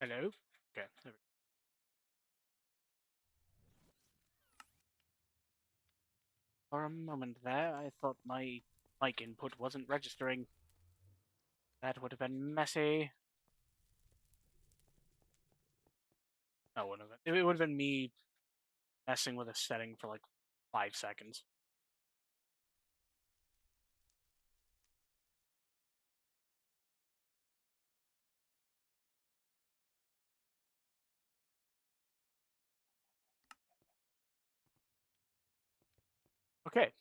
Hello? Okay. For a moment there, I thought my mic input wasn't registering. That would have been messy. No, it wouldn't have been. It would have been me messing with a setting for like 5 seconds. Okay.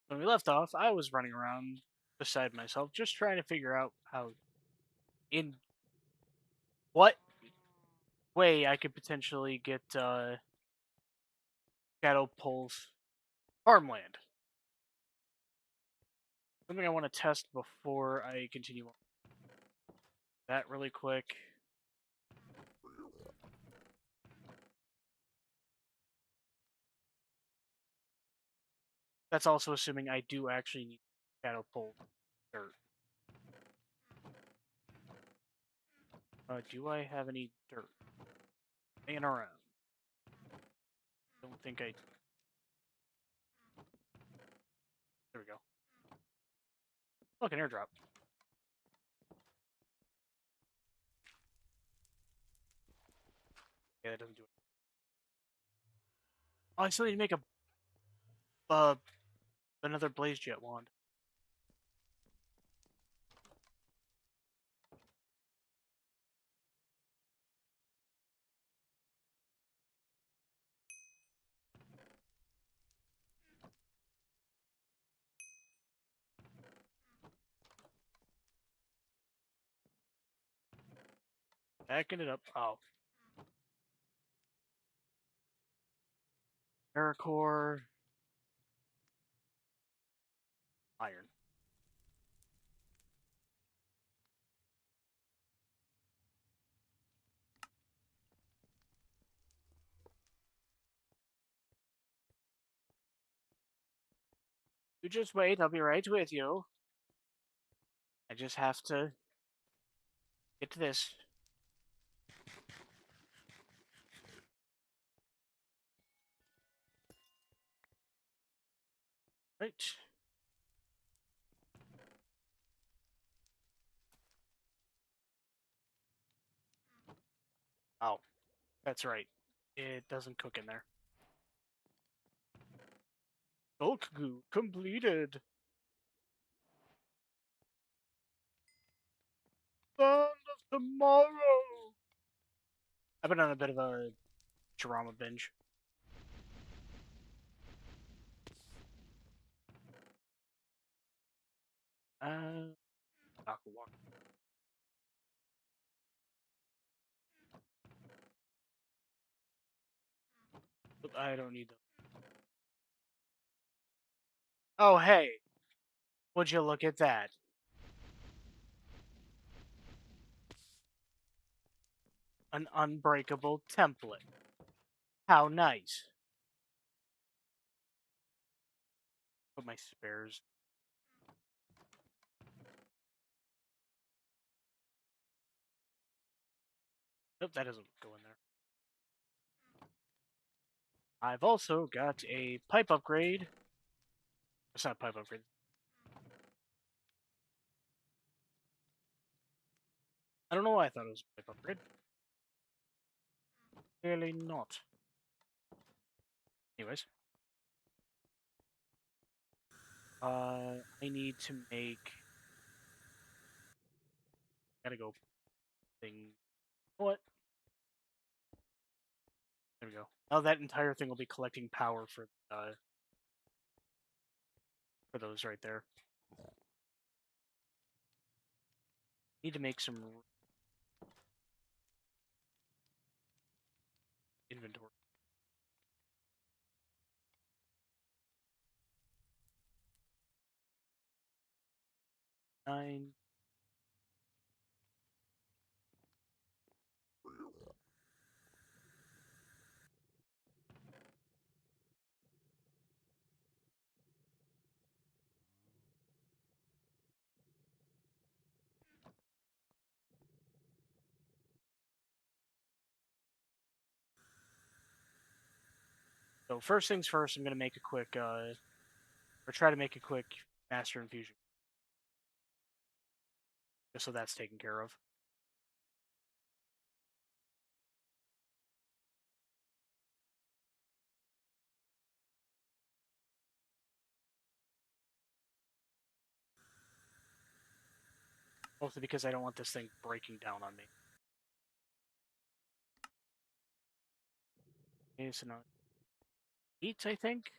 When we left off, I was running around beside myself, just trying to figure out how, in what way I could potentially get Shadow Pulse farmland. Something I want to test before I continue on that really quick. That's also assuming I do actually need Shadow Pulse dirt. Do I have any dirt laying around? Don't think I. There we go. Look, an airdrop. Yeah, that doesn't do it. Oh, I still need to make a another blaze jet wand. Backing it up. Oh, paracore, iron. You just wait. I'll be right with you. I just have to get to this. Right. Oh, that's right. It doesn't cook in there. Bulk goo completed. Dawn of tomorrow. I've been on a bit of a drama binge. Aqua walk. I don't need them. Oh, hey. Would you look at that? An unbreakable template. How nice. Put my spares. Nope, that doesn't go in there. I've also got a pipe upgrade. It's not a pipe upgrade. I don't know why I thought it was a pipe upgrade. Clearly not. Anyways. I need to make... Gotta go thing... What? There we go. Now that entire thing will be collecting power for those right there. Need to make some inventory. 9. So first things first, I'm gonna make a quick, or try to make a quick master infusion, just so that's taken care of. Mostly because I don't want this thing breaking down on me. Okay, so now eat, I think.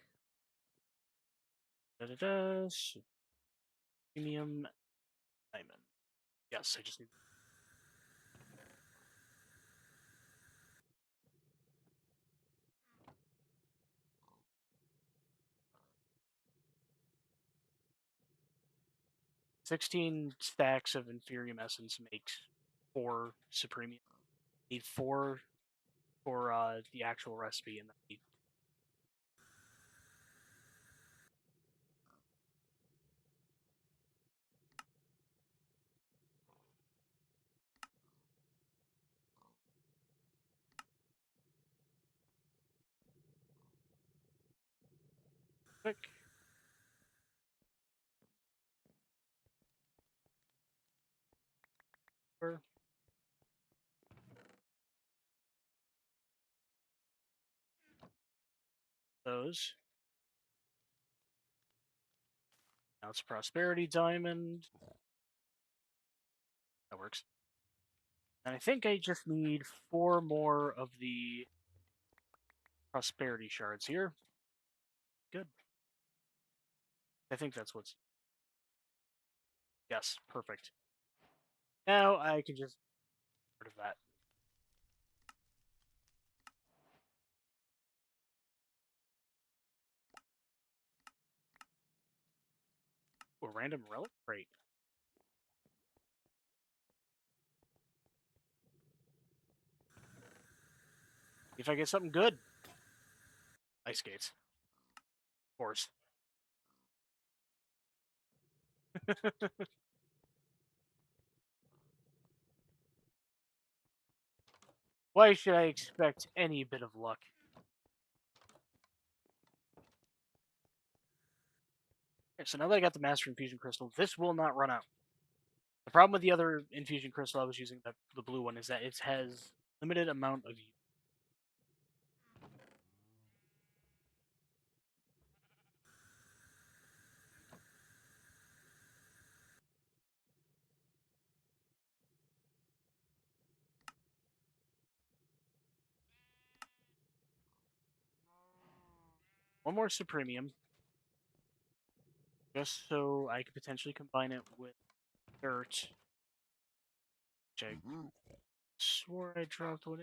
Da da da. Premium diamond. Yes, I just need 16 stacks of Inferium Essence makes 4 Supremium. Need 4 for the actual recipe, and then need quick. For those. Now it's Prosperity Diamond. That works. And I think I just need 4 more of the Prosperity Shards here. Good. I think that's what's... Yes, perfect. Now I can just get rid of that. A random relic? Great. If I get something good, ice skates. Of course. Why should I expect any bit of luck? Okay, so now that I got the Master Infusion Crystal, this will not run out. The problem with the other Infusion Crystal I was using, the blue one, is that it has limited amount of use. One more Supremium, just so I could potentially combine it with dirt. Which I swore I dropped one.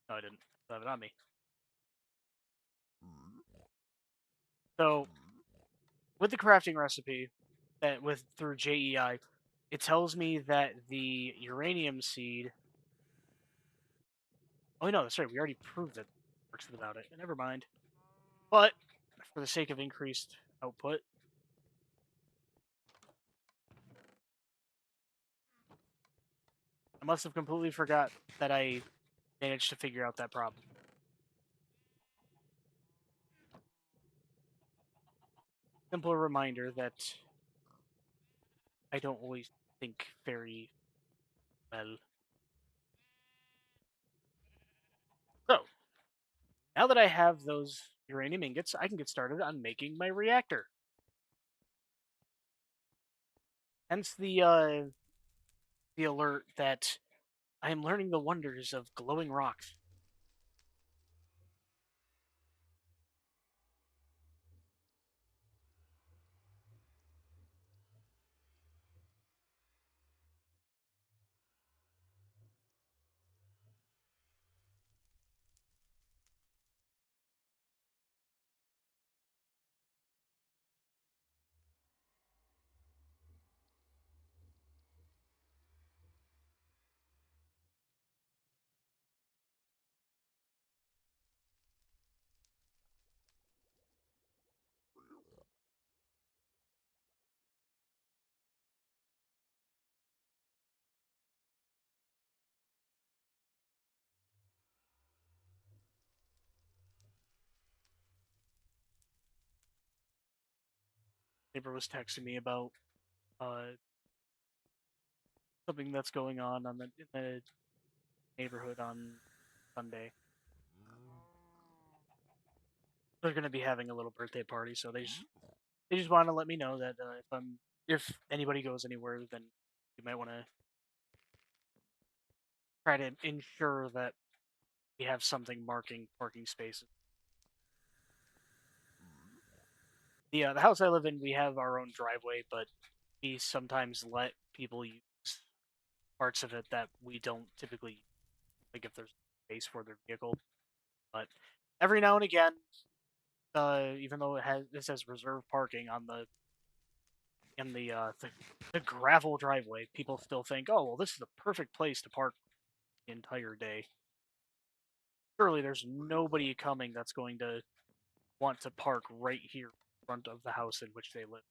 No, I didn't. I have it on me. So, with the crafting recipe, that with through JEI, it tells me that the uranium seed. Oh no, that's right. We already proved that it works without it. Never mind. But for the sake of increased output, I must have completely forgot that I managed to figure out that problem. Simple reminder that I don't always think very well. So, now that I have those uranium ingots, I can get started on making my reactor. Hence the alert that I am learning the wonders of glowing rocks. neighbor was texting me about uh, something that's going on in the neighborhood on Sunday. They're going to be having a little birthday party, so they just want to let me know that if anybody goes anywhere, then you might want to try to ensure that we have something marking parking spaces. The house I live in, we have our own driveway, but we sometimes let people use parts of it that we don't typically use, like if there's space for their vehicle. But every now and again, even though this has reserved parking on the gravel driveway, people still think, oh well, this is the perfect place to park the entire day. Surely there's nobody coming that's going to want to park right here in front of the house in which they live.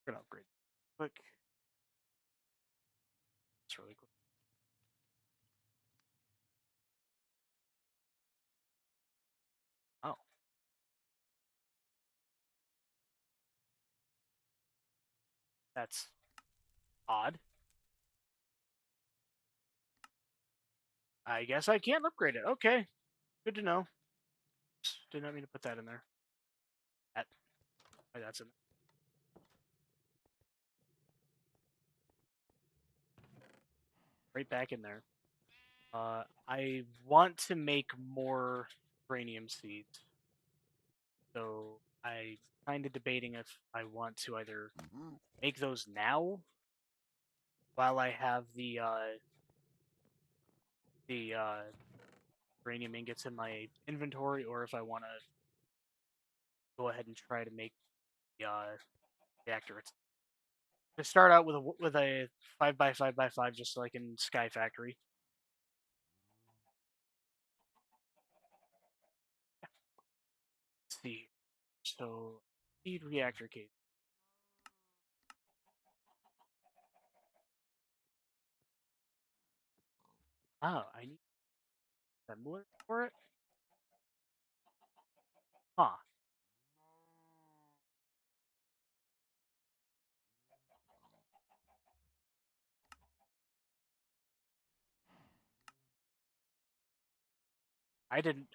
We're gonna upgrade quick. It's really quick. Oh, that's odd. I guess I can't upgrade it. Okay, good to know. Did not mean to put that in there. That, that's in. Right back in there. I want to make more uranium seeds, so I'm kind of debating if I want to either make those now while I have the uranium ingots in my inventory, or if I want to go ahead and try to make the reactor. To start out with a 5x5x5, just like in Sky Factory. Let's see. So, feed reactor case. Oh, I need assembler for it? Huh.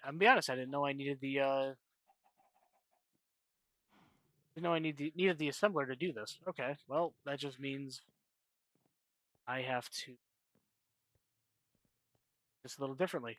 I'm be honest, I didn't know I needed didn't know I needed the assembler to do this. Okay, well, that just means I have to do this a little differently.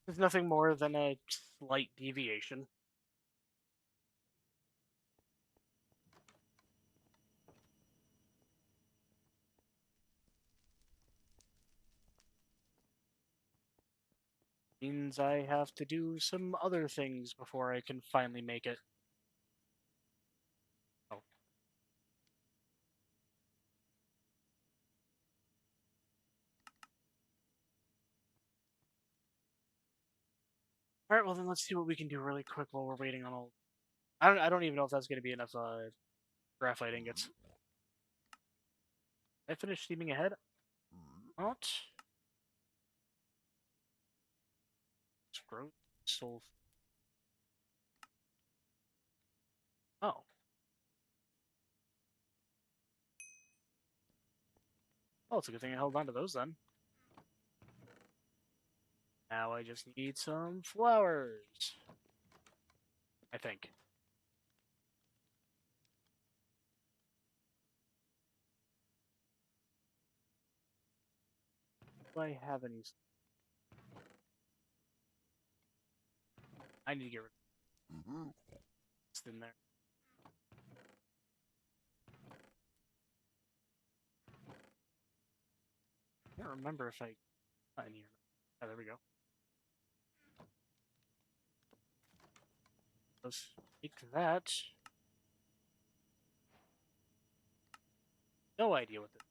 It's nothing more than a slight deviation. Means I have to do some other things before I can finally make it. Oh. Alright, well then let's see what we can do really quick while we're waiting on all. I don't even know if that's gonna be enough graphite ingots. I finished steaming ahead? Not. Scroll soul. Oh. Oh, it's a good thing I held on to those then. Now I just need some flowers. I think. Do I have any? I need to get rid of this in there. I can't remember if I got any or not. Oh, there we go. Let's take that. No idea what this is.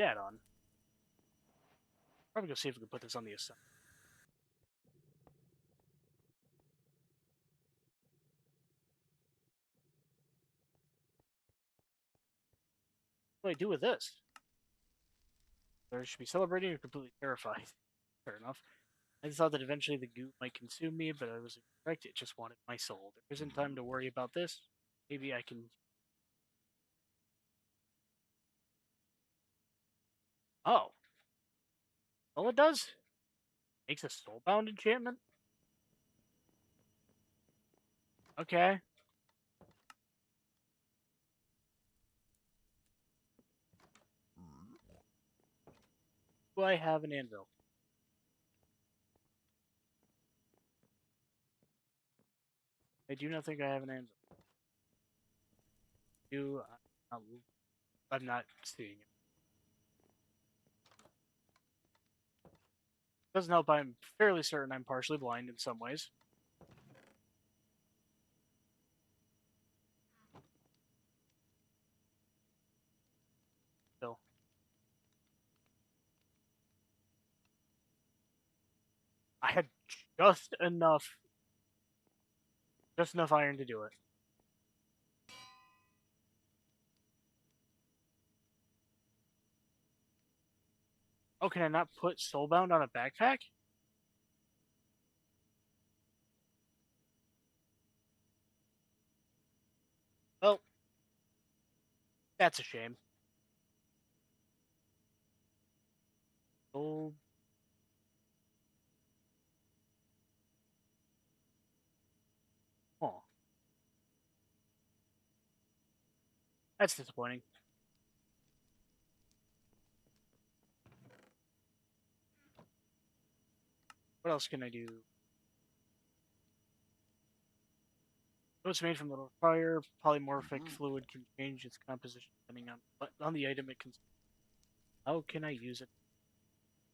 That on. Probably go see if we can put this on the assembly. What do I do with this? Or should be celebrating or completely terrified? Fair enough. I thought that eventually the goo might consume me, but I was incorrect. It just wanted my soul. There isn't time to worry about this. Maybe I can. Oh, all it does makes a soulbound enchantment. Okay. Do I have an anvil? I do not think I have an anvil. Do I'm not seeing it. Doesn't help. I'm fairly certain I'm partially blind in some ways. Still, I had just enough iron to do it. Oh, can I not put soulbound on a backpack? Well, that's a shame. Oh, oh, that's disappointing. What else can I do? It's made from little fire. Polymorphic fluid can change its composition depending on the item it contains. How can I use it?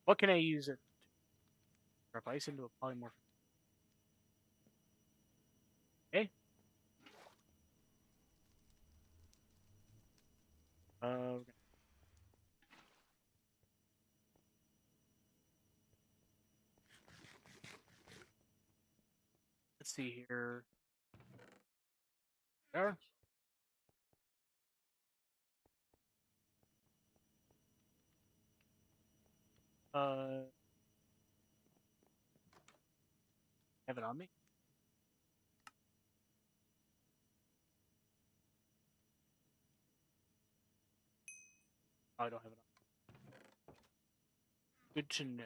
What can I use it to wrap ice into a polymorphic? Okay. Uh, let's see here. There. Uh, have it on me? Oh, I don't have it on. Good to know.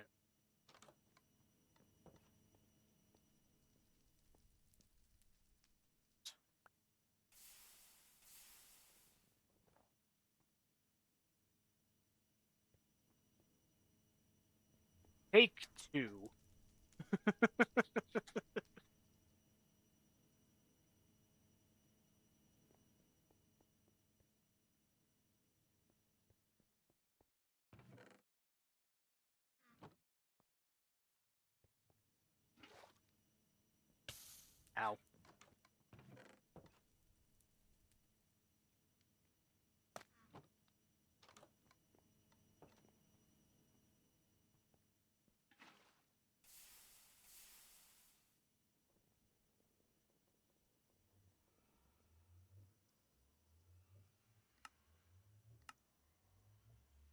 Take two. Ow.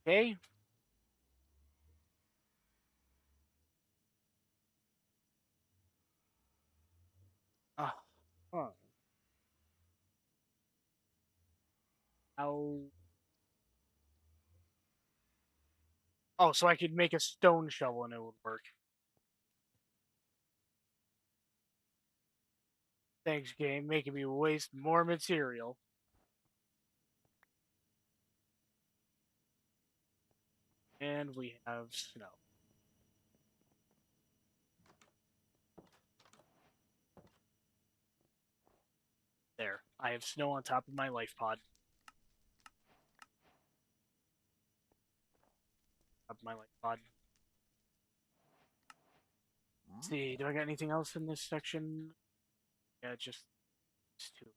Okay. Uh, huh. Ow. Oh, so I could make a stone shovel and it would work. Thanks, game, making me waste more material. And we have snow. There. I have snow on top of my life pod. my like mod. Let's see, do I got anything else in this section? Yeah, just these two.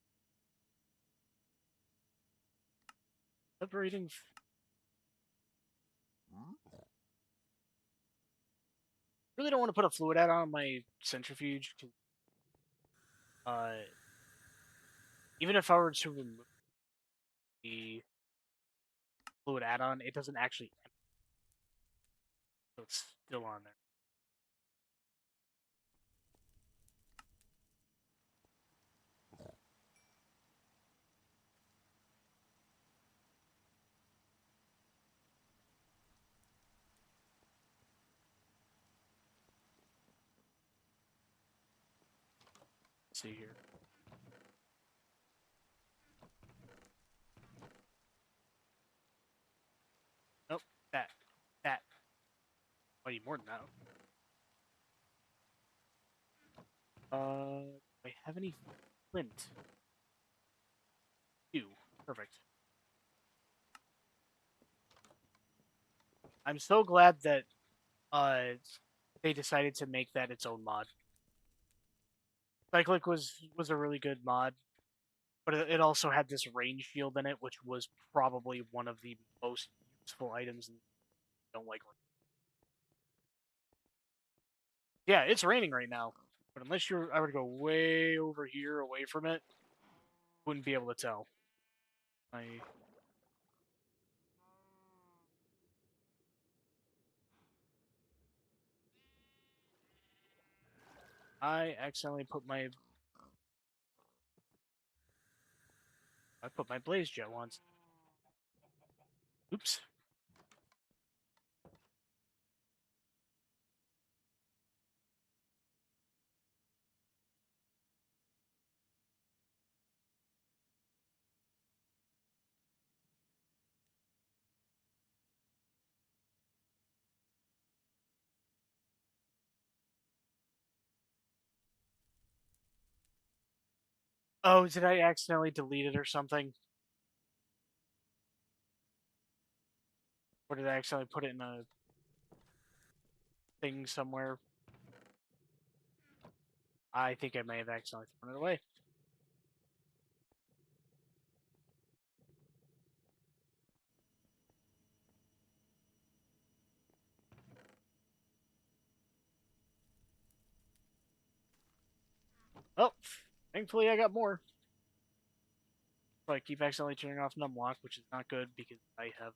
Separating. Really don't want to put a fluid add on my centrifuge. Uh, even if I were to remove the fluid add-on, it doesn't actually empty, so it's still on there. Let's see here. Nope, that. I need more than that. Do I have any flint? Two. Perfect. I'm so glad that they decided to make that its own mod. Cyclic was a really good mod, but it also had this range shield in it, which was probably one of the most useful items. And don't like. Yeah, it's raining right now, but unless I were to go way over here, away from it, wouldn't be able to tell. I accidentally put my blaze jet once. Oops. Oh, did I accidentally delete it or something? Or did I accidentally put it in a thing somewhere? I think I may have accidentally thrown it away. Oh, thankfully I got more. But I keep accidentally turning off numlock, which is not good because I have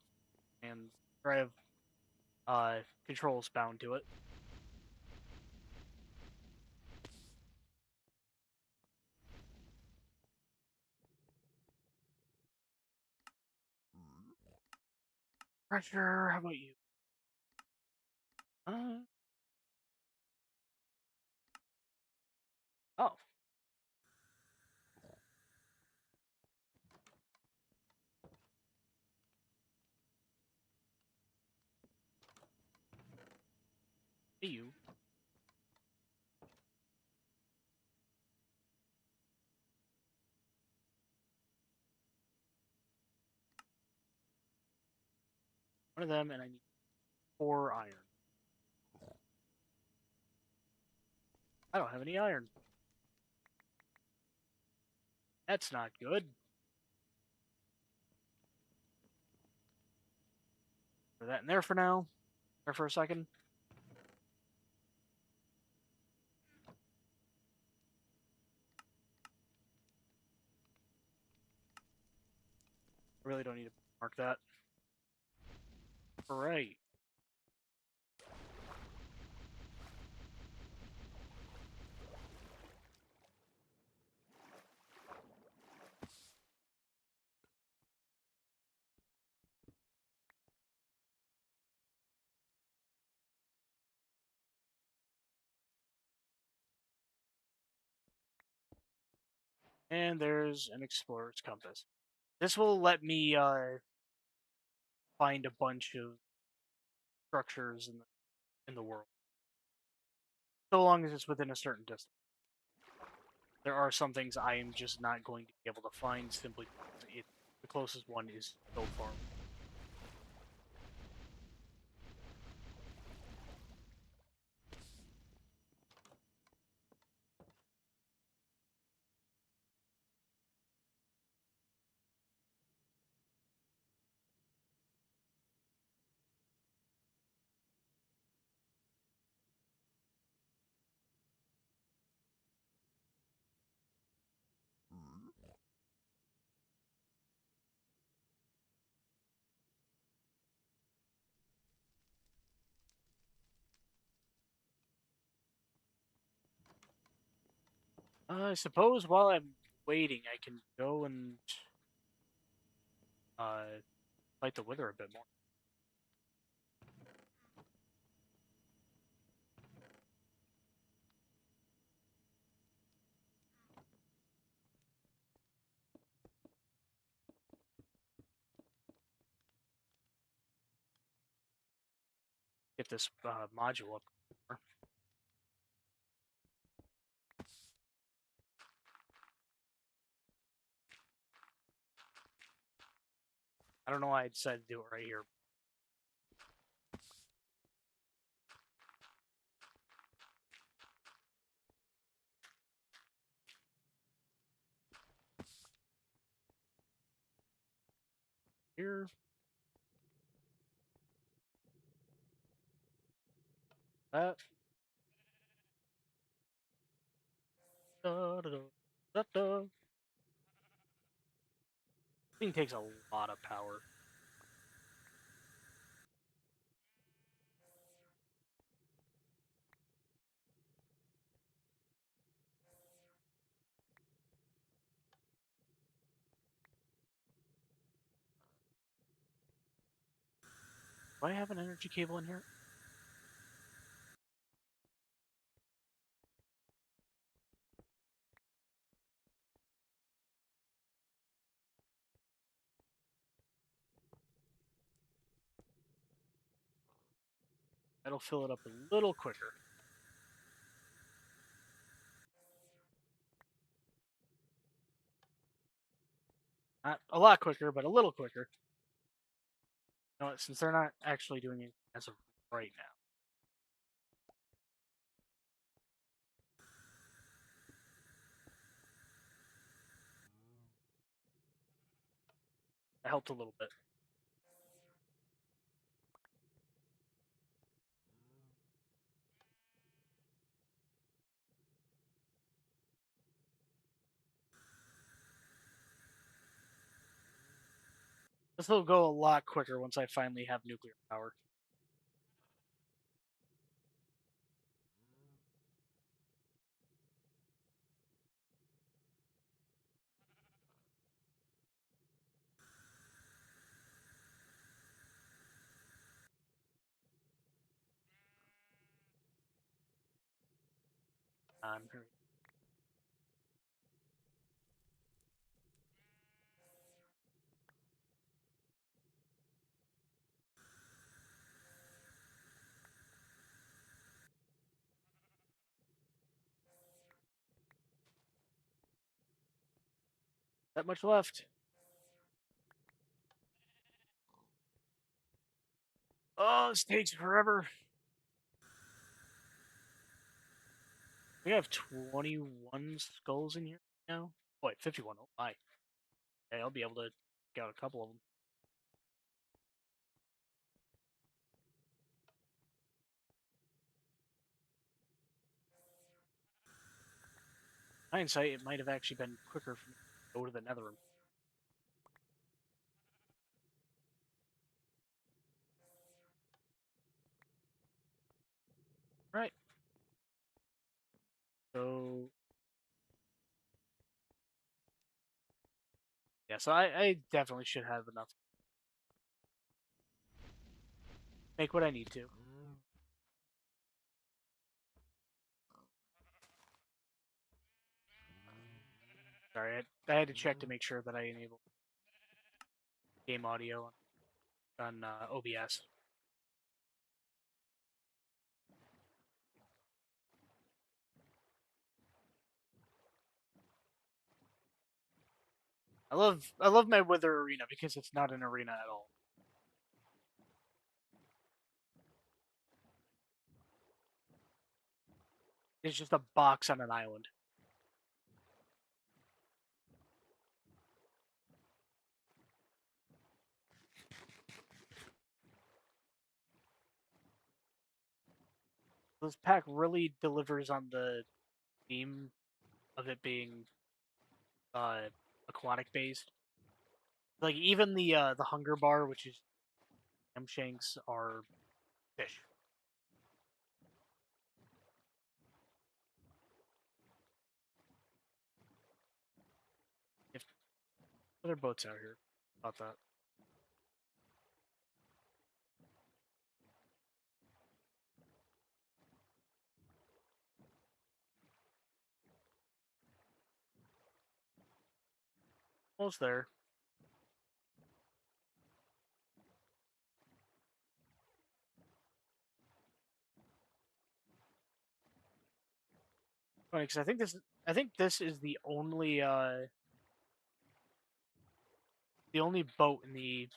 controls bound to it. Pressure, how about you? Oh. Hey, you. One of them, and I need 4 iron. I don't have any iron. That's not good. Put that in there for now. Or for a second. I really don't need to mark that. Alright. And there's an explorer's compass. This will let me find a bunch of structures in the world. So long as it's within a certain distance. There are some things I am just not going to be able to find simply because the closest one is so far. I suppose while I'm waiting, I can go and fight the Wither a bit more. Get this module up. I don't know why I decided to do it right here. Here. That. Da, da, da, da, da. Thing takes a lot of power. Do I have an energy cable in here? That'll fill it up a little quicker. Not a lot quicker, but a little quicker. You know what, since they're not actually doing it as of right now. That helped a little bit. This will go a lot quicker once I finally have nuclear power. Here. That much left. Oh, this takes forever. We have 21 skulls in here now. Oh, wait, 51. Oh my. Okay, I'll be able to get out a couple of them. Hindsight, it might have actually been quicker for me to go to the nether room. Right. So yeah, so I definitely should have enough. Make what I need to. Sorry, I had to check to make sure that I enabled game audio on OBS. I love my Wither arena because it's not an arena at all. It's just a box on an island. This pack really delivers on the theme of it being aquatic based. Like even the hunger bar, which is ham shanks, are fish. Other boats out here. About that. Almost there. Funny, because I think this is the only boat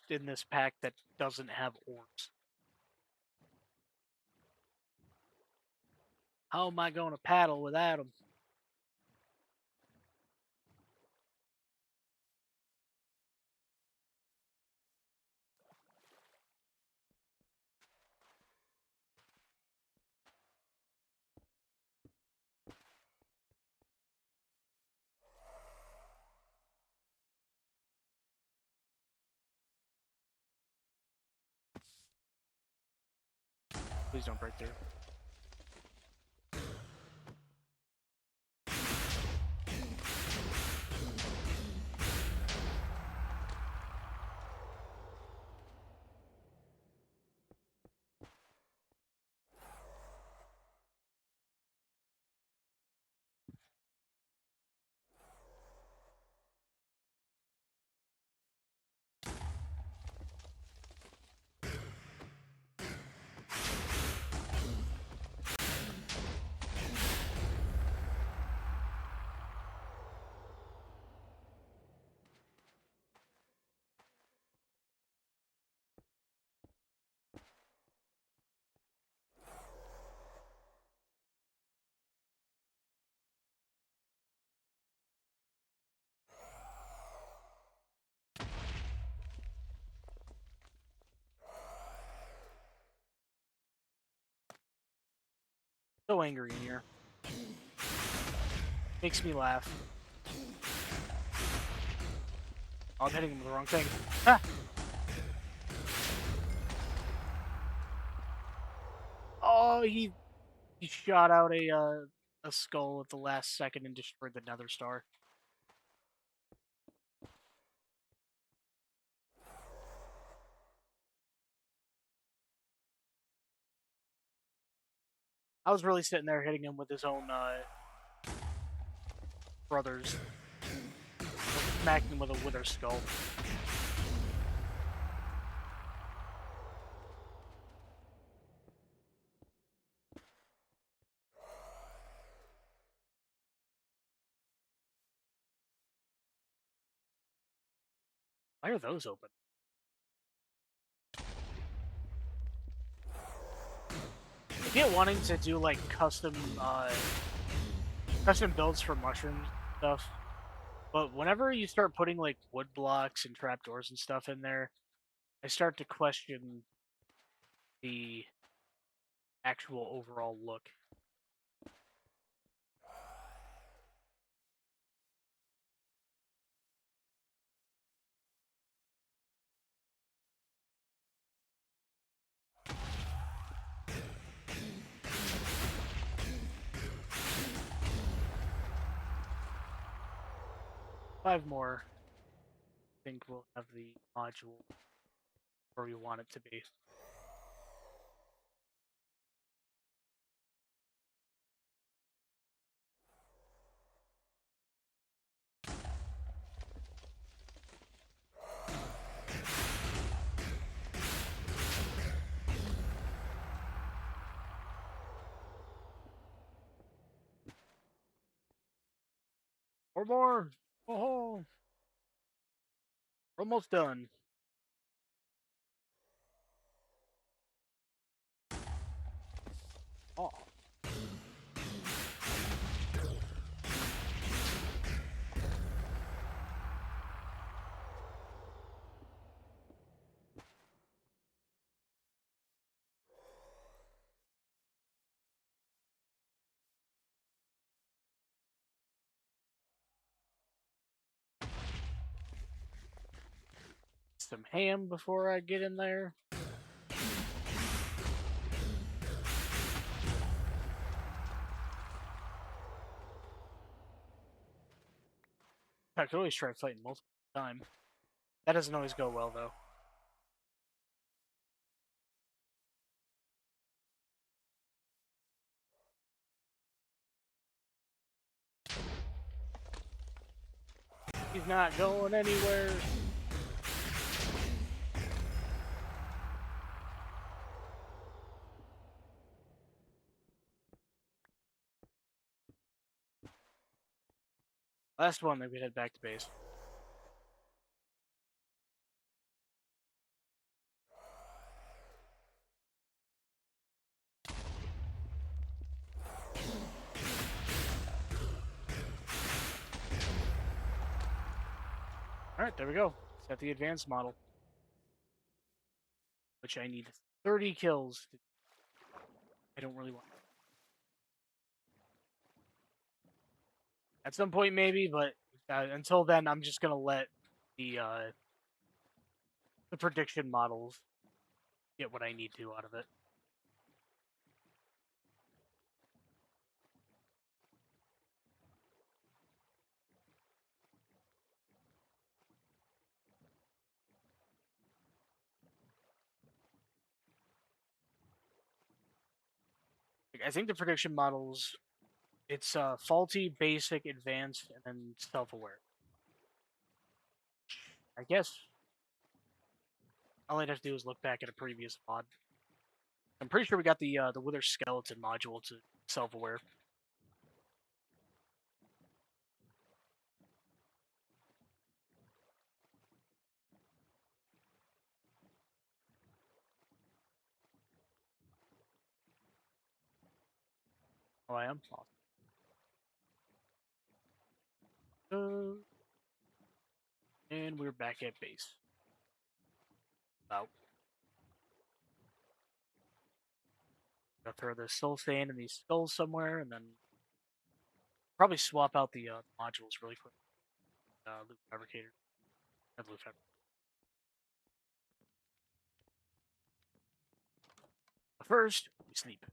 in this pack that doesn't have oars. How am I going to paddle without them? Please don't break through. So angry in here. Makes me laugh. Oh, I'm hitting him with the wrong thing. Ah! Oh, he shot out a skull at the last second and destroyed the Nether Star. I was really sitting there hitting him with his own brothers, smacking him with a wither skull. Why are those open? I get wanting to do like custom builds for mushrooms stuff, but whenever you start putting like wood blocks and trapdoors and stuff in there, I start to question the actual overall look. Five more, I think we'll have the module where we want it to be. Or more! Oh, we're almost done. Oh, some ham before I get in there. I could always try fighting multiple. time. That doesn't always go well, though. He's not going anywhere. Last one, then we head back to base. Alright, there we go. Set the advanced model. Which I need 30 kills. I don't really want. At some point, maybe, but until then, I'm just gonna let the prediction models get what I need to out of it. I think the prediction models, it's faulty, basic, advanced, and then self-aware. I guess all I'd have to do is look back at a previous mod. I'm pretty sure we got the Wither Skeleton module to self-aware. Oh, I am? Awesome. And we're back at base. Oh. I'll throw the soul sand in these skulls somewhere, and then probably swap out the modules really quick. Loot fabricator. Loot fabricator. But first, we sleep.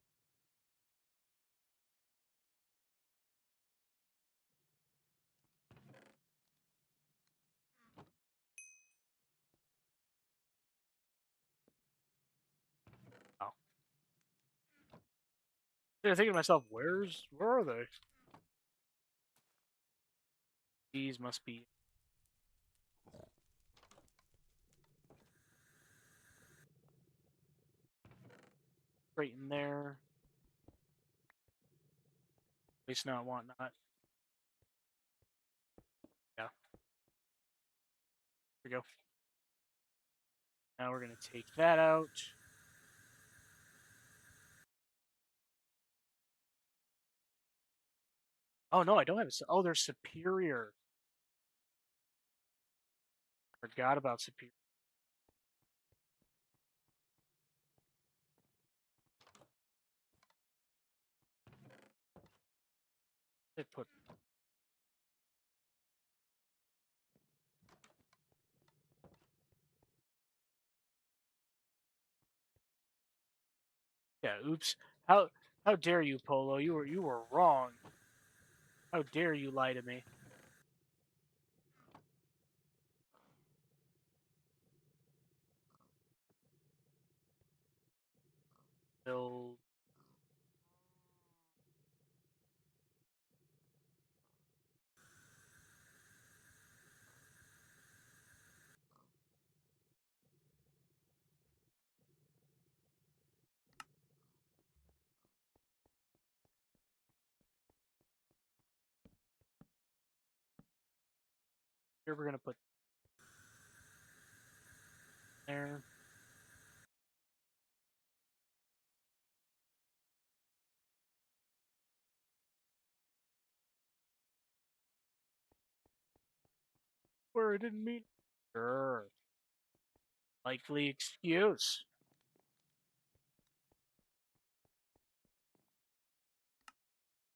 Oh. I'm thinking to myself, where are they? These must be right in there. Waste not, want not. Yeah. Here we go. Now we're gonna take that out. Oh no, I don't have a. Oh, they're superior. Forgot about superior. They put. Yeah. Oops. How dare you, Polo? You were wrong. How dare you lie to me? Build. Here we're gonna put there. Where I didn't mean. Sure. Likely excuse.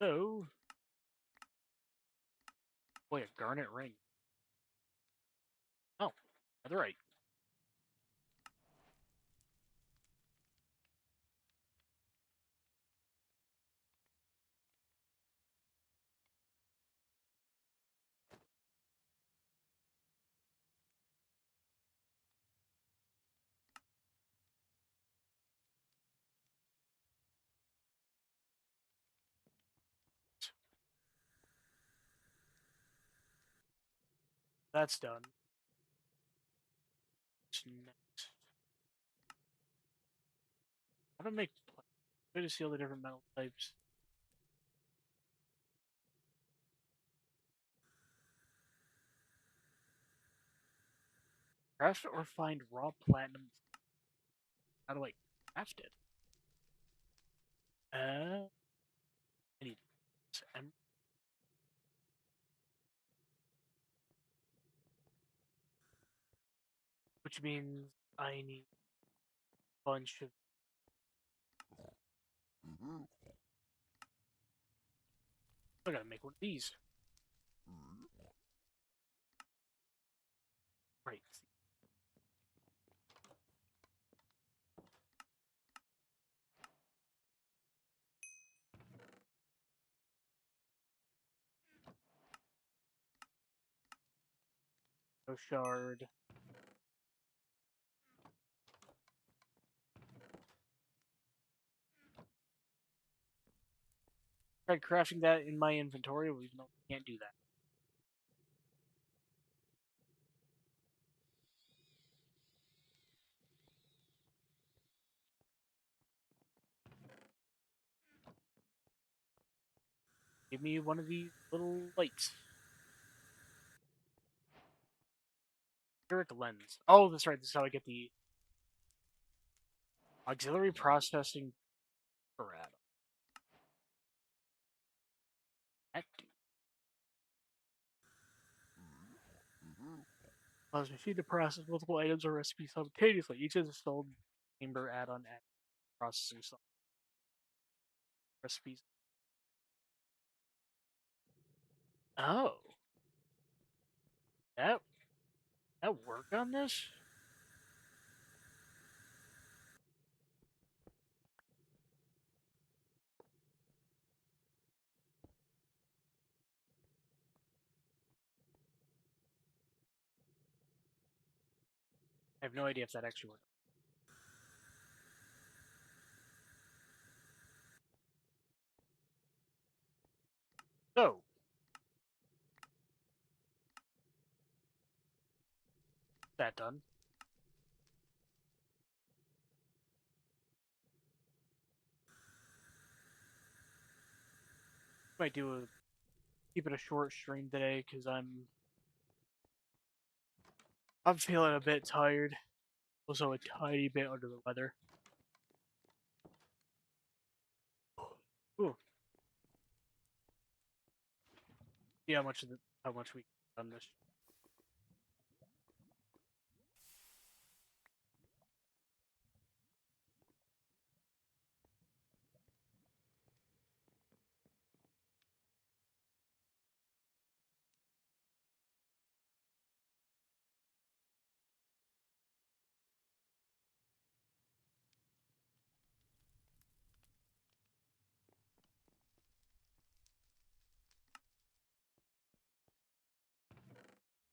So, boy, a garnet ring. Oh, that's right. That's done. What's next? How to make way to see all the different metal types. Craft or find raw platinum. How do I craft it? I need which means I need a bunch of. I gotta make one of these. Right. No shard. Tried crafting that in my inventory, even though I can't do that. Give me one of these little lights. Spheric lens. Oh, that's right. This is how I get the auxiliary processing apparatus. That allows machine to process multiple items or recipes simultaneously. Each is a sold chamber add-on processing recipes. Oh, that work on this? I have no idea if that actually worked. So, that done. Might do a keep it a short stream today because I'm feeling a bit tired. Also a tiny bit under the weather. Ooh. See how much we done this.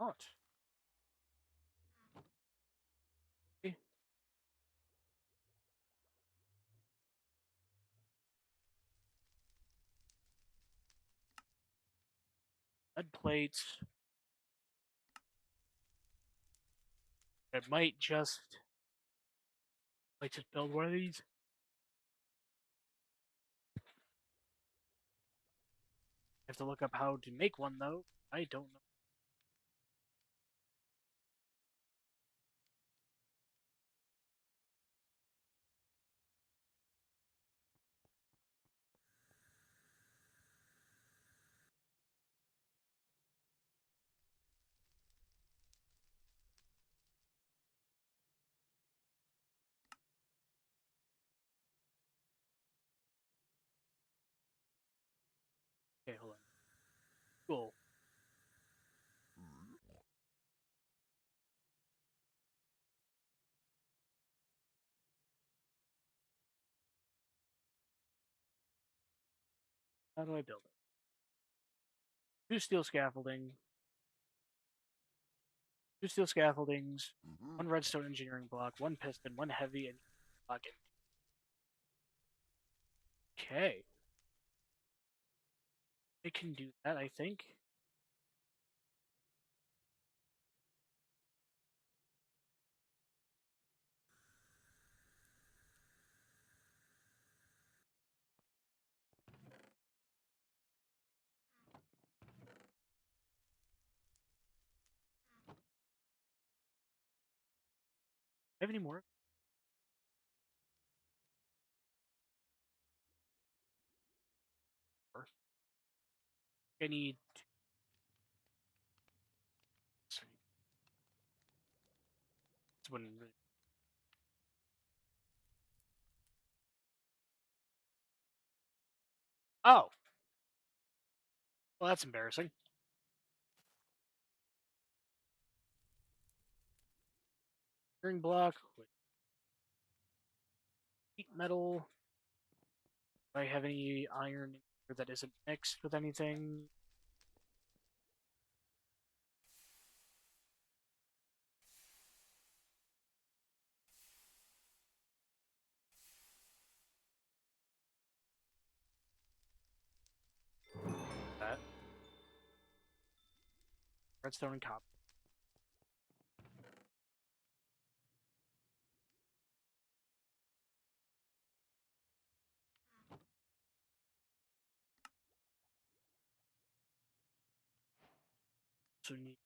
Not. Okay. Lead plates. I might just build one of these. I have to look up how to make one though. I don't know. Okay, hold on. Cool. How do I build it? Two steel scaffolding. Two steel scaffoldings. One redstone engineering block. One piston. One heavy engineering block. Okay. I can do that, I think. have any more? Or I need to. Sorry, this wouldn't really. Oh, well, that's embarrassing. String block with sheet metal. Do I have any iron that isn't mixed with anything? That redstone and copper. So we need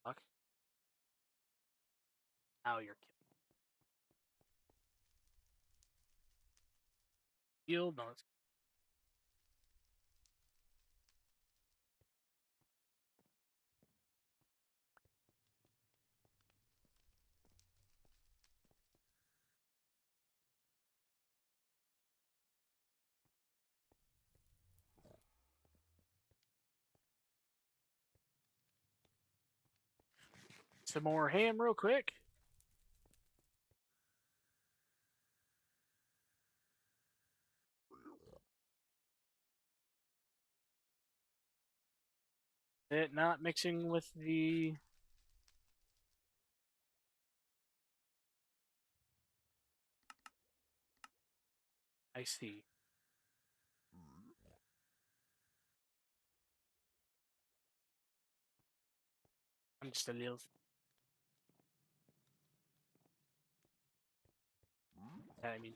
block. Now you're killing. Yield. No, it's some more ham real quick. It not mixing with the. I see. I'm just a little. I mean,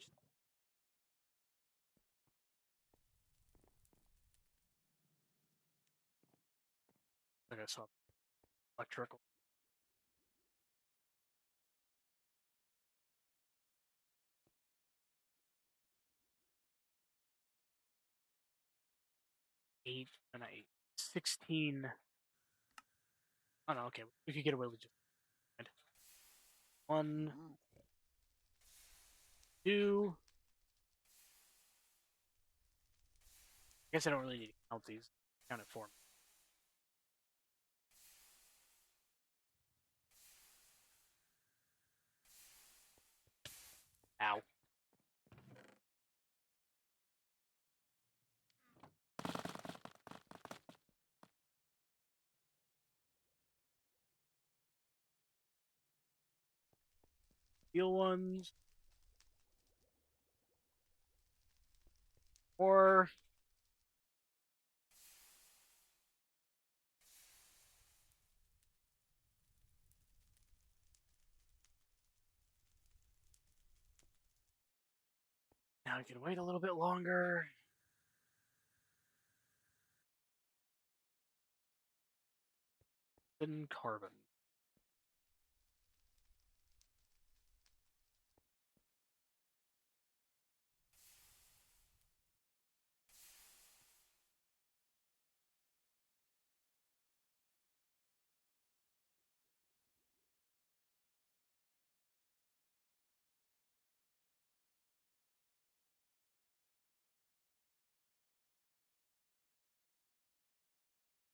like I saw electrical. 8 and 8. 16. Oh no, okay. We could get away with just 1, 2. I guess I don't really need to count these. Count it for me. Ow. Steel ones. Or now I can wait a little bit longer. Then carbon.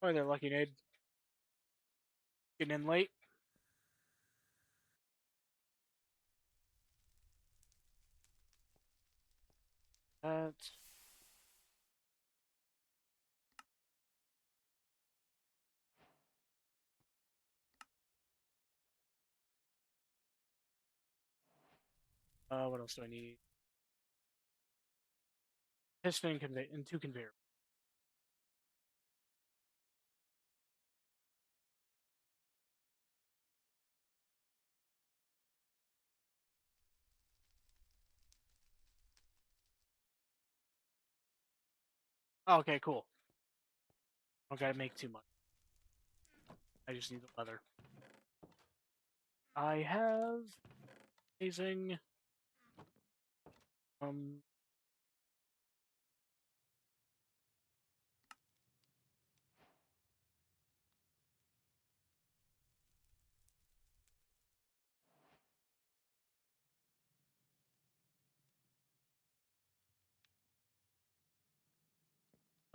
Oh, they're lucky, Nade. Getting in late. That's. What else do I need? Piston and, and 2 conveyor. Oh, okay, cool. Don't gotta make too much. I just need the leather. I have amazing. Um.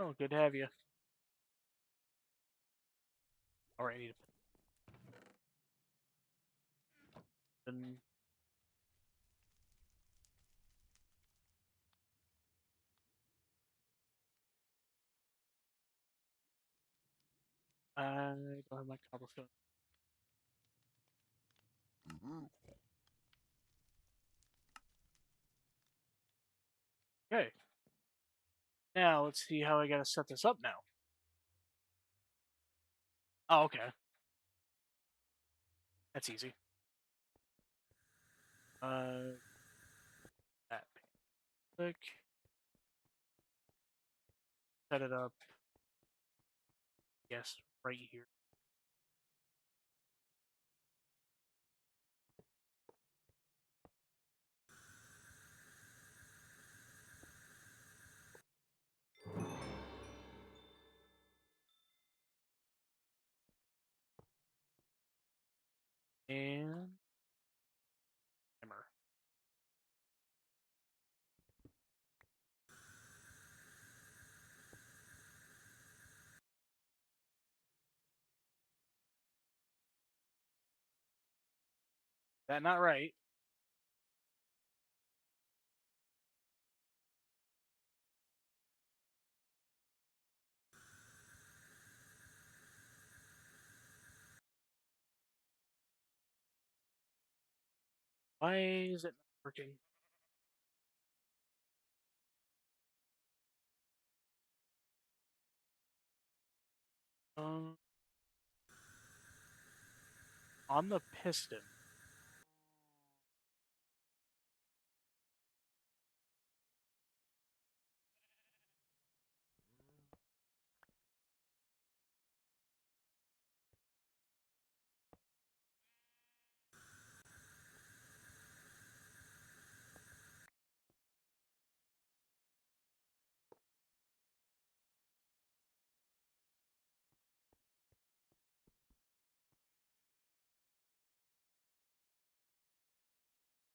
Oh, good to have you. All right, I need to put in. I don't have my cobblestone. Okay. Now let's see how I gotta set this up now. Oh, okay. That's easy. That click. Set it up. Yes, right here. And hammer. That not right. Why is it not working? Um, on the piston.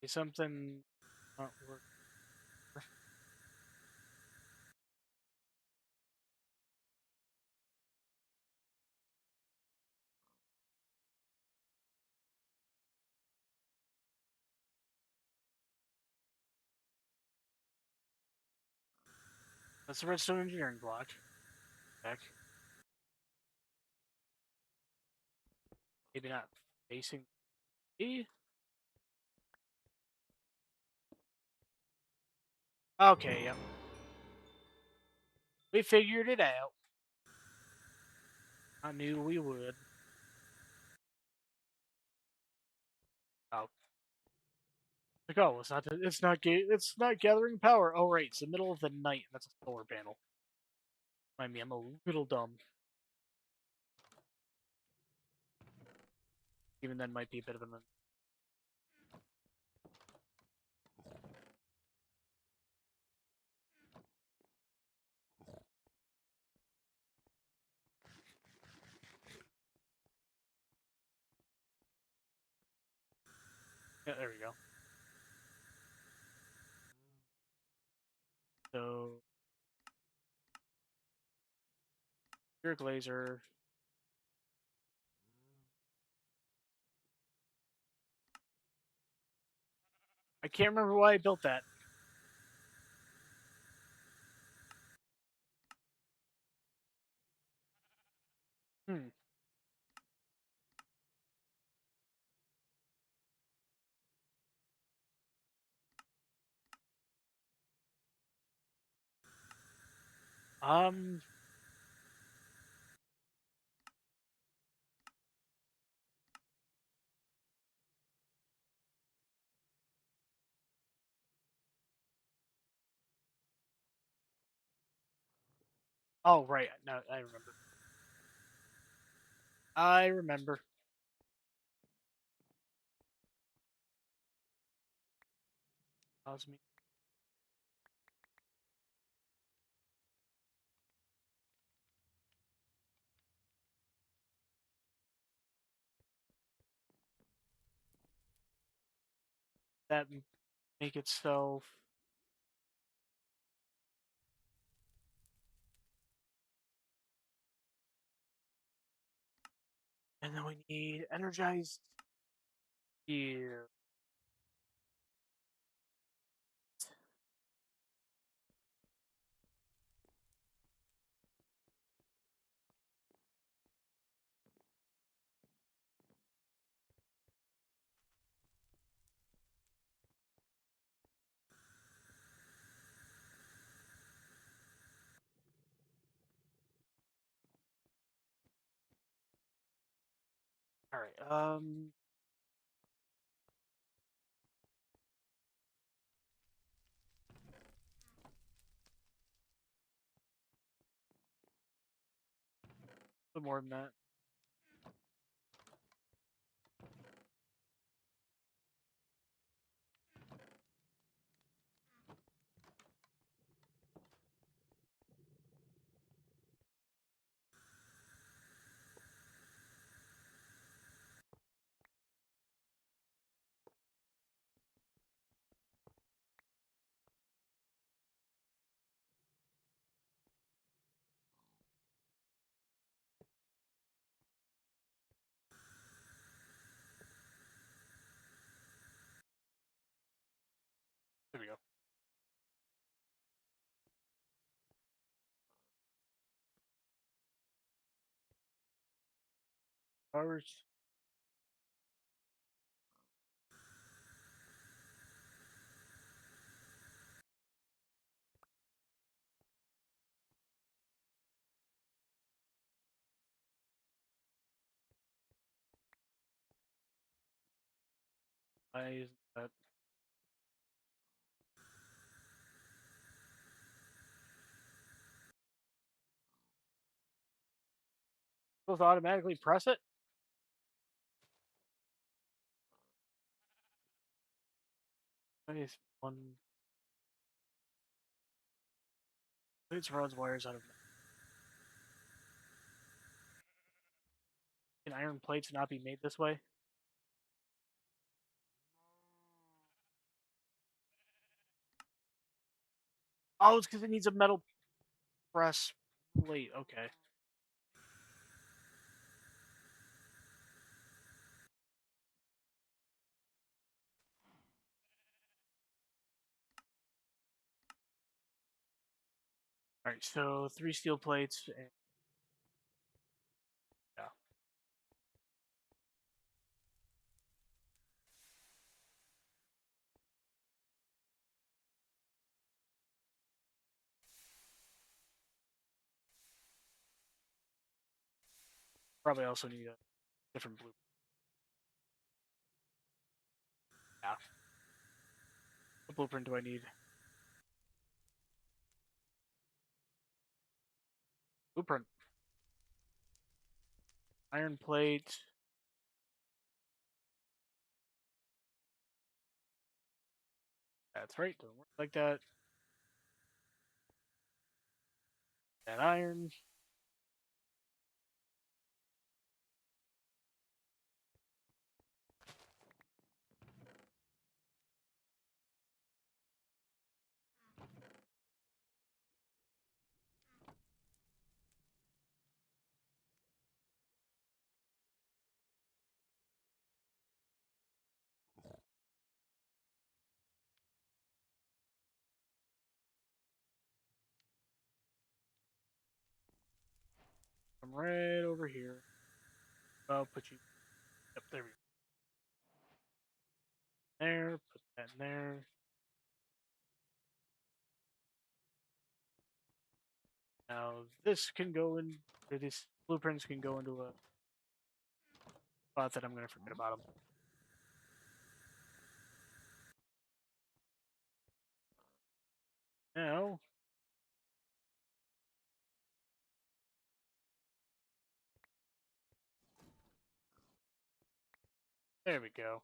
Is something not working? That's the redstone engineering block. Back. Maybe not facing E. Okay, yep. We figured it out. I knew we would. Oh, like, oh, it's not gathering power. Oh, right, it's the middle of the night. That's a solar panel. I mean, I'm a little dumb. Even then, might be a bit of an. Yeah, there we go. So, your glazer. I can't remember why I built that. Hmm. Um. Oh, right. No, I remember. I remember. Pause me. That make it so. And then we need energized gear. All right. A little more than that. There we go. Hours. I use that. Supposed to automatically press it. Nice one. Plates, rods, wires out of. Can iron plates not be made this way? Oh, it's because it needs a metal press plate. Okay. All right. So 3 steel plates. And, yeah. Probably also need a different blue. Yeah. What blueprint do I need? Blueprint. Iron plate. That's right. Don't work like that. And iron. I'm right over here. I'll put you. Yep, there we go. There. Put that in there. Now this can go in. Or these blueprints can go into a spot that I'm going to forget about them. Now. There we go.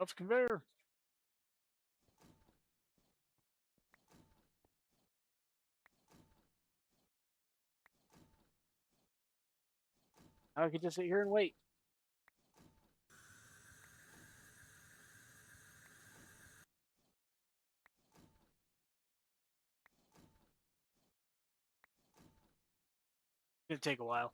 Off conveyor. I could just sit here and wait. It's gonna take a while.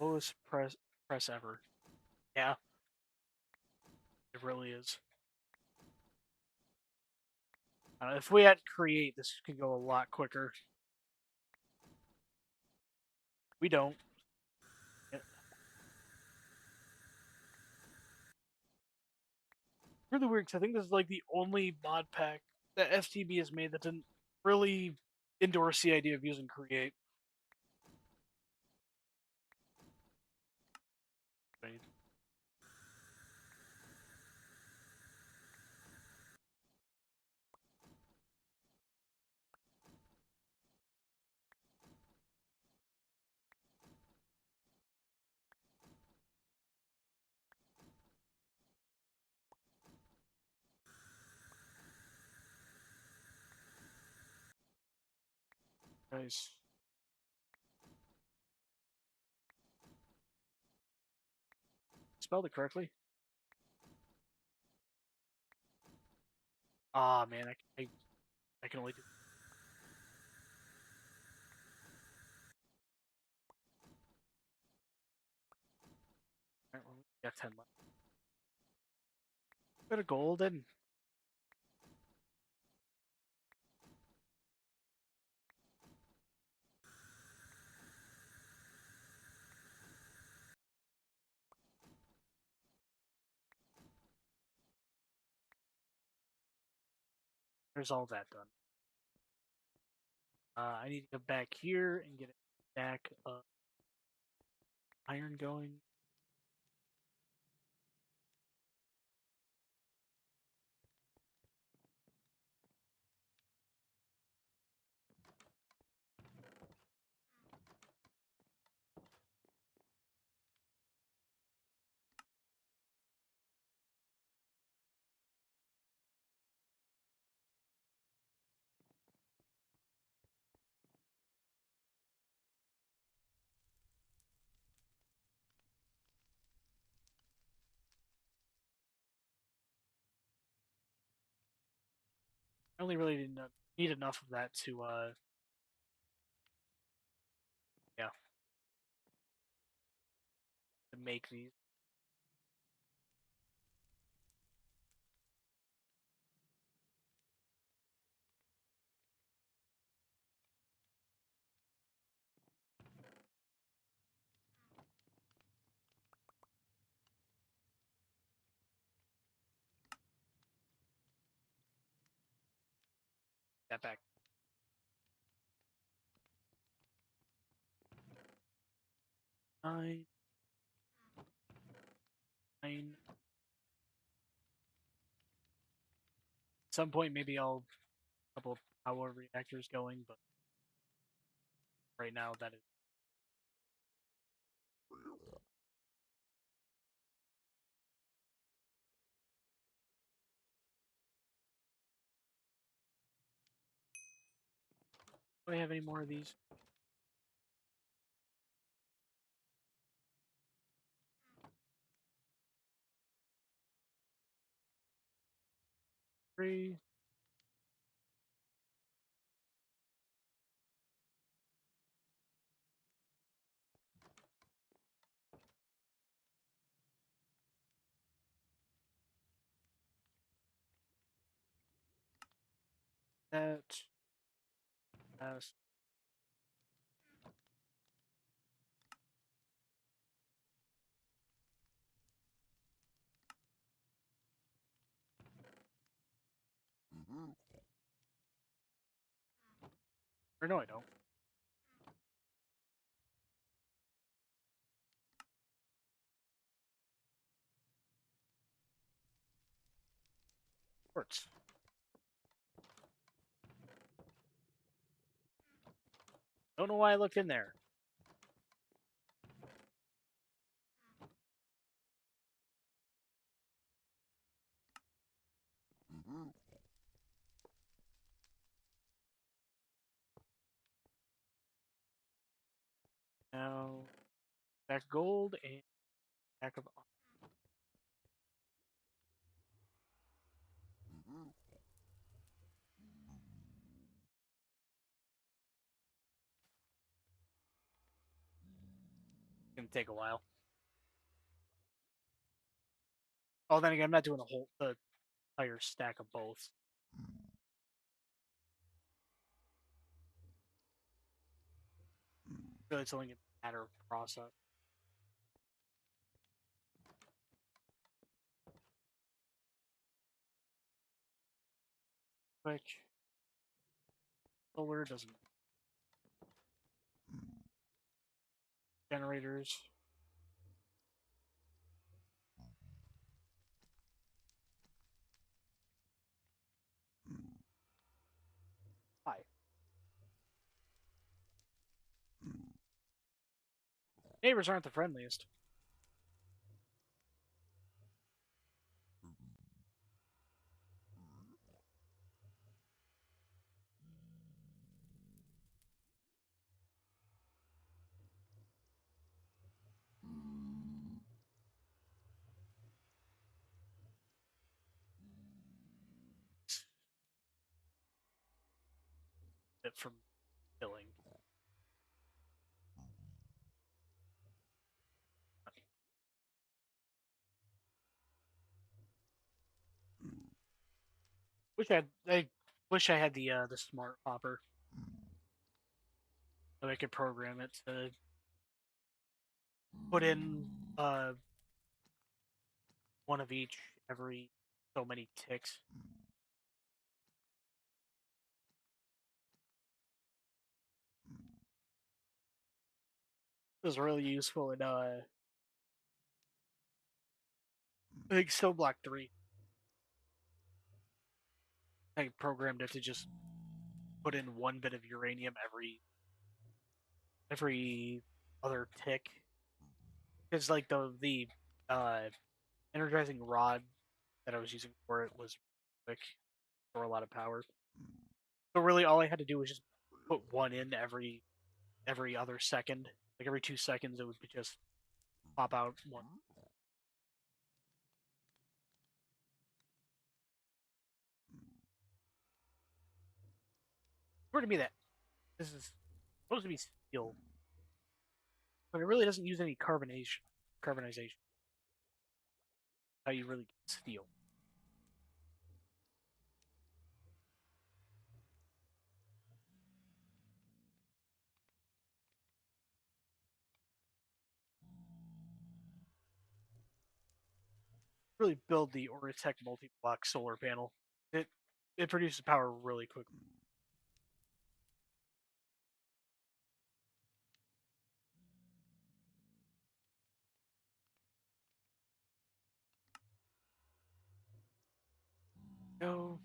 Lowest press ever. Yeah, it really is. If we had create, this could go a lot quicker. We don't. It's really weird because I think this is like the only mod pack that FTB has made that didn't really endorse the idea of using create. Nice. Spelled it correctly. Ah, man, I can only do. Alright, well, we got 10 left. Bit of golden. There's all that done. I need to go back here and get a stack of iron going. I only really need enough of that to, yeah, to make these. That back. 9, 9. At some point, maybe I'll a couple of power reactors going, but right now that is. Do I have any more of these? 3. That. Pass. Or no, I don't. Quartz. Don't know why I looked in there. Now, back gold and back of. Gonna take a while. Oh, then again, I'm not doing the entire stack of both. So it's only a matter of process. Which solar doesn't generators. Hi. Neighbors aren't the friendliest. From killing. I wish I had the smart hopper so I could program it to put in one of each every so many ticks. It was really useful in I think OceanBlock 3. I programmed it to just put in one bit of uranium every other tick. Because like the uh energizing rod that I was using for it was quick for a lot of power. So really all I had to do was just put one in every other second. Like every 2 seconds it would just pop out one. Where to be that this is supposed to be steel, but it really doesn't use any carbonization. How you really get steel. Really build the Oratech multi-block solar panel. It it produces power really quickly. No,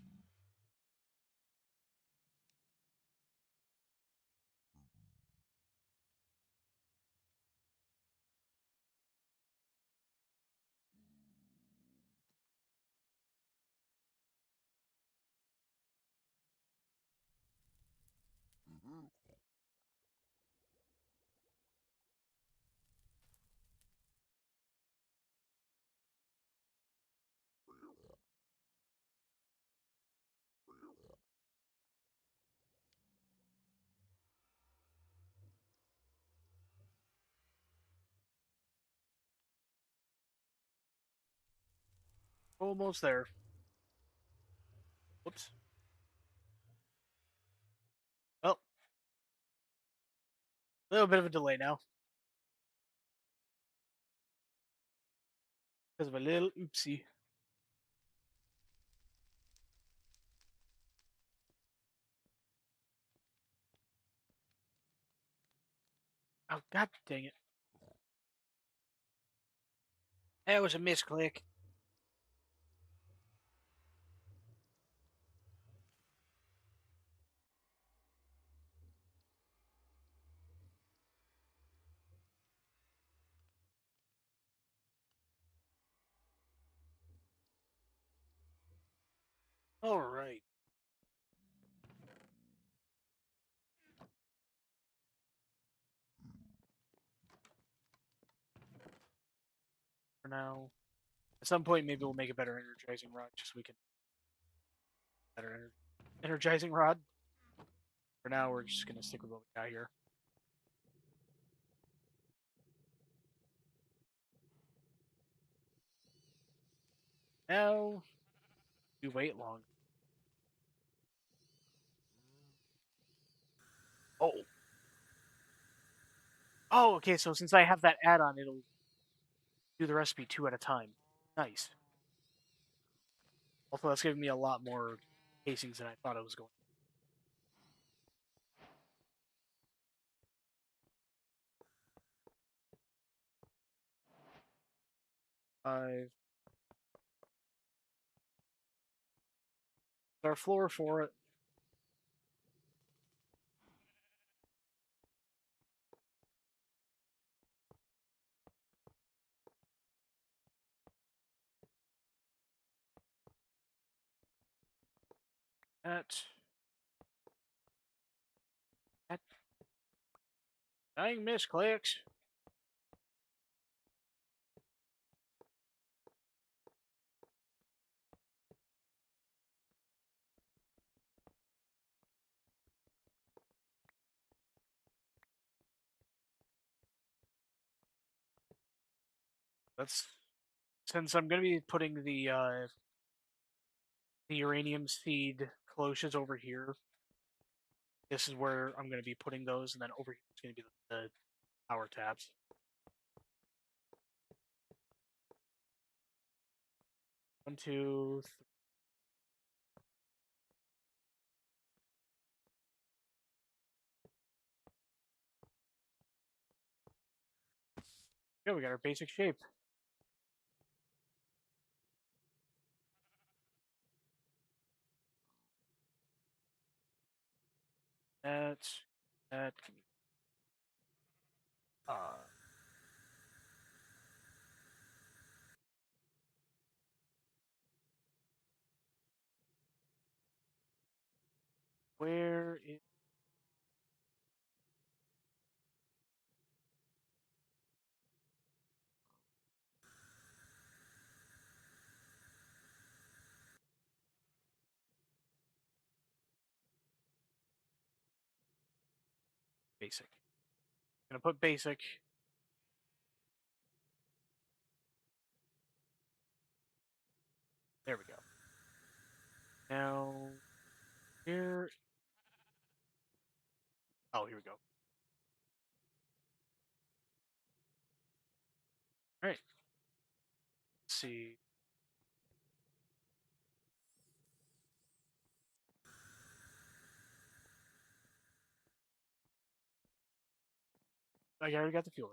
almost there. Whoops. Well, a little bit of a delay now because of a little oopsie. Oh, god dang it. That was a misclick. Alright. For now. At some point, maybe we'll make a better energizing rod just so we can. Better energizing rod. For now, we're just going to stick with what we got here. Now, we wait long. Oh. Oh, okay, so since I have that add-on, it'll do the recipe 2 at a time. Nice. Also, that's giving me a lot more casings than I thought it was going. Five. Our floor for it. At dang misclicks. That's since I'm gonna be putting the uranium seed cloches over here. This is where I'm gonna be putting those, and then over here is gonna be the power taps. One, two, three. Yeah, we got our basic shape. That's that. Uh, where is basic? Gonna put basic. There we go. Now here. Oh, here we go. All right. Let's see. I already got the fuel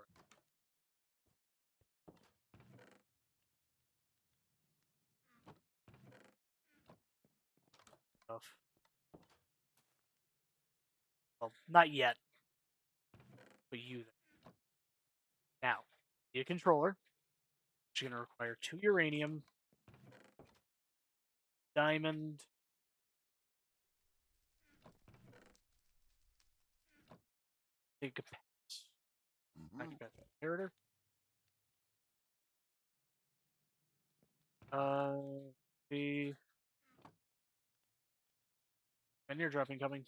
stuff. Well, not yet, but you now. Need a controller, which is gonna require 2 uranium, diamond, big pass. Inheritor. The engineer drop incoming.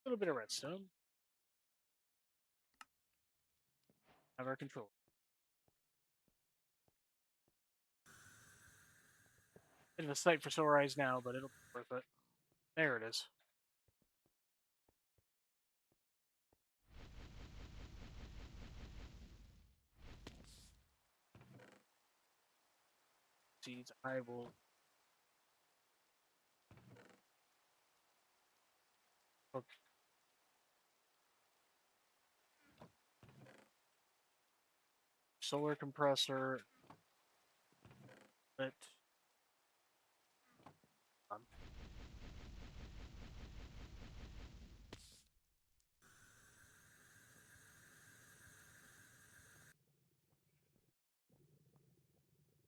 A little bit of redstone. Have our controller. Bit of a sight for sore eyes now, but it'll be worth it. There it is. seeds. I will cook solar compressor. Let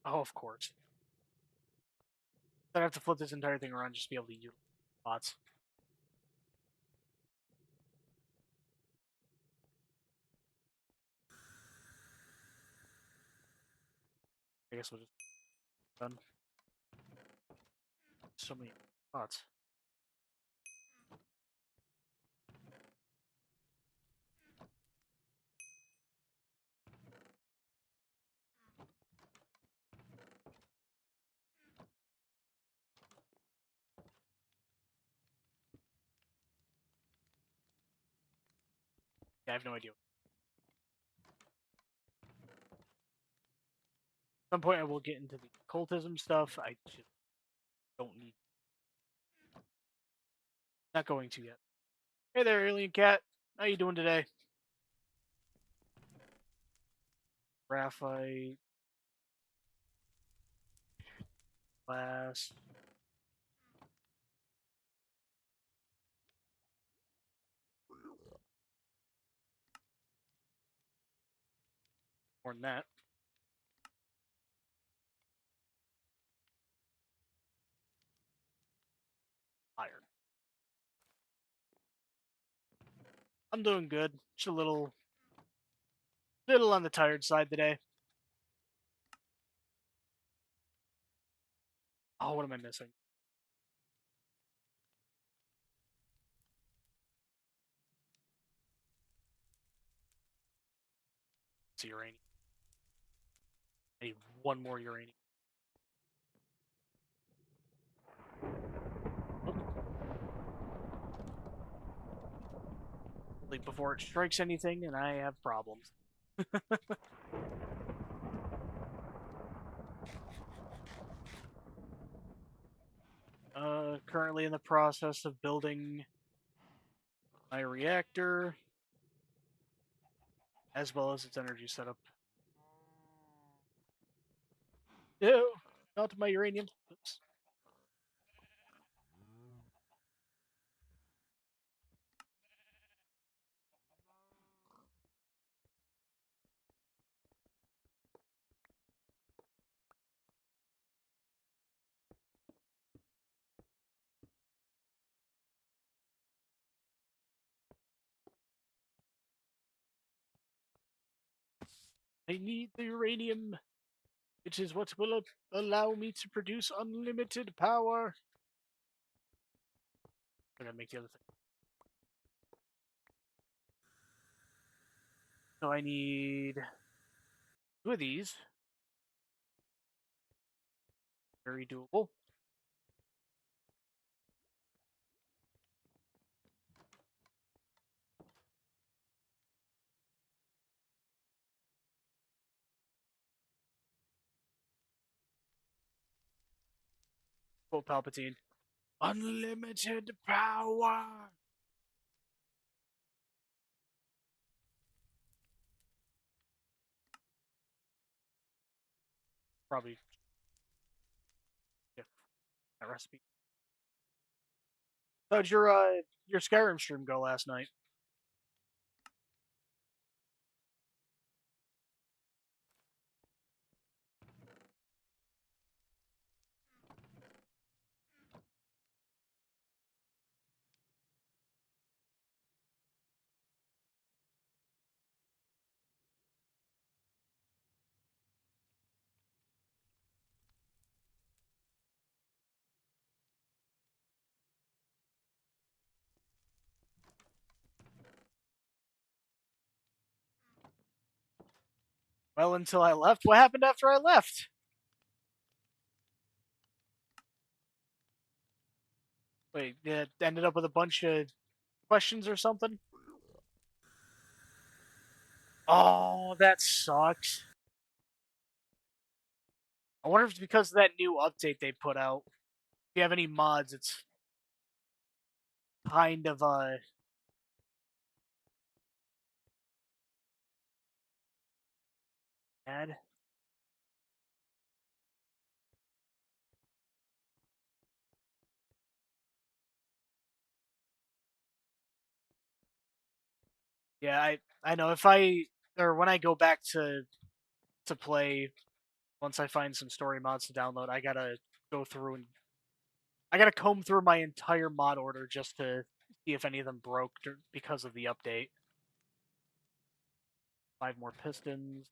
oh, of course. Then I have to flip this entire thing around just to be able to use spots. I guess we'll just done. So many spots. Yeah, I have no idea. At some point, I will get into the occultism stuff. I just don't need. Not going to yet. Hey there, alien cat. How you doing today? Graphite, glass. More than that. Iron. I'm doing good. Just a little on the tired side today. Oh, what am I missing? It's uranium. I need one more uranium. Like before it strikes anything, and I have problems. Currently in the process of building my reactor, as well as its energy setup. No, not my uranium. Oops. I need the uranium. It is what will allow me to produce unlimited power. I gotta make the other thing. So I need two of these. Very doable. Full Palpatine. Unlimited power. Probably yeah, that recipe. How'd your Skyrim stream go last night? Well, until I left. What happened after I left? Wait, it ended up with a bunch of questions or something? Oh, that sucks. I wonder if it's because of that new update they put out. If you have any mods, it's kind of bad. Yeah, I know if I or when I go back to play, once I find some story mods to download, I gotta go through and I gotta comb through my entire mod order just to see if any of them broke because of the update. 5 more pistons.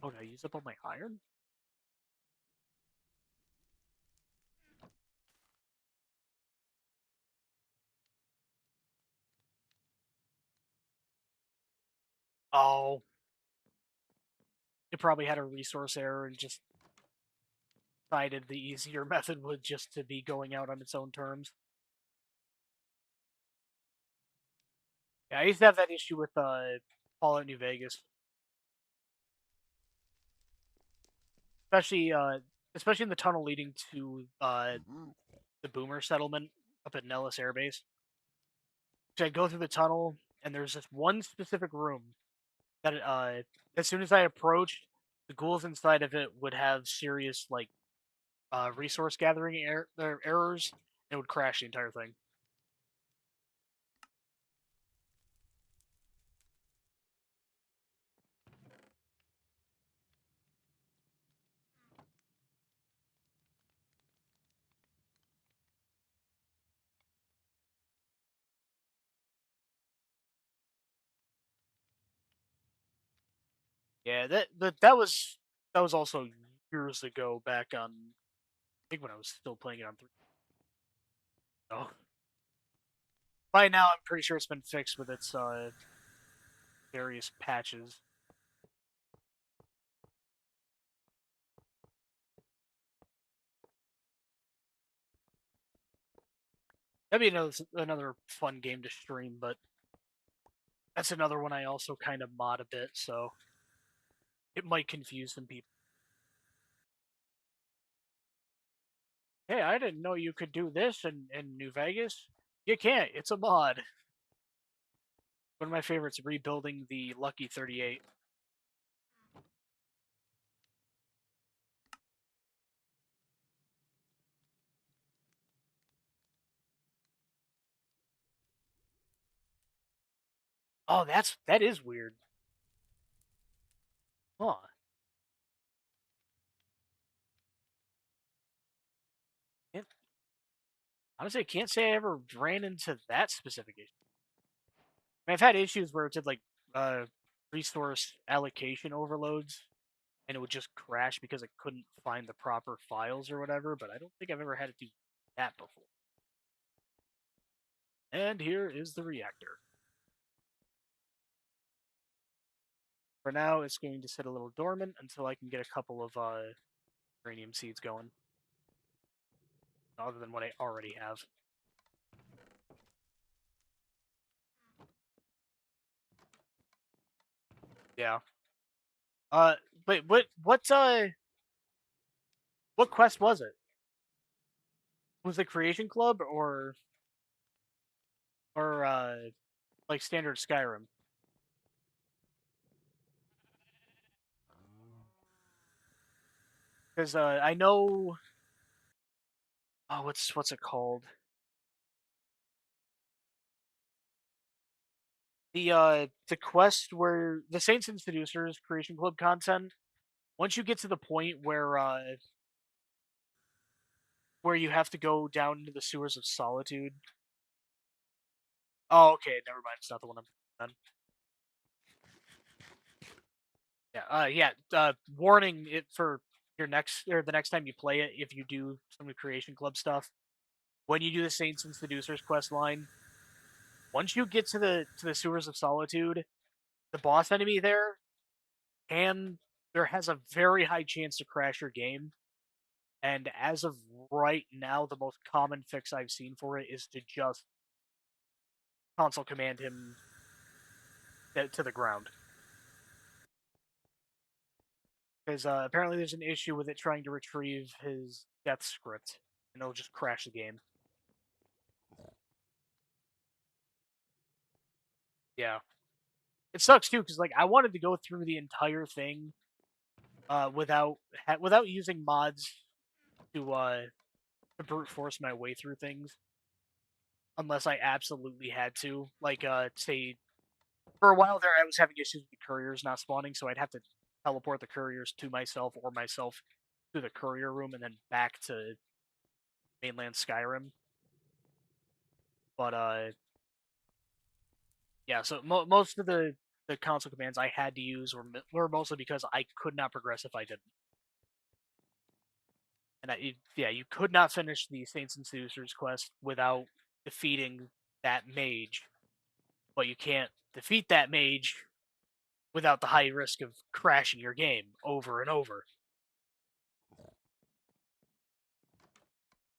Oh, did I use up all my iron? Oh, it probably had a resource error and just decided the easier method was just to be going out on its own terms. Yeah, I used to have that issue with Fallout New Vegas, especially especially in the tunnel leading to the Boomer settlement up at Nellis Air Base. So I'd go through the tunnel, and there's this one specific room that as soon as I approached, the ghouls inside of it would have serious like resource gathering errors. And it would crash the entire thing. Yeah, that was also years ago. Back on, I think when I was still playing it on three. Oh, by now I'm pretty sure it's been fixed with its various patches. That'd be another fun game to stream, but that's another one I also kind of mod a bit, so it might confuse some people. Hey, I didn't know you could do this in New Vegas. You can't. It's a mod. One of my favorites, rebuilding the Lucky 38. Oh, that is weird. Huh. Can't, honestly, I can't say I ever ran into that specific issue. I mean, I've had issues where it did like uh, resource allocation overloads, and it would just crash because it couldn't find the proper files or whatever. But I don't think I've ever had to do that before. And here is the reactor. For now, it's going to sit a little dormant until I can get a couple of uranium seeds going, other than what I already have. Yeah. Uh, wait, what quest was it? Was it Creation Club or like standard Skyrim? Because I know, oh, what's it called? The quest where the Saints and Seducers Creation Club content. Once you get to the point where you have to go down into the sewers of solitude. Oh, okay, never mind. It's not the one I'm thinking of. Yeah, yeah. Warning it for your next or the next time you play it. If you do some of the Creation Club stuff, when you do the Saints and Seducers quest line, once you get to the sewers of solitude, the boss enemy there can there has a very high chance to crash your game, And as of right now, the most common fix I've seen for it is to just console command him to the ground. Because apparently there's an issue with it trying to retrieve his death script, and it'll just crash the game. Yeah. It sucks too, because like I wanted to go through the entire thing without using mods to brute force my way through things, unless I absolutely had to. Like say for a while there, I was having issues with the couriers not spawning, so I'd have to teleport the couriers to myself or myself to the courier room and then back to mainland Skyrim. But yeah, so most of the console commands I had to use were mostly because I could not progress if I didn't. And yeah, you could not finish the Saints and Seducers quest without defeating that mage, but you can't defeat that mage without the high risk of crashing your game over and over.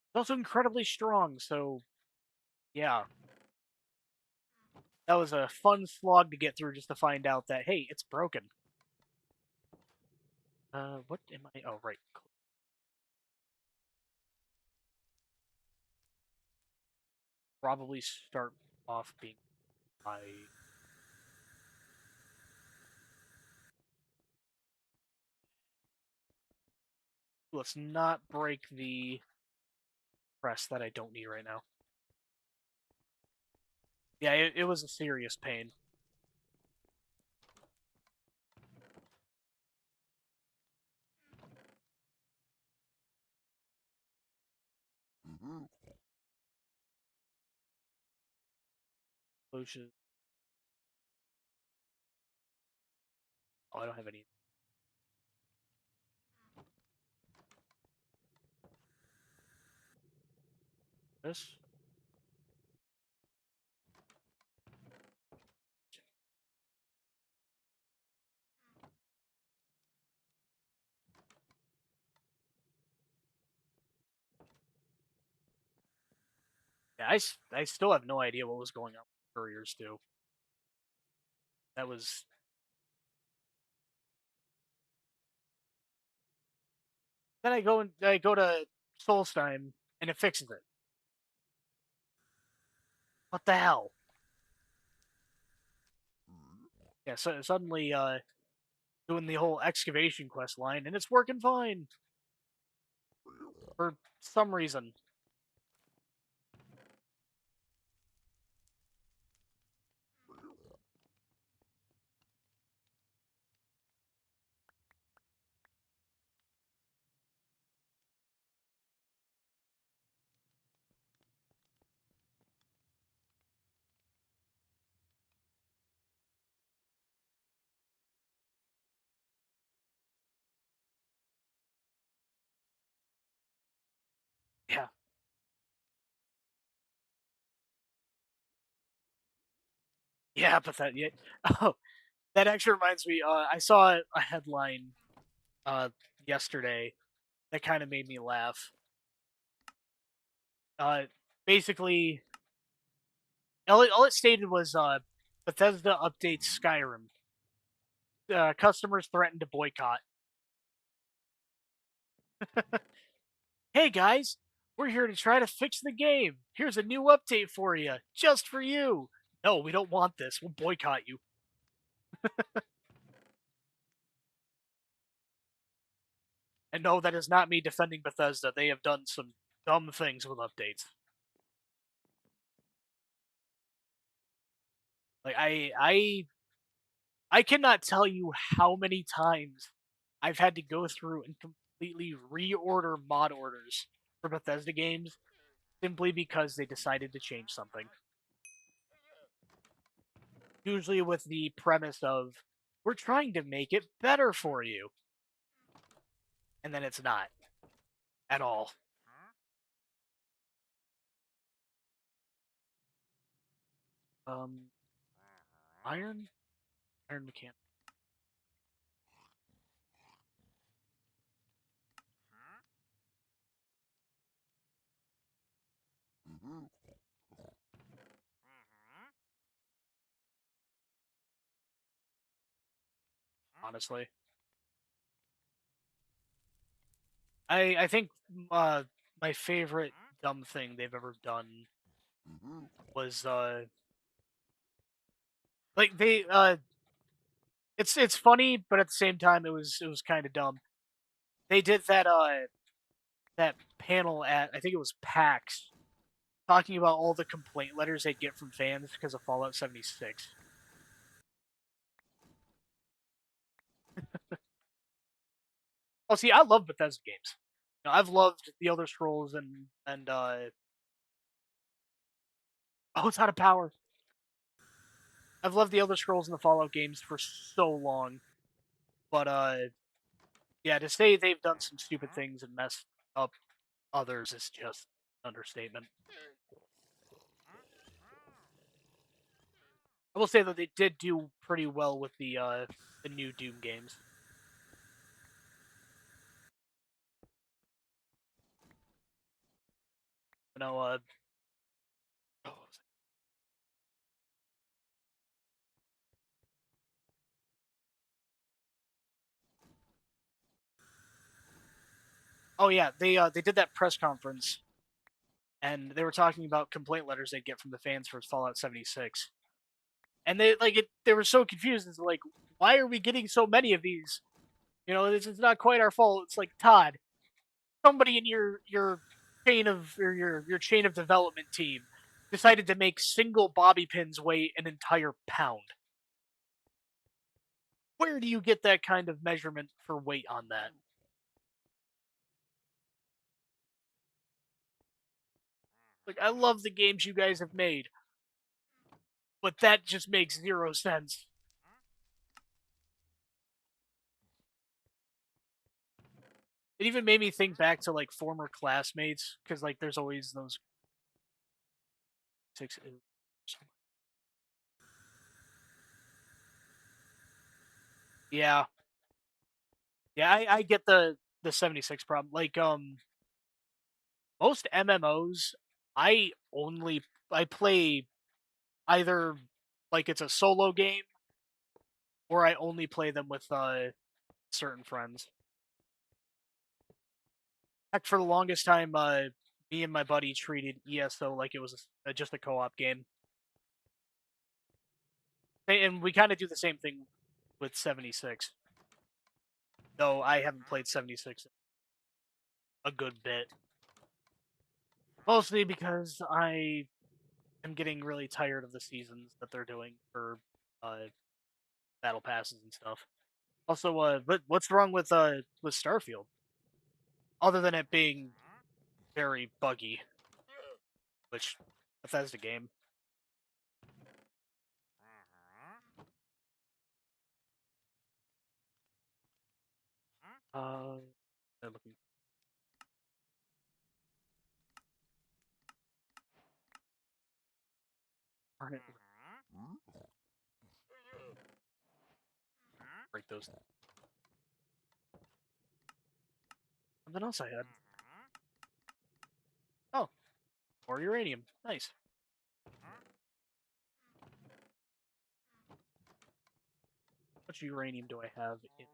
It's also incredibly strong, so yeah. That was a fun slog to get through just to find out that, hey, it's broken. What am I? Oh, right. Probably start off being my. Let's not break the press that I don't need right now. Yeah, it was a serious pain. Lucius. Oh, I don't have any. This. Yeah, I still have no idea what was going on with couriers too. That was. Then I go to Solstheim and it fixes it. What the hell? Yeah, so suddenly doing the whole excavation quest line and it's working fine for some reason. Yeah, yeah, but that yeah. Oh, that actually reminds me. I saw a headline uh yesterday that kind of made me laugh. Uh, basically, all it stated was Bethesda updates Skyrim. Customers threatened to boycott. Hey guys, we're here to try to fix the game. Here's a new update for you, just for you. No, we don't want this. We'll boycott you. And no, that is not me defending Bethesda. They have done some dumb things with updates. Like I cannot tell you how many times I've had to go through and completely reorder mod orders for Bethesda games simply because they decided to change something. Usually with the premise of, we're trying to make it better for you. And then it's not at all. Um, iron? Iron mechanic. honestly. I think uh, my favorite dumb thing they've ever done was like it's funny, but at the same time it was kind of dumb. They did that panel at I think it was PAX talking about all the complaint letters they get from fans because of Fallout 76. Oh, see, I love Bethesda games. You know, I've loved The Elder Scrolls and oh, it's out of power. I've loved The Elder Scrolls and the Fallout games for so long, but yeah, to say they've done some stupid things and messed up others is just an understatement. I will say that they did do pretty well with the new Doom games. You know, oh yeah, they did that press conference and they were talking about complaint letters they'd get from the fans for Fallout 76. And they were so confused. It's like, why are we getting so many of these? You know, this is not quite our fault. It's like, Todd, somebody in your chain of or your chain of development team decided to make single bobby pins weigh an entire pound. Where do you get that kind of measurement for weight on that? Like, I love the games you guys have made, but that just makes zero sense. It even made me think back to like former classmates because like there's always those six. Yeah, yeah, I get the 76 problem. Like most MMOs, I only I play either like it's a solo game or I only play them with certain friends. Heck, for the longest time, me and my buddy treated ESO like it was just a co-op game, and we kind of do the same thing with 76. Though I haven't played 76 a good bit, mostly because I am getting really tired of the seasons that they're doing for uh, battle passes and stuff. Also, but what's wrong with Starfield? Other than it being very buggy, which Bethesda game. Uh, I'm looking. Darn it, break those. Something else I had. Oh, more uranium. Nice. How much uranium do I have in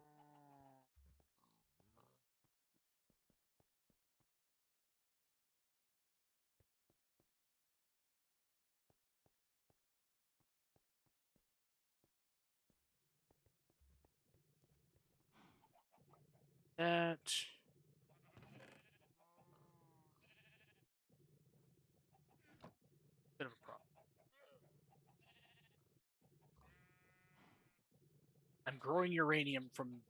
that? Bit of a problem. I'm growing uranium from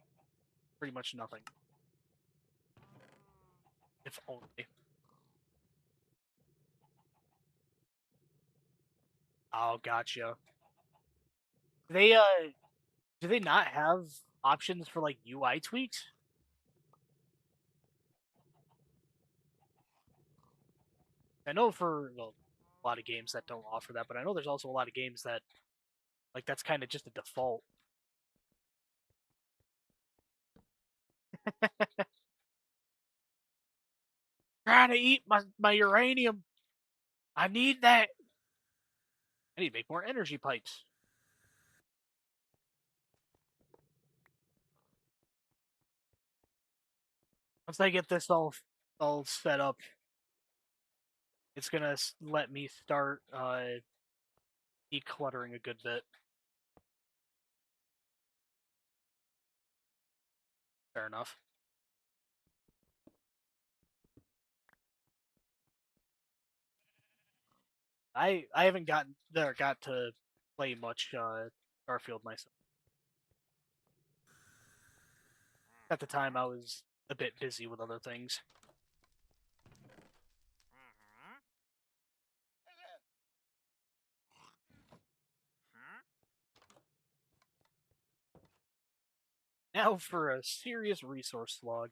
pretty much nothing. If only. Oh, gotcha. They do they not have options for like UI tweaks? I know for well, a lot of games that don't offer that, but I know there's also a lot of games that like that's kind of just a default. Trying to eat my uranium. I need that. I need to make more energy pipes. Once I get this all set up, it's gonna let me start decluttering a good bit. Fair enough. I haven't got to play much Starfield myself. At the time, I was a bit busy with other things. Now for a serious resource slog.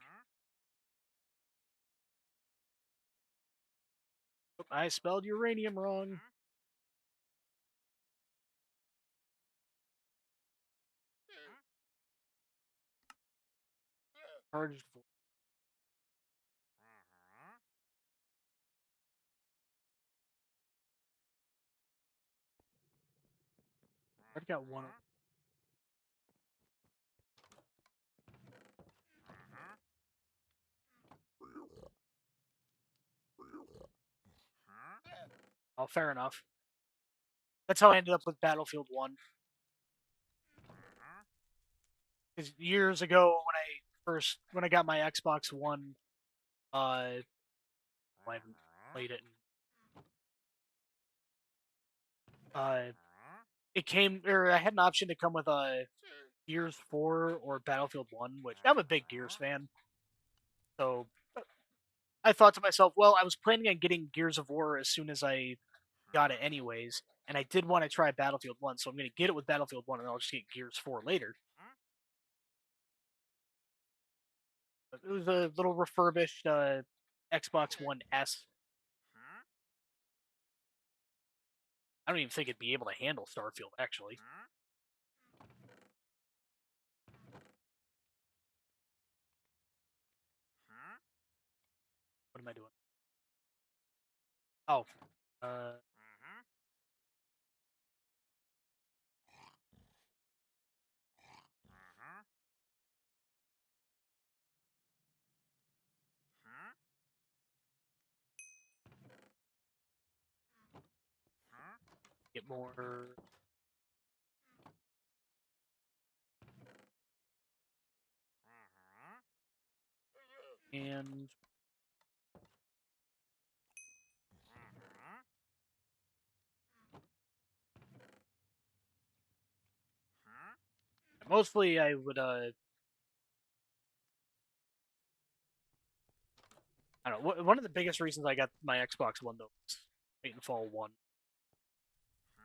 Oh, I spelled uranium wrong. Charged. I've got one. Oh, fair enough. That's how I ended up with Battlefield 1. Because years ago, when I got my Xbox One, I haven't played it. It came, or I had an option to come with Gears 4 or Battlefield 1, which I'm a big Gears fan. So I thought to myself, well, I was planning on getting Gears of War as soon as I got it, anyways, and I did want to try Battlefield 1, so I'm going to get it with Battlefield 1, and I'll just get Gears 4 later. But it was a little refurbished Xbox One S. I don't even think it'd be able to handle Starfield, actually. What am I doing? Oh, uh, get more. And mostly I would, I don't know. One of the biggest reasons I got my Xbox One, though, was Titanfall 1.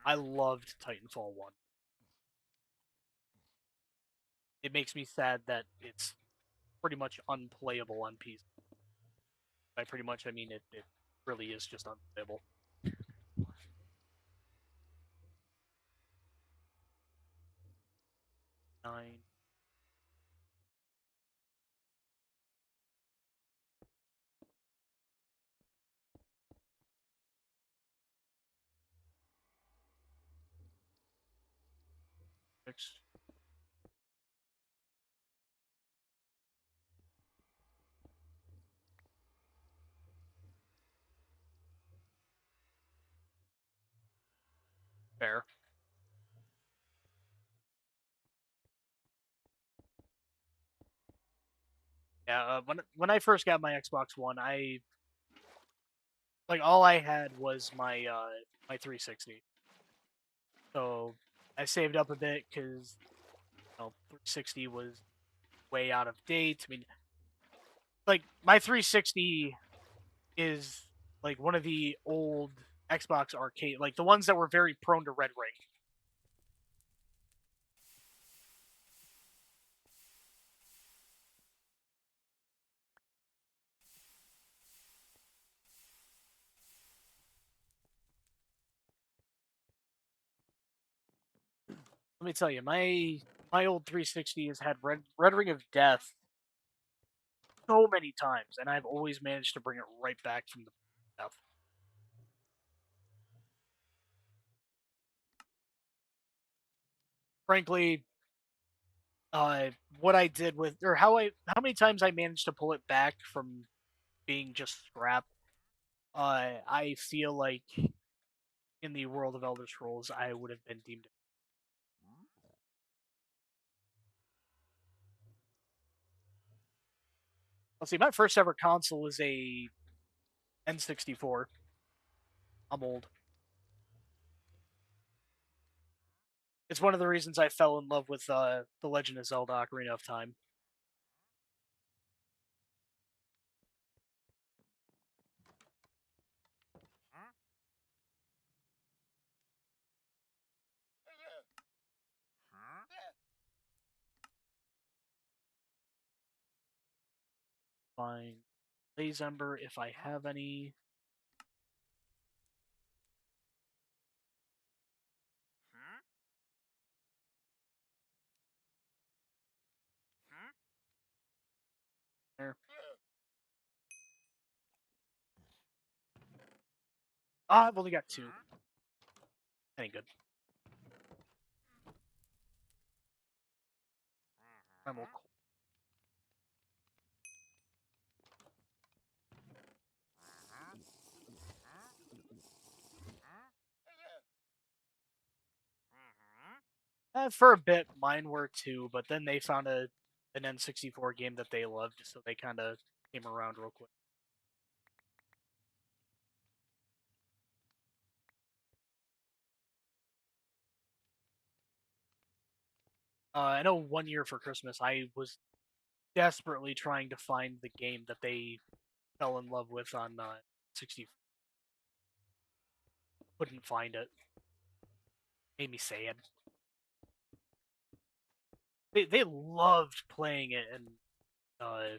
I loved Titanfall 1. It makes me sad that it's pretty much unplayable on PC. By pretty much, I mean it really is just unplayable. 9, six, fair. Yeah, when I first got my Xbox One, I like all I had was my 360. So I saved up a bit because 360 was way out of date. I mean, like my 360 is like one of the old Xbox arcade, like the ones that were very prone to red ring. Let me tell you, my old 360 has had red ring of death so many times, and I've always managed to bring it right back from the death. Frankly, what I did with, or how many times I managed to pull it back from being just scrap. I feel like in the world of Elder Scrolls, I would have been deemed. Let's see, my first ever console was a N64. I'm old. It's one of the reasons I fell in love with The Legend of Zelda: Ocarina of Time. Fine. Blaze Ember, if I have any. There. I've only got two. Any good. I'm cool. For a bit, mine were too, but then they found an N64 game that they loved, so they kind of came around real quick. I know one year for Christmas, I was desperately trying to find the game that they fell in love with on 60. Couldn't find it. Made me sad. They loved playing it, and uh,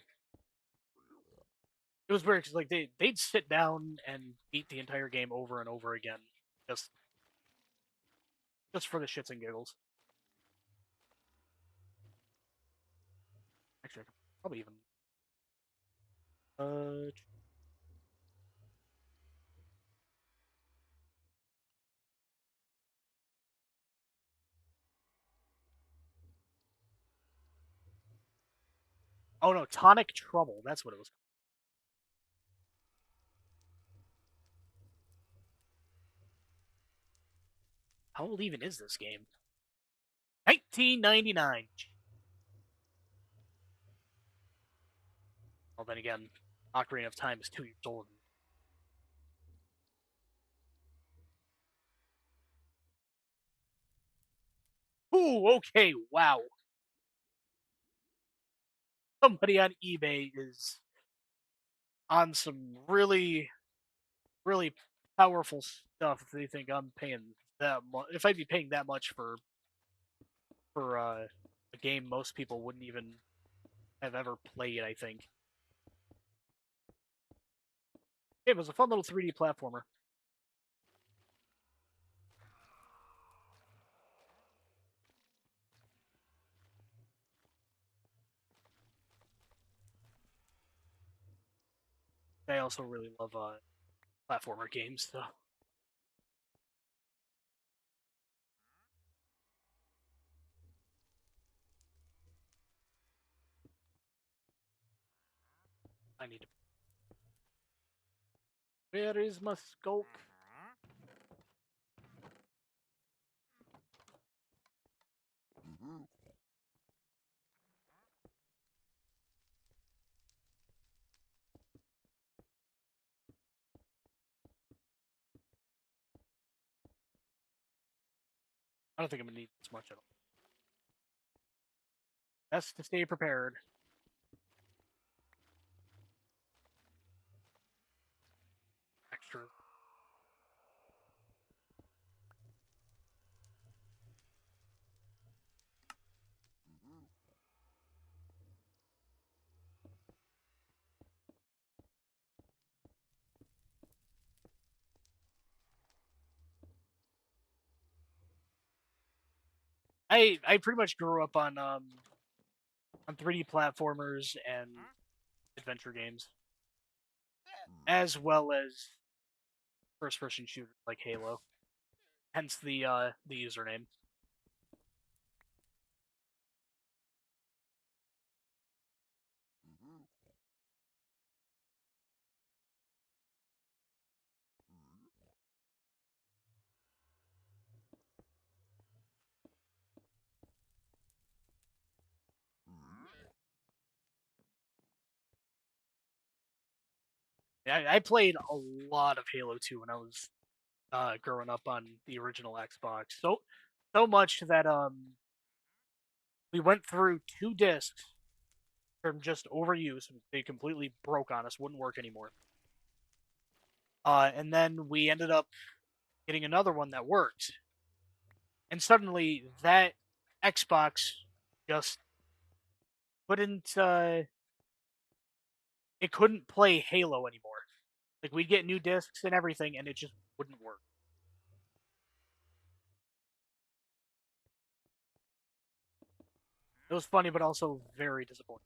it was weird because like they'd sit down and beat the entire game over and over again, just just for the shits and giggles. Actually, I could probably even uh oh no, Tonic Trouble. That's what it was. How old even is this game? 1999. Well, then again, Ocarina of Time is 2 years old. Ooh, okay, wow. Somebody on eBay is on some really powerful stuff if they think I'm paying that much. If I'd be paying that much for a game most people wouldn't even have ever played, I think. It was a fun little 3D platformer. I also really love platformer games, so I need to. Where is my skulk? I don't think I'm gonna need this much at all. Best to stay prepared. Extra. I pretty much grew up on 3D platformers and adventure games, as well as first person shooters like Halo. Hence the username. I played a lot of Halo 2 when I was growing up on the original Xbox. So much that we went through 2 discs from just overuse. They completely broke on us, wouldn't work anymore. And then we ended up getting another one that worked. And suddenly that Xbox just couldn't it couldn't play Halo anymore. Like we'd get new discs and everything and it just wouldn't work. It was funny but also very disappointing.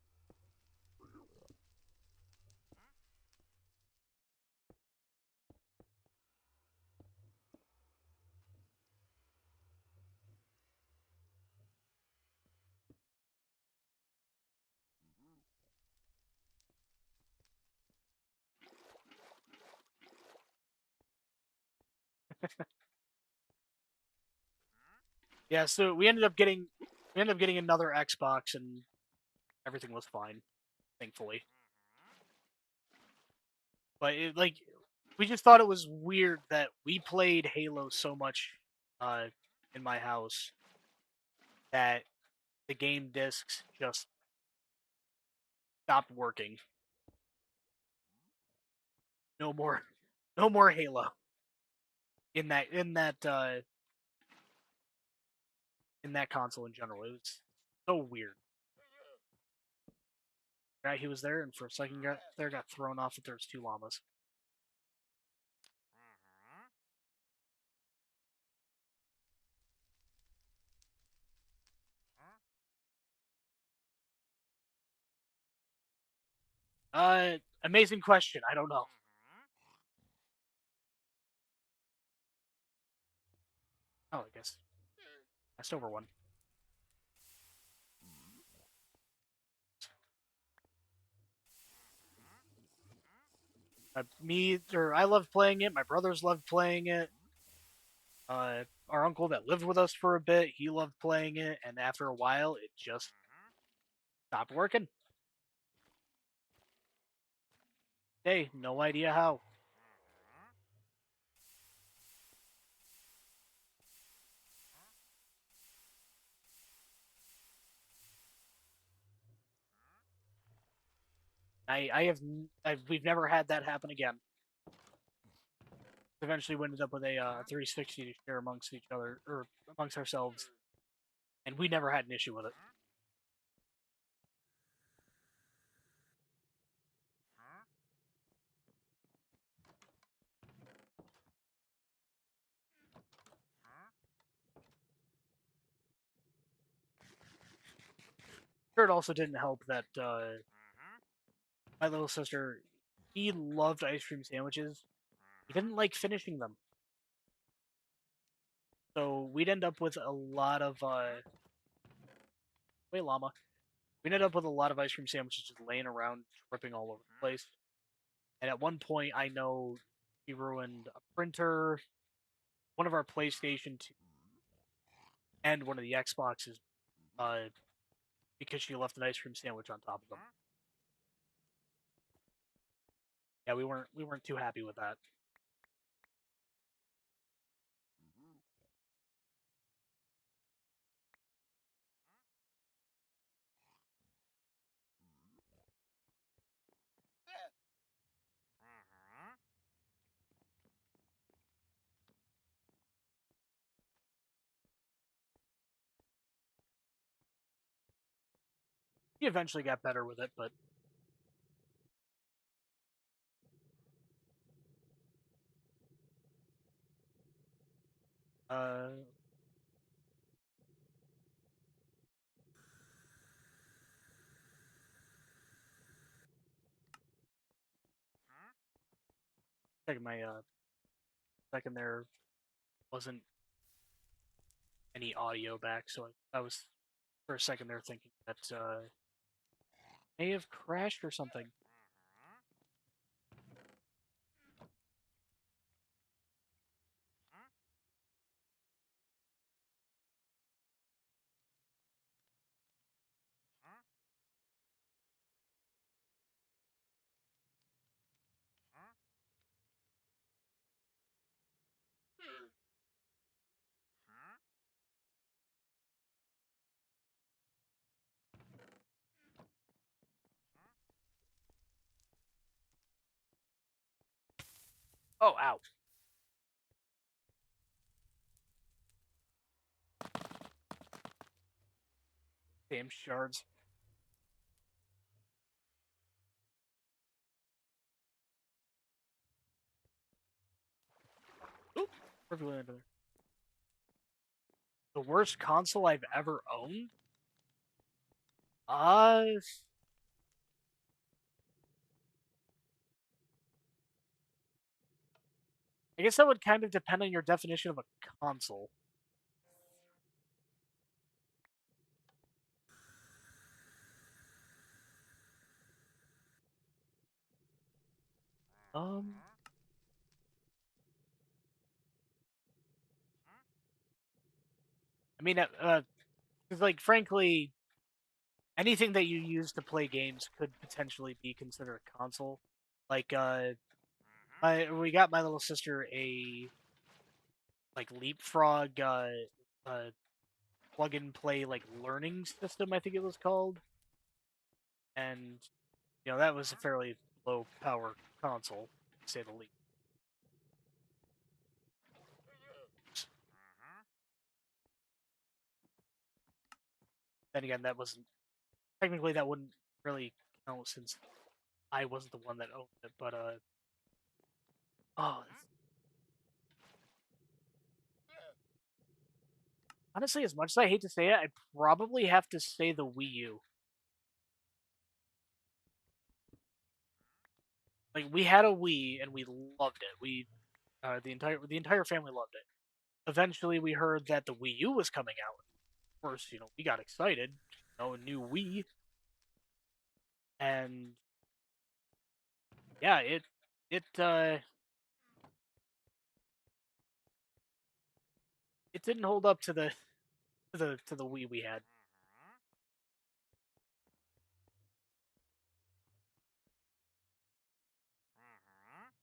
Yeah, so we ended up getting another Xbox and everything was fine, thankfully. But we just thought it was weird that we played Halo so much uh in my house that the game discs just stopped working. No more no more Halo in that console in general. It was so weird. Guy he was there and for a second got thrown off that there was 2 llamas. Amazing question. I don't know. Oh, I guess passed over one. I loved playing it. My brothers loved playing it. Our uncle that lived with us for a bit, he loved playing it, and after a while, it just stopped working. Hey, no idea how. We've never had that happen again. Eventually, we ended up with a 360 to share amongst each other or amongst ourselves, and we never had an issue with it. Sure, it also didn't help that my little sister, he loved ice cream sandwiches. He didn't like finishing them, so we'd end up with a lot of wait llama. We'd end up with a lot of ice cream sandwiches just laying around, dripping all over the place. And at one point, I know he ruined a printer, one of our PlayStation 2, and one of the Xboxes, uh, because she left an ice cream sandwich on top of them. Yeah, we weren't too happy with that. He eventually got better with it, but uh, checking my second there wasn't any audio back, so I was for a second there thinking that may have crashed or something. Oh, ow. Damn shards. Oop. Perfectly under there. The worst console I've ever owned? Uh, I guess that would kind of depend on your definition of a console. Um, I mean, because like frankly, anything that you use to play games could potentially be considered a console. Like, we got my little sister a like Leapfrog, uh, plug and play like learning system, I think it was called, and that was a fairly low power console, to say the least. Then again, that wasn't technically that wouldn't really count since I wasn't the one that owned it, but oh, honestly, as much as I hate to say it, I probably have to say the Wii U. Like we had a Wii and we loved it. We the entire family loved it. Eventually, we heard that the Wii U was coming out. Of course, we got excited. A new Wii, and yeah, it didn't hold up to the Wii we had.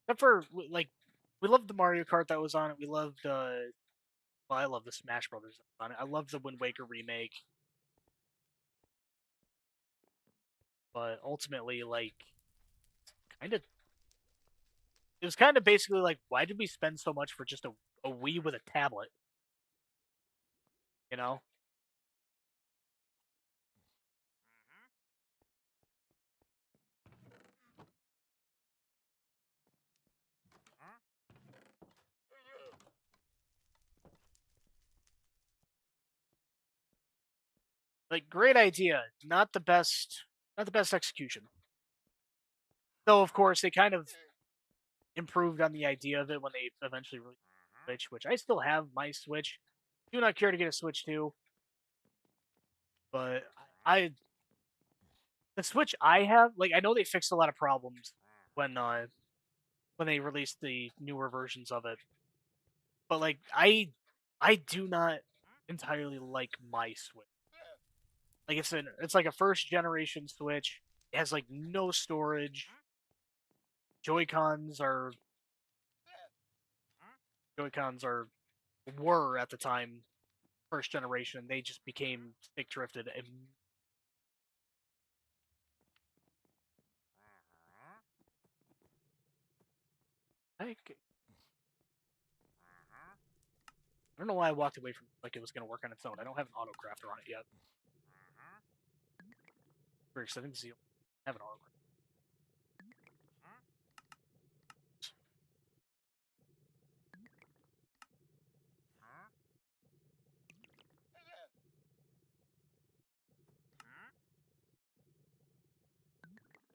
Except for like, we loved the Mario Kart that was on it. We loved well, I love the Smash Brothers that was on it. I love the Wind Waker remake, but ultimately, like, kind of, it was kind of basically like, why did we spend so much for just a Wii with a tablet? You know, like, great idea, not the best execution. Though, of course, they kind of improved on the idea of it when they eventually released the Switch, which I still have my Switch. Do not care to get a Switch too, but I the Switch I have, like, I know they fixed a lot of problems when uh when they released the newer versions of it, but like I do not entirely like my Switch. Like it's like a first generation Switch. It has like no storage. Joy Cons are Joy Cons are were at the time first generation. They just became stick drifted and I don't know why I walked away from it like it was going to work on its own. I don't have an autocrafter on it yet. Very exciting to see. I have an autocrafter.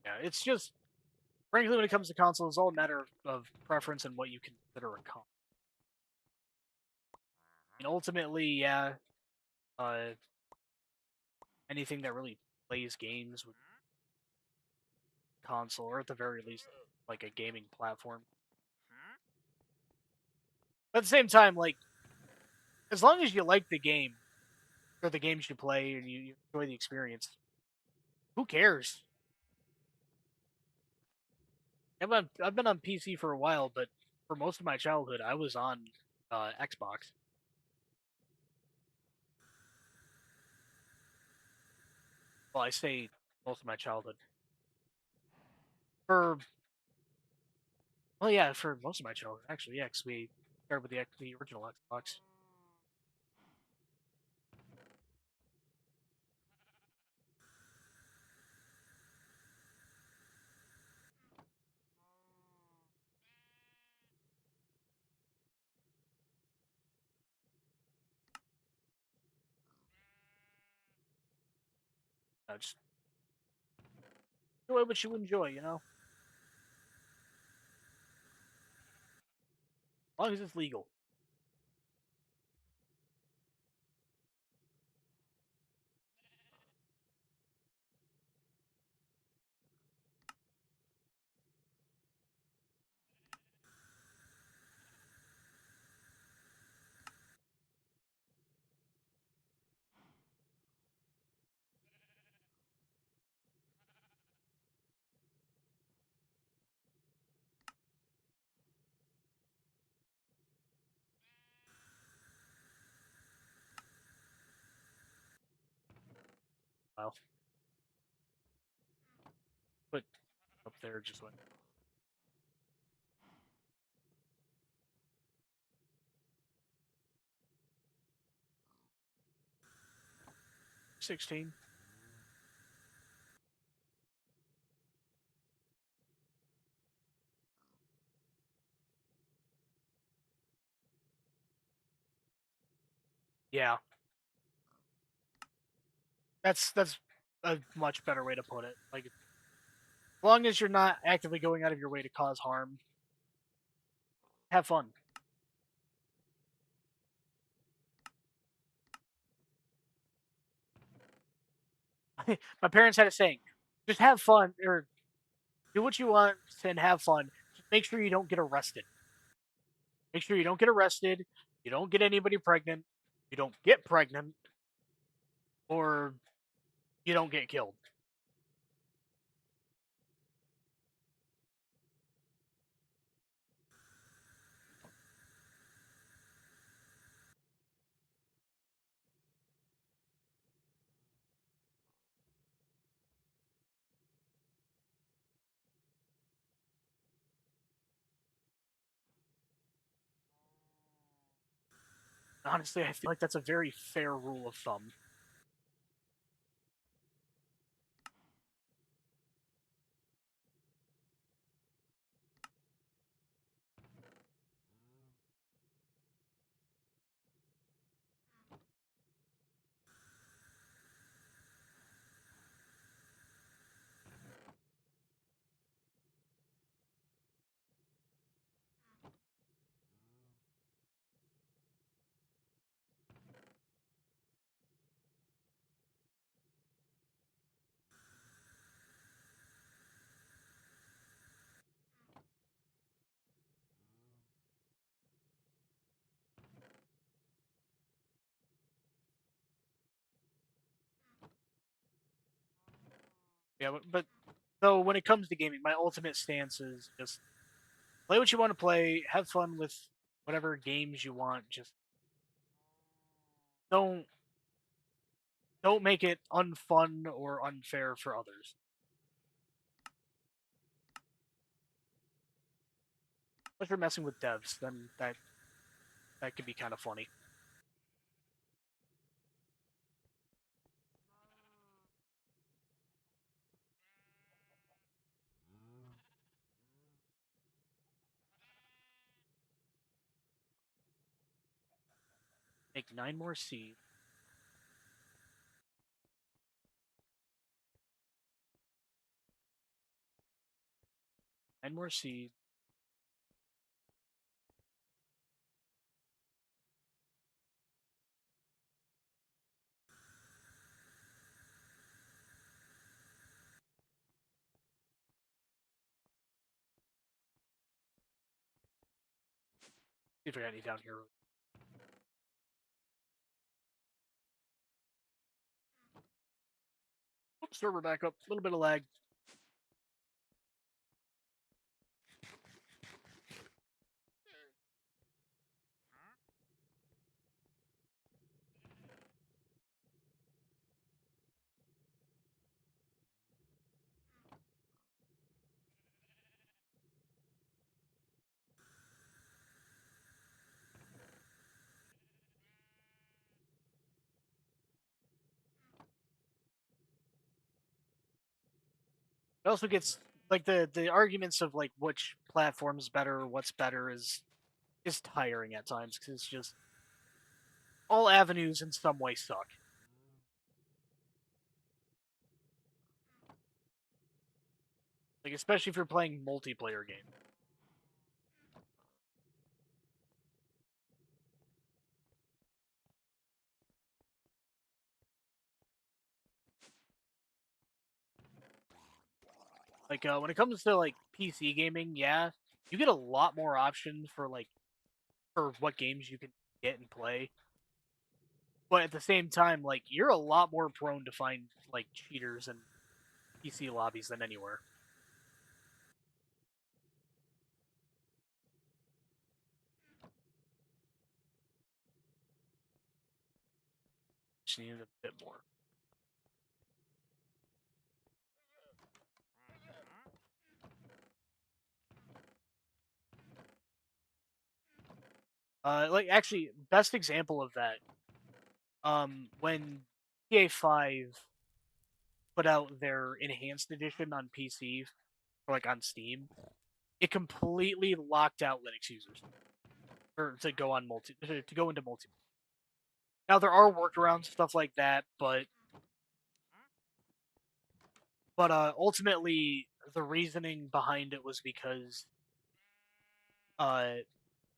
Yeah, it's just frankly when it comes to consoles, it's all a matter of preference and what you consider a console. And ultimately, yeah, uh, anything that really plays games with console, or at the very least, like a gaming platform. But at the same time, like, as long as you like the game or the games you play and you enjoy the experience, who cares? I've been on PC for a while, but for most of my childhood, I was on Xbox. Well, I say most of my childhood. For Well, yeah, for most of my childhood, actually, yeah, because we started with the original Xbox. Just enjoy what you enjoy, as long as it's legal. Well, but up there just went 16. Yeah, that's a much better way to put it. Like, as long as you're not actively going out of your way to cause harm, have fun. My parents had a saying: just have fun or do what you want and have fun. Just make sure you don't get arrested. Make sure you don't get arrested. You don't get anybody pregnant. You don't get pregnant, or you don't get killed. Honestly, I feel like that's a very fair rule of thumb. Yeah, but though when it comes to gaming, my ultimate stance is just play what you want to play, have fun with whatever games you want. Just don't don't make it unfun or unfair for others. If you're messing with devs, then that could be kind of funny. Make 9 more seeds. 9 more seeds. See if I got any down here. Oops, server back up. A little bit of lag. It also gets like the arguments of like which platform's better, what's better is tiring at times because it's just all avenues in some way suck. Like especially if you're playing multiplayer games. Like when it comes to like PC gaming, yeah, you get a lot more options for like for what games you can get and play. But at the same time, like you're a lot more prone to find like cheaters and PC lobbies than anywhere. Just need a bit more. Like actually, best example of that. When PA5 put out their enhanced edition on PC, or like on Steam, it completely locked out Linux users or to go on multi to go into multi. Now there are workarounds, stuff like that, but ultimately the reasoning behind it was because uh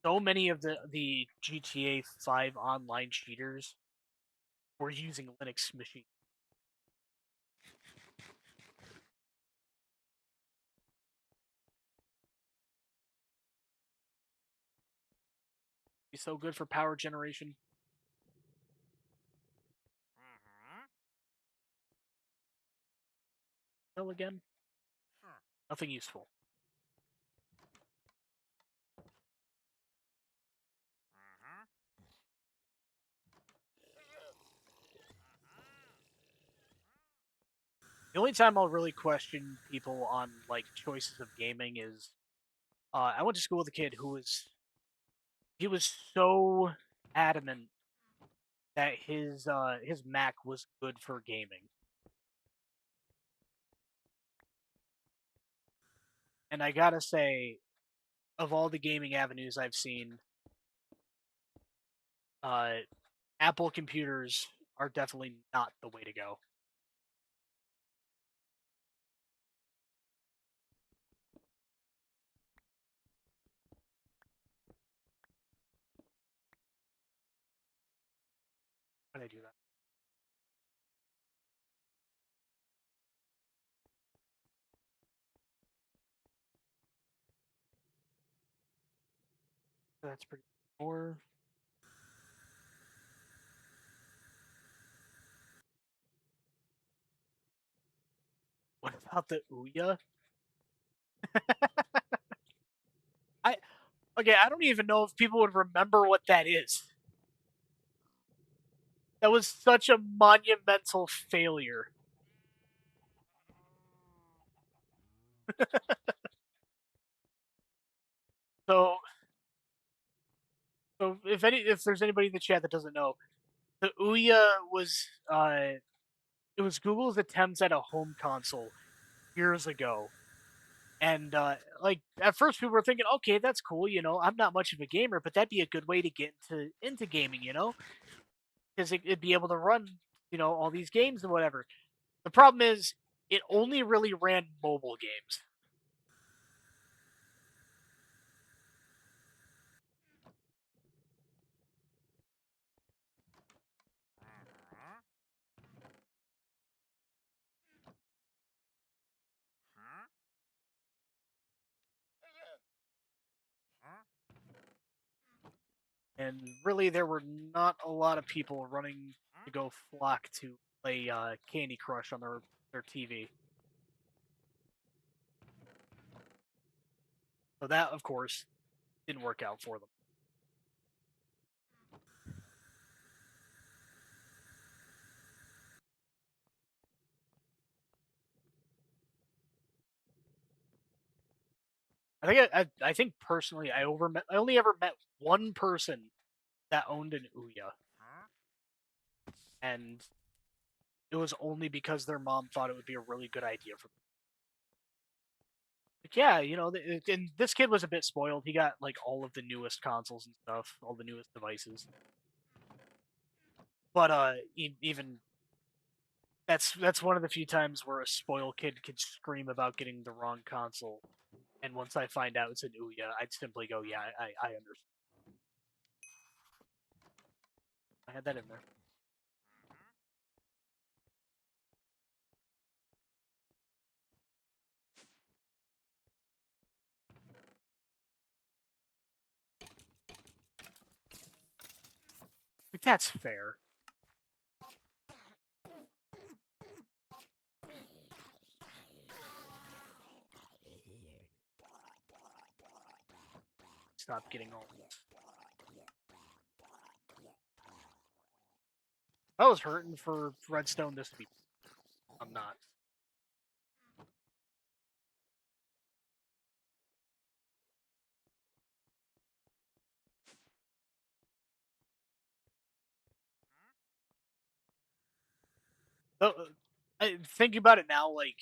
so many of the GTA 5 online cheaters were using Linux machines. It's so good for power generation. Still again, nothing useful. The only time I'll really question people on like choices of gaming is I went to school with a kid who was he was so adamant that his Mac was good for gaming. And I gotta say, of all the gaming avenues I've seen, uh, Apple computers are definitely not the way to go. When I do that, that's pretty. Or what about the Ouya? I Okay, I don't even know if people would remember what that is. That was such a monumental failure. So, if there's anybody in the chat that doesn't know, the Ouya was it was Google's attempts at a home console years ago. And like at first people were thinking, okay, that's cool, I'm not much of a gamer, but that'd be a good way to get into gaming, because it'd be able to run, all these games and whatever. The problem is it only really ran mobile games. And really there were not a lot of people running to go flock to play Candy Crush on their TV. So that, of course, didn't work out for them. I think personally I only ever met one person that owned an Ouya, and it was only because their mom thought it would be a really good idea for them. Like, yeah, and this kid was a bit spoiled. He got like all of the newest consoles and stuff, all the newest devices. But even that's one of the few times where a spoiled kid could scream about getting the wrong console. And once I find out it's an Ouya, I'd simply go, yeah, I understand. I had that in there. Like, that's fair. Stop getting all this. I was hurting for Redstone this week. I'm not. Thinking about it now, like,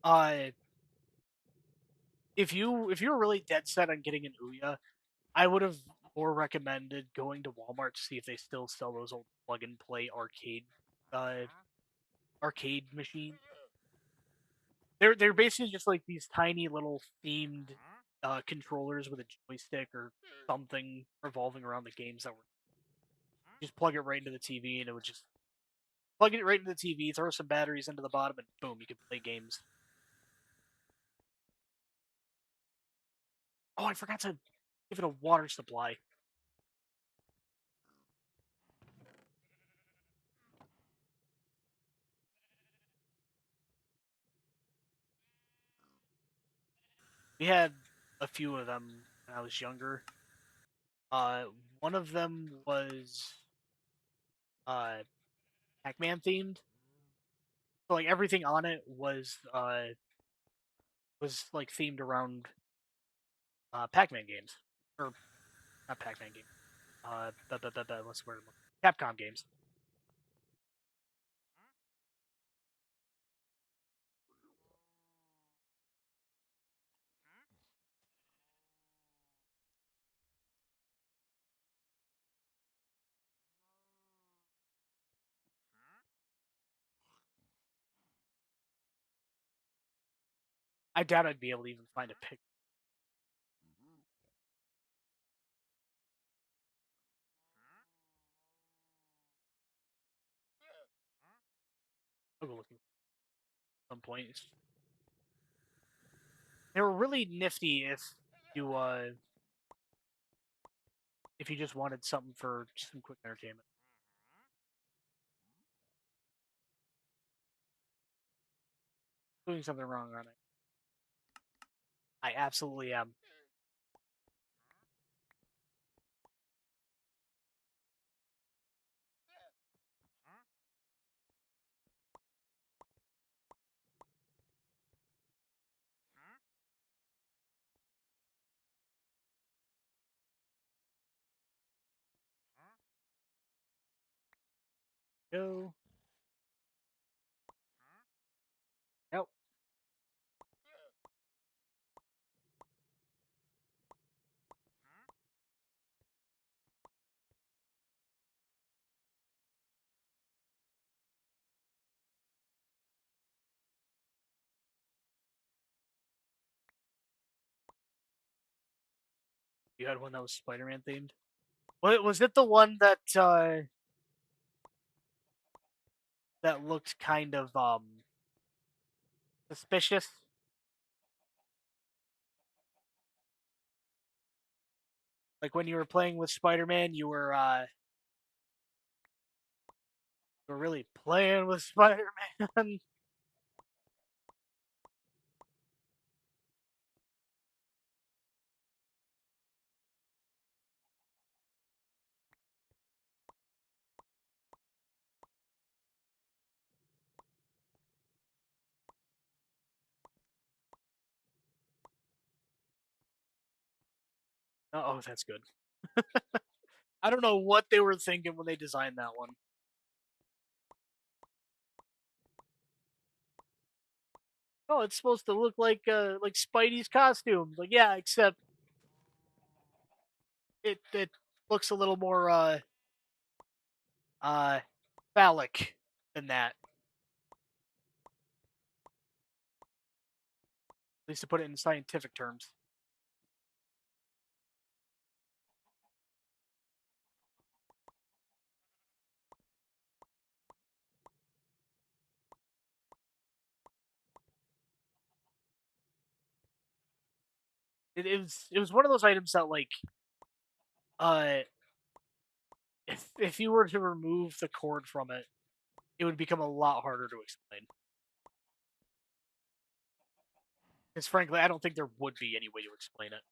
uh, if you were really dead set on getting an Ouya, I would have more recommended going to Walmart to see if they still sell those old plug and play uh, arcade machines. They're basically just like these tiny little themed controllers with a joystick or something revolving around the games that were. Just plug it right into the TV, and it would just plug it right into the TV, throw some batteries into the bottom, and boom, you can play games. Oh, I forgot to give it a water supply. We had a few of them when I was younger. Uh, One of them was uh Pac-Man themed. So like everything on it was like themed around Pac-Man games or not Pac-Man games. What's the word? Capcom games. I doubt I'd be able to even find a pic. I'll go looking at some point. They were really nifty you uh if you just wanted something for just some quick entertainment. Doing something wrong, aren't I? I absolutely am. Go. Nope. You had one that was Spider-Man themed. Was it the one that looked kind of suspicious? Like when you were playing with Spider-Man, you were really playing with Spider-Man. Oh, that's good. I don't know what they were thinking when they designed that one. Oh, it's supposed to look like Spidey's costume. Like, yeah, except it looks a little more uh phallic than that. At least to put it in scientific terms. It was one of those items that like uh if you were to remove the cord from it, it would become a lot harder to explain. Because frankly, I don't think there would be any way to explain it.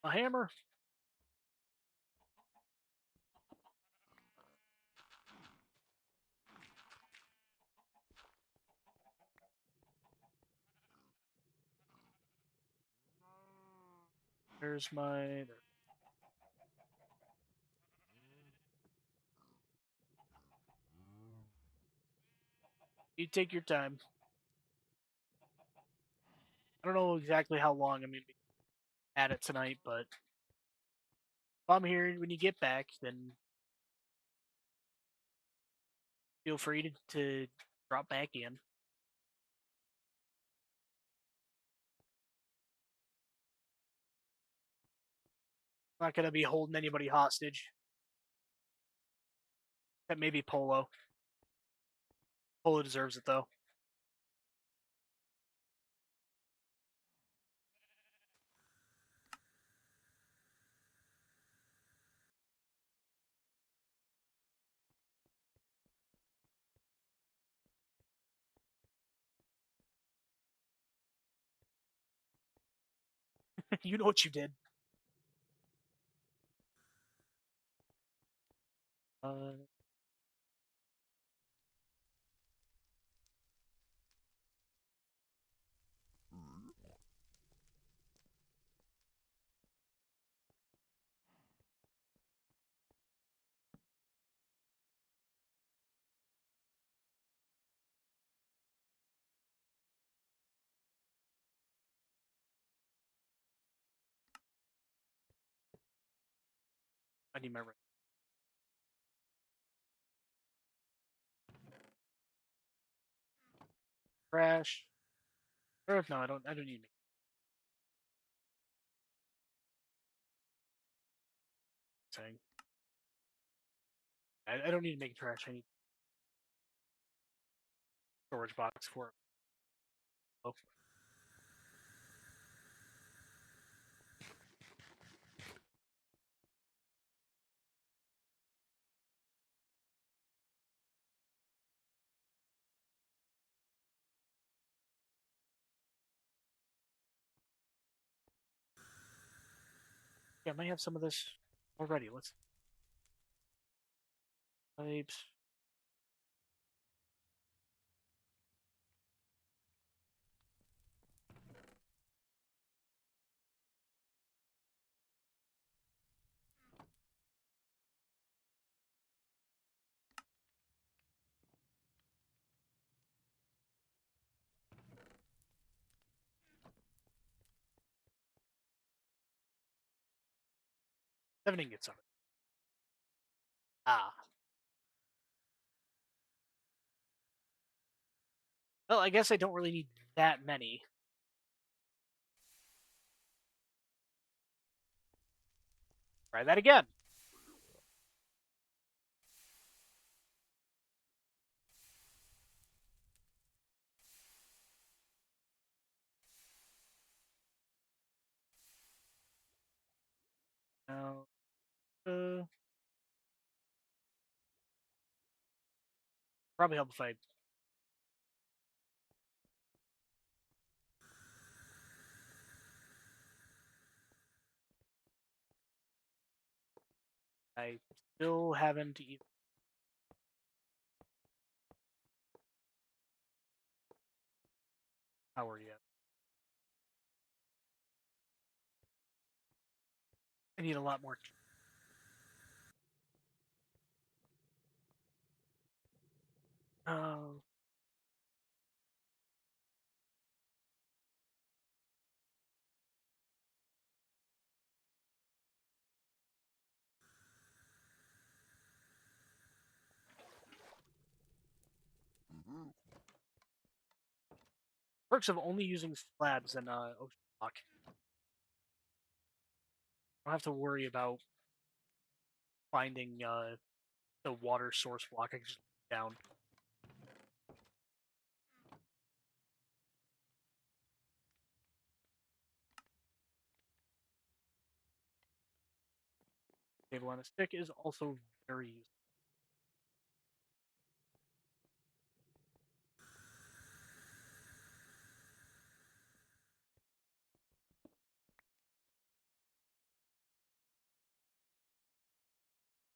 A hammer? There's my. You take your time. I don't know exactly how long I'm going to be at it tonight, but if I'm here when you get back, then feel free to drop back in. I'm not going to be holding anybody hostage. That may be Polo. Polo deserves it, though. You know what you did. Uh, I need my crash. Or no, I don't. I don't need to. Saying. I don't need to make trash. I need storage box for it. Oh, yeah, I might have some of this already. Let's pipes. Seven ingots of it. Ah. Well, I guess I don't really need that many. Try that again. Now, probably help if I. I still haven't even. Power yet. I need a lot more. Oh, perks of only using slabs in OceanBlock. I don't have to worry about finding the water source block. I can just down. Table on a stick is also very useful.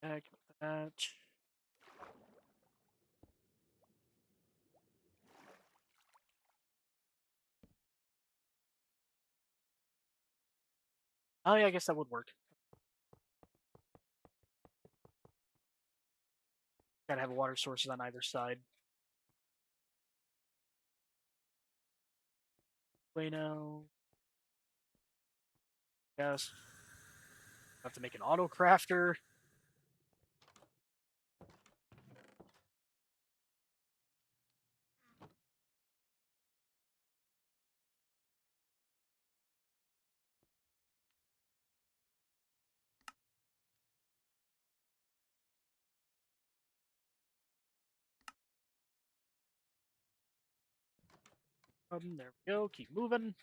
Back that. Oh yeah, I guess that would work. Gotta have water sources on either side. Plano. Yes. Have to make an auto crafter. There we go. Keep moving.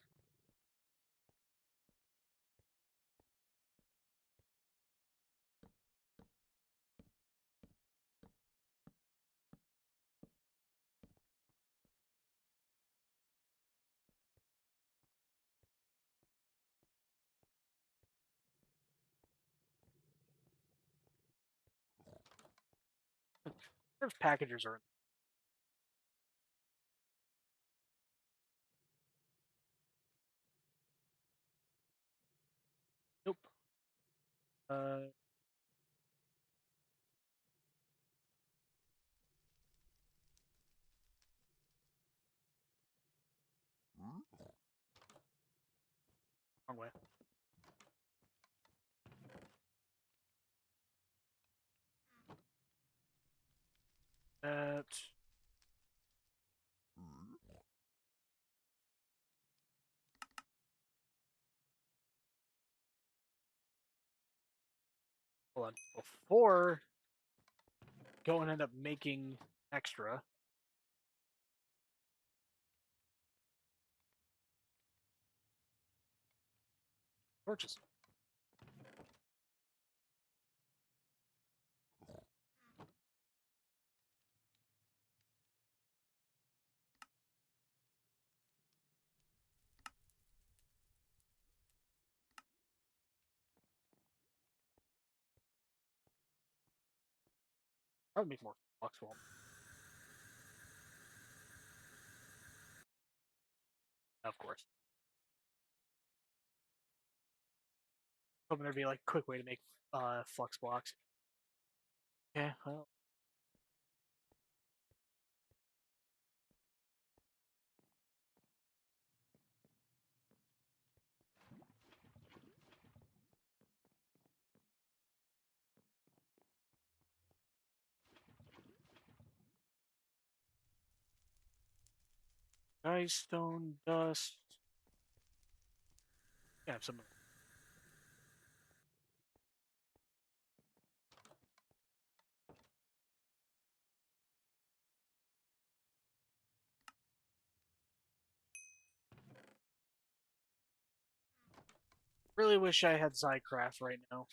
There's packages are. Nope. Uh, Wrong way. That. Hold on. Before go and end up making extra torches. Probably make more blocks for them. Of course. Hoping there'd be like a quick way to make flux blocks. Yeah, well. Ice, stone, dust. Yeah, some. Really wish I had Zycraft right now.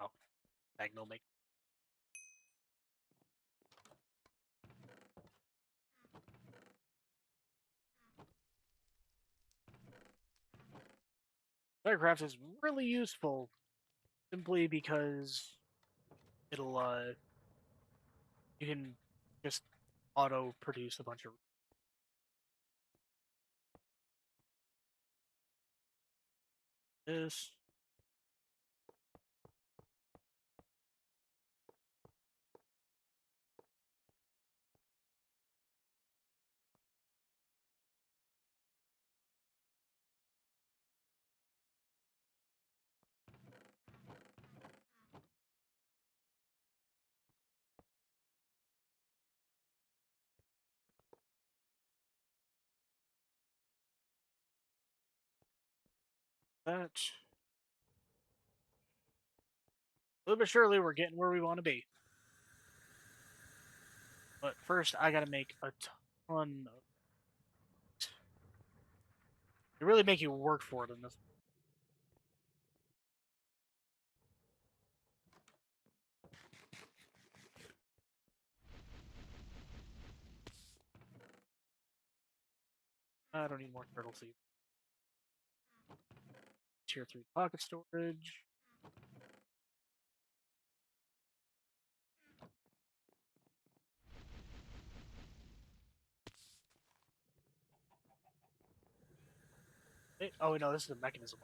Oh, Magnal make. Starcraft is really useful simply because it'll you can just auto produce a bunch of this. That. Little bit surely we're getting where we want to be. But first, I gotta make a ton of. They really make you work for it in this. I don't need more turtle seeds. Tier 3 pocket storage. Oh, no, this is a mechanism.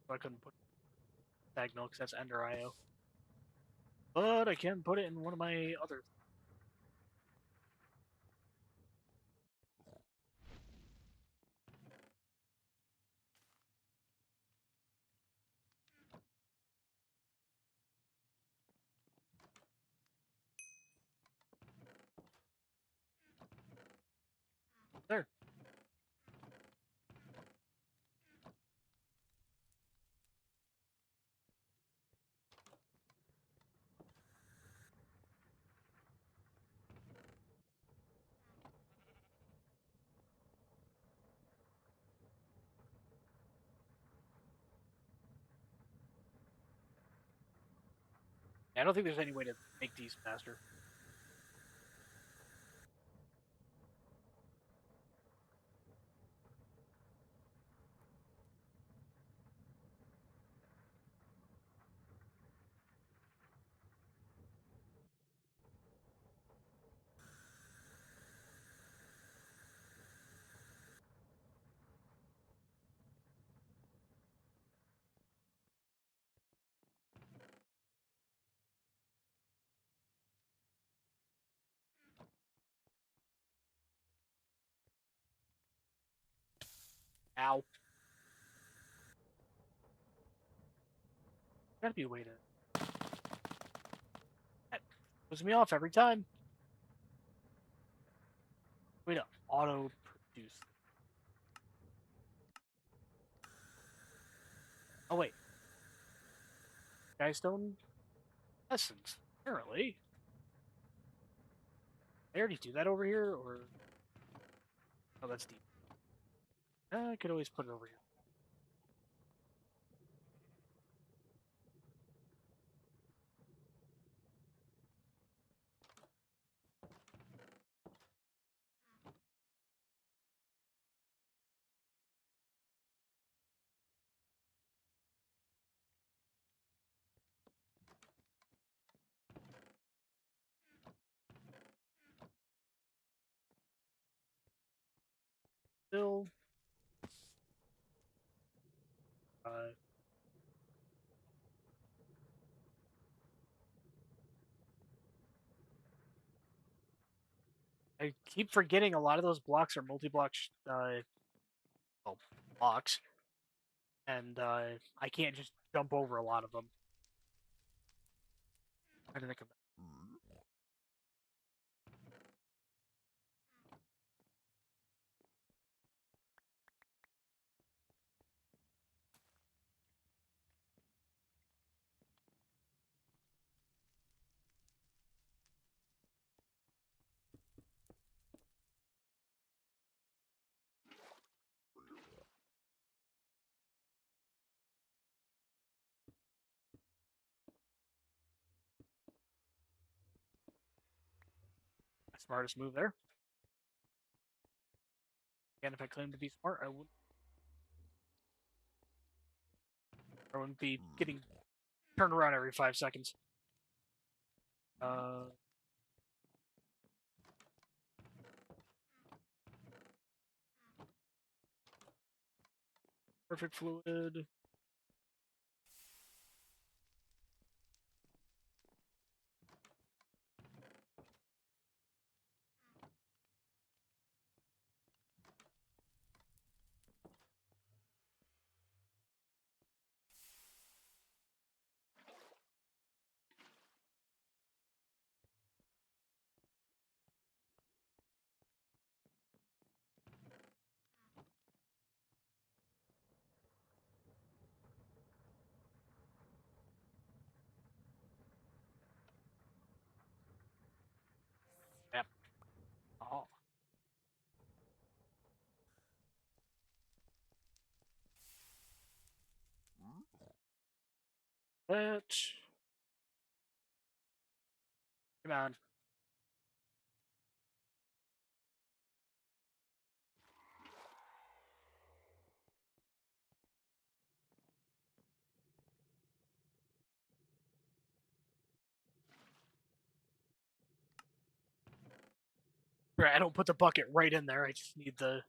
So I couldn't put Stagnol because that's Ender IO. But I can put it in one of my other. There. I don't think there's any way to make these faster. Ow. Gotta be a way to. That throws me off every time. Way to auto produce. Oh, wait. Skystone Essence. Apparently. I already do that over here, or. Oh, that's deep. I could always put it over here. Still. Uh, I keep forgetting a lot of those blocks are multi-block well, blocks, and I can't just jump over a lot of them. I didn't think of that. Smartest move there. And if I claim to be smart, I would. I wouldn't be getting turned around every 5 seconds. Perfect fluid. Yep. Oh. That. Come on. Right, I don't put the bucket right in there. I just need the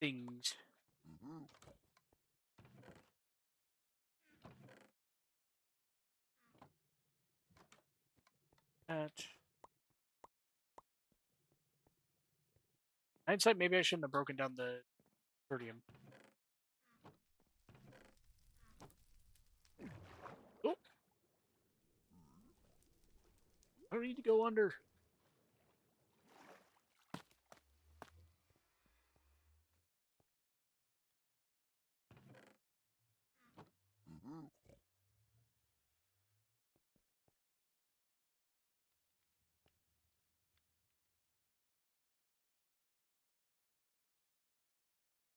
things. That. Hindsight, maybe I shouldn't have broken down the sodium. Oh! I don't need to go under.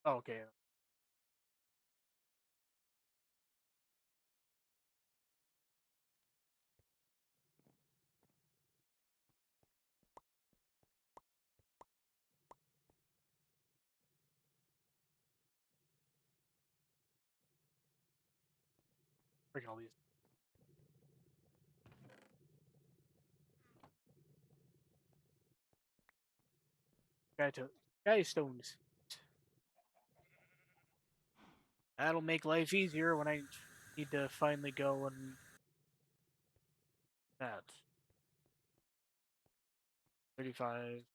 Oh, okay. Breaking all these. Guy stones. That'll make life easier when I need to finally go and that. 35.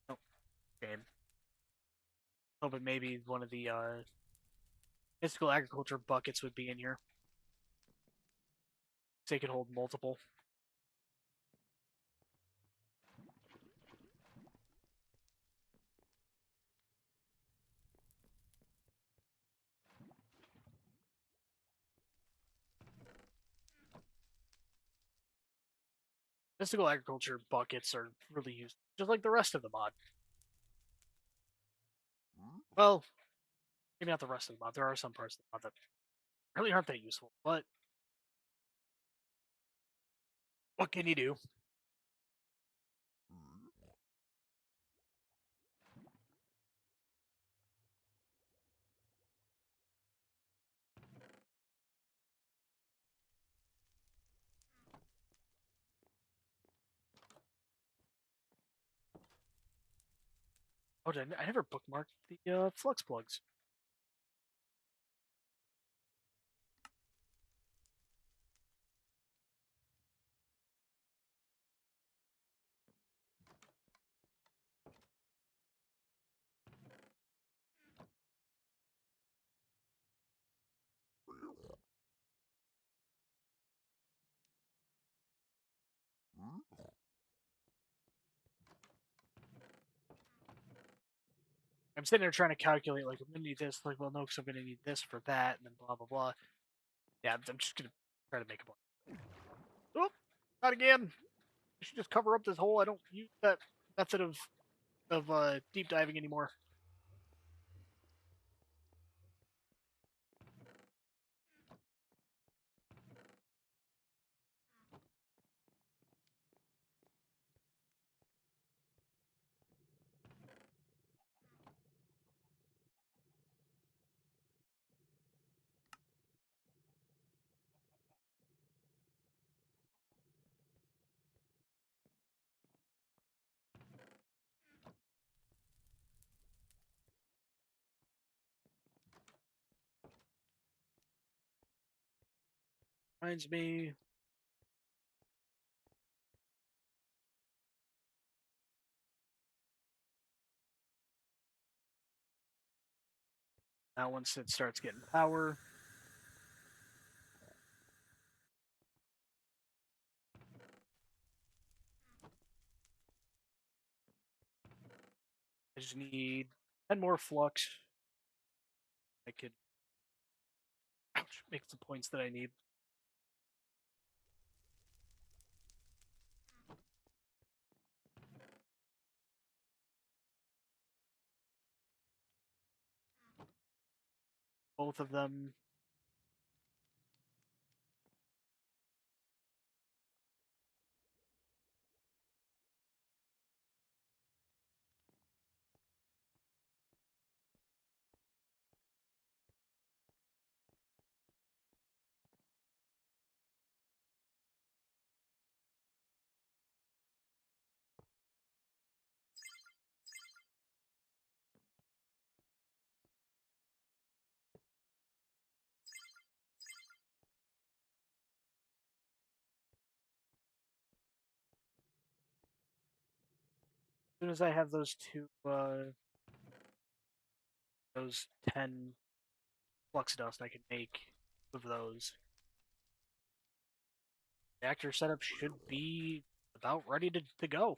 Oh, okay. Hoping maybe one of the mystical agriculture buckets would be in here. So they could hold multiple. Mystical agriculture buckets are really used, just like the rest of the mod. Well, maybe not the rest of the mod. There are some parts of the mod that really aren't that useful, but what can you do? Oh, I never bookmarked the flux plugs. I'm sitting there trying to calculate, like, I'm going to need this. Like, well, no, because I'm going to need this for that, and then blah, blah, blah. Yeah, I'm just going to try to make a point. Oh, not again. I should just cover up this hole. I don't use that method of deep diving anymore. Reminds me. Now, once it starts getting power, I just need 10 more flux. I could make the points that I need. Both of them. As soon as I have those those 10 flux dust, I can make of those. Reactor setup should be about ready to go.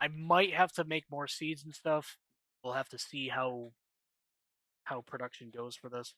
I might have to make more seeds and stuff. We'll have to see how production goes for this.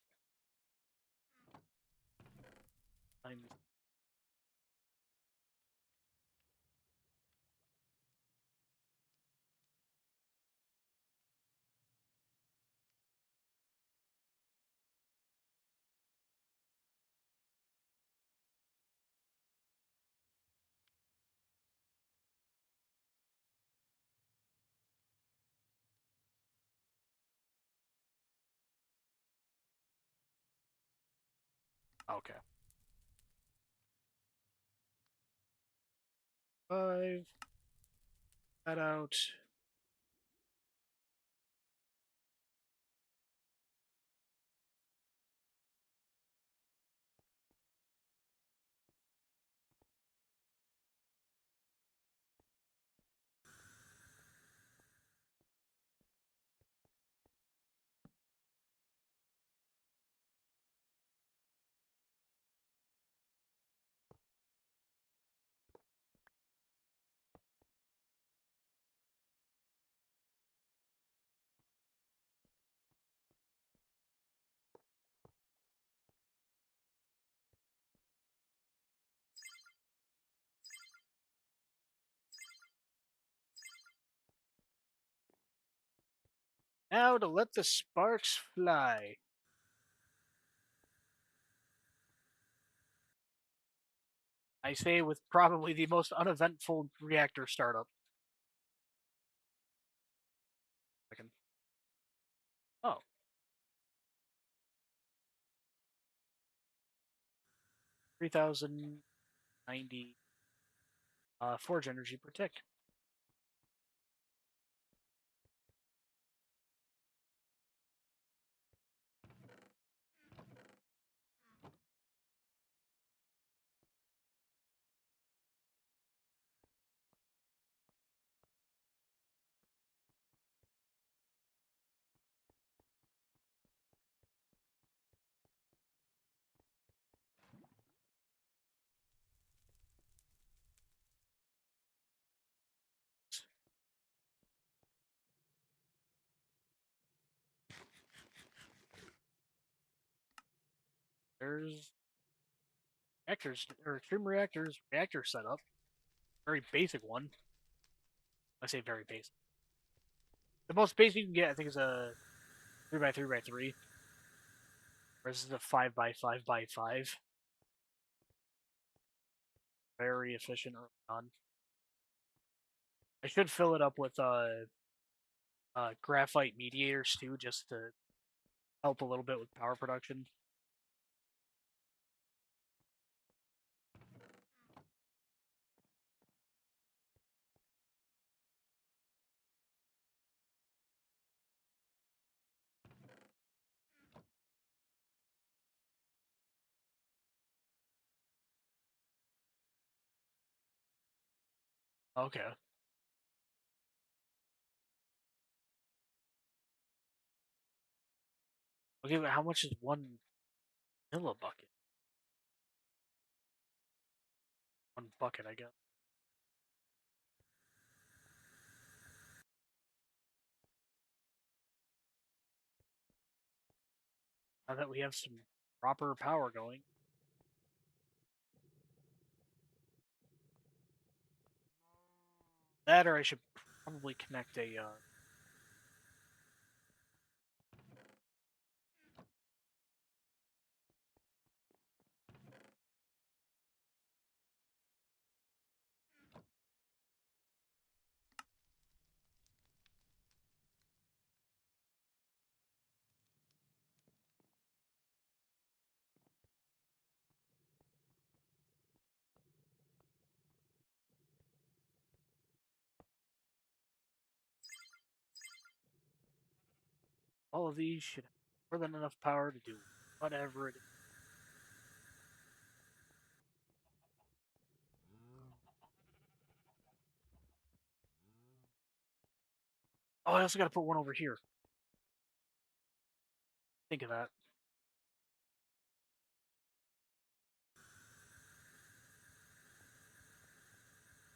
Okay. 5. That out. Now to let the sparks fly. I say with probably the most uneventful reactor startup. Second. Oh. 3,090 forge energy per tick. There's reactors or extreme reactors reactor setup. Very basic one. I say very basic. The most basic you can get, I think, is a 3x3x3. Whereas this is a 5x5x5. Very efficient early on. I should fill it up with graphite mediators too, just to help a little bit with power production. Okay. Okay, but how much is 1 millibucket? 1 bucket, I guess. Now that we have some proper power going. That or I should probably connect a all of these should have more than enough power to do whatever it is. Oh, I also got to put one over here. Think of that.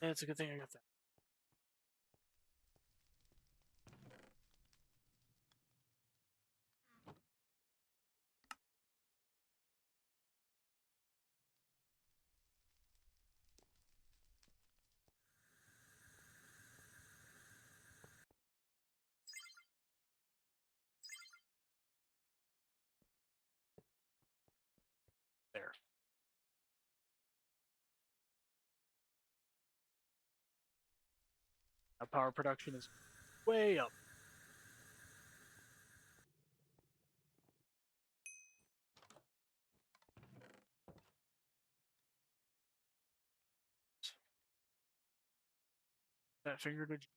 Yeah, it's a good thing I got that. There. Now power production is way up. That figured it.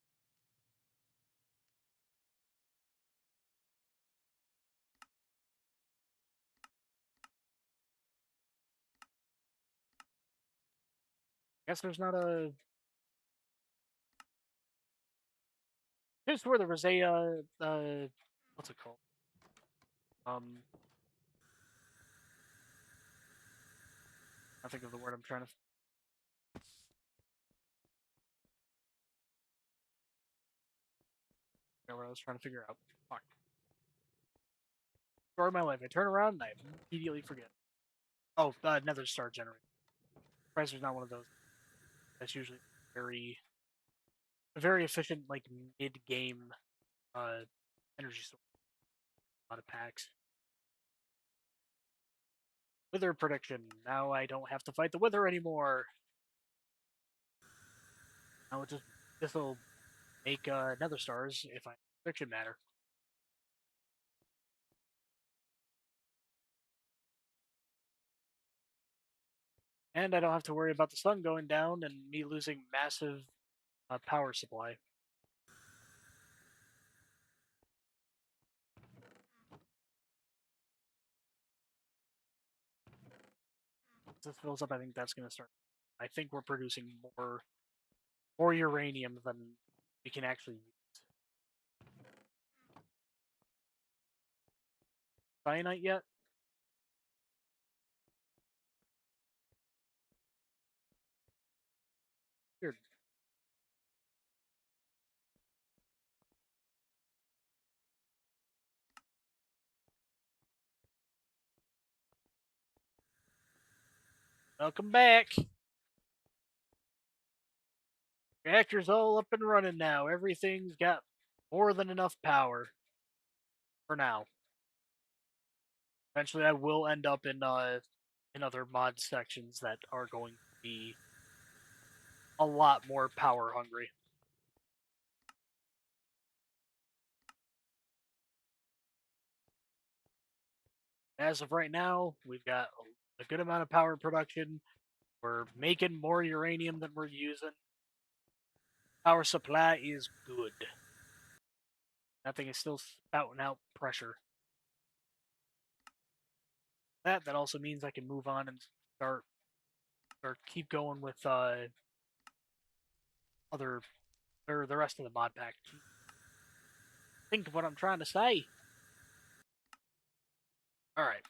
Guess there's not a. Here's where there was a what's it called? I think of the word I'm trying to. What I was trying to figure out. Fuck. Story of my life. I turn around and I immediately forget. Oh, Nether Star generator. Pricer's not one of those. That's usually very, very efficient, like mid-game uh energy source. A lot of packs. Wither prediction. Now I don't have to fight the Wither anymore. Now it just this will make Nether Stars if I prediction matter. And I don't have to worry about the sun going down and me losing massive power supply. As this fills up, I think that's going to start. I think we're producing more uranium than we can actually use. Cyanite yet? Weird. Welcome back. Reactor's all up and running now. Everything's got more than enough power for now. Eventually, I will end up in other mod sections that are going to be a lot more power hungry. As of right now, we've got a good amount of power production. We're making more uranium than we're using. Power supply is good. That thing is still spouting out pressure. That also means I can move on and start or keep going with other or the rest of the mod pack. Think of what I'm trying to say. All right.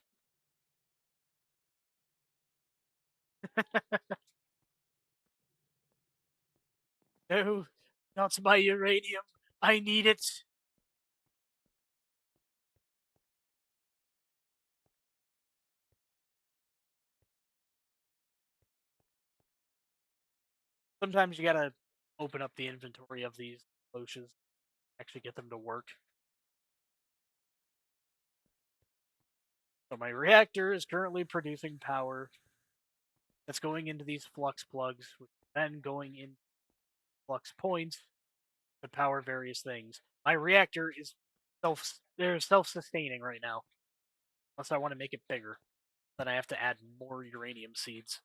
No, not my uranium. I need it. Sometimes you gotta open up the inventory of these potions, actually get them to work. So my reactor is currently producing power that's going into these flux plugs, which then going in flux points to power various things. My reactor is they're self-sustaining right now, unless I want to make it bigger. Then I have to add more uranium seeds.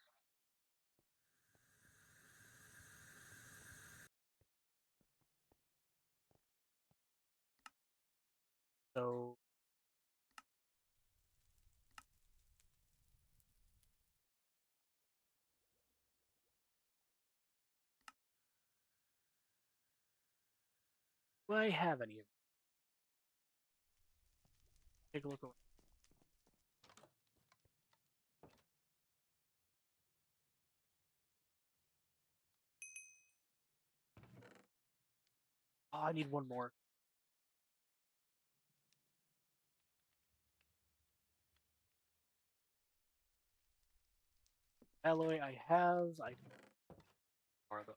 So do I have any of them? Take a look around. Oh, I need one more. Alloy I have. I are the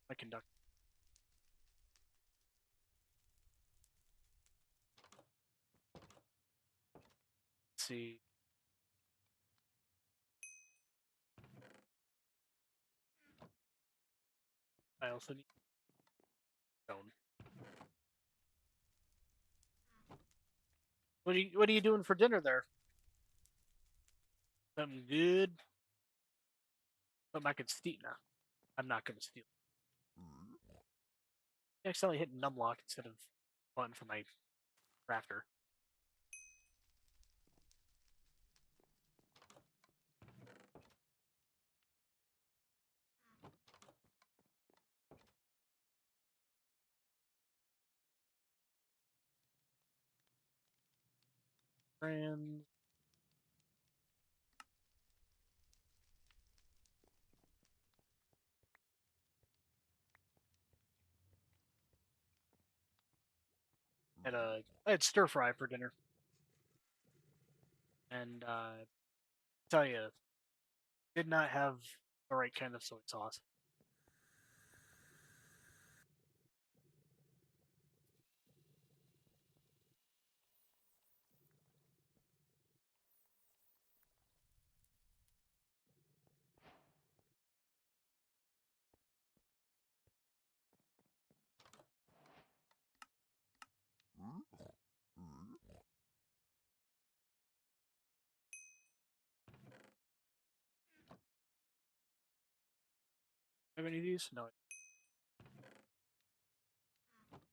my conductor. Let's see. I also need stone. What are you doing for dinner there? Something good? Something I could steal now. I'm not gonna steal. I accidentally hit numlock instead of button for my crafter. And I had stir fry for dinner, and tell you, did not have the right kind of soy sauce. Have any of these? No.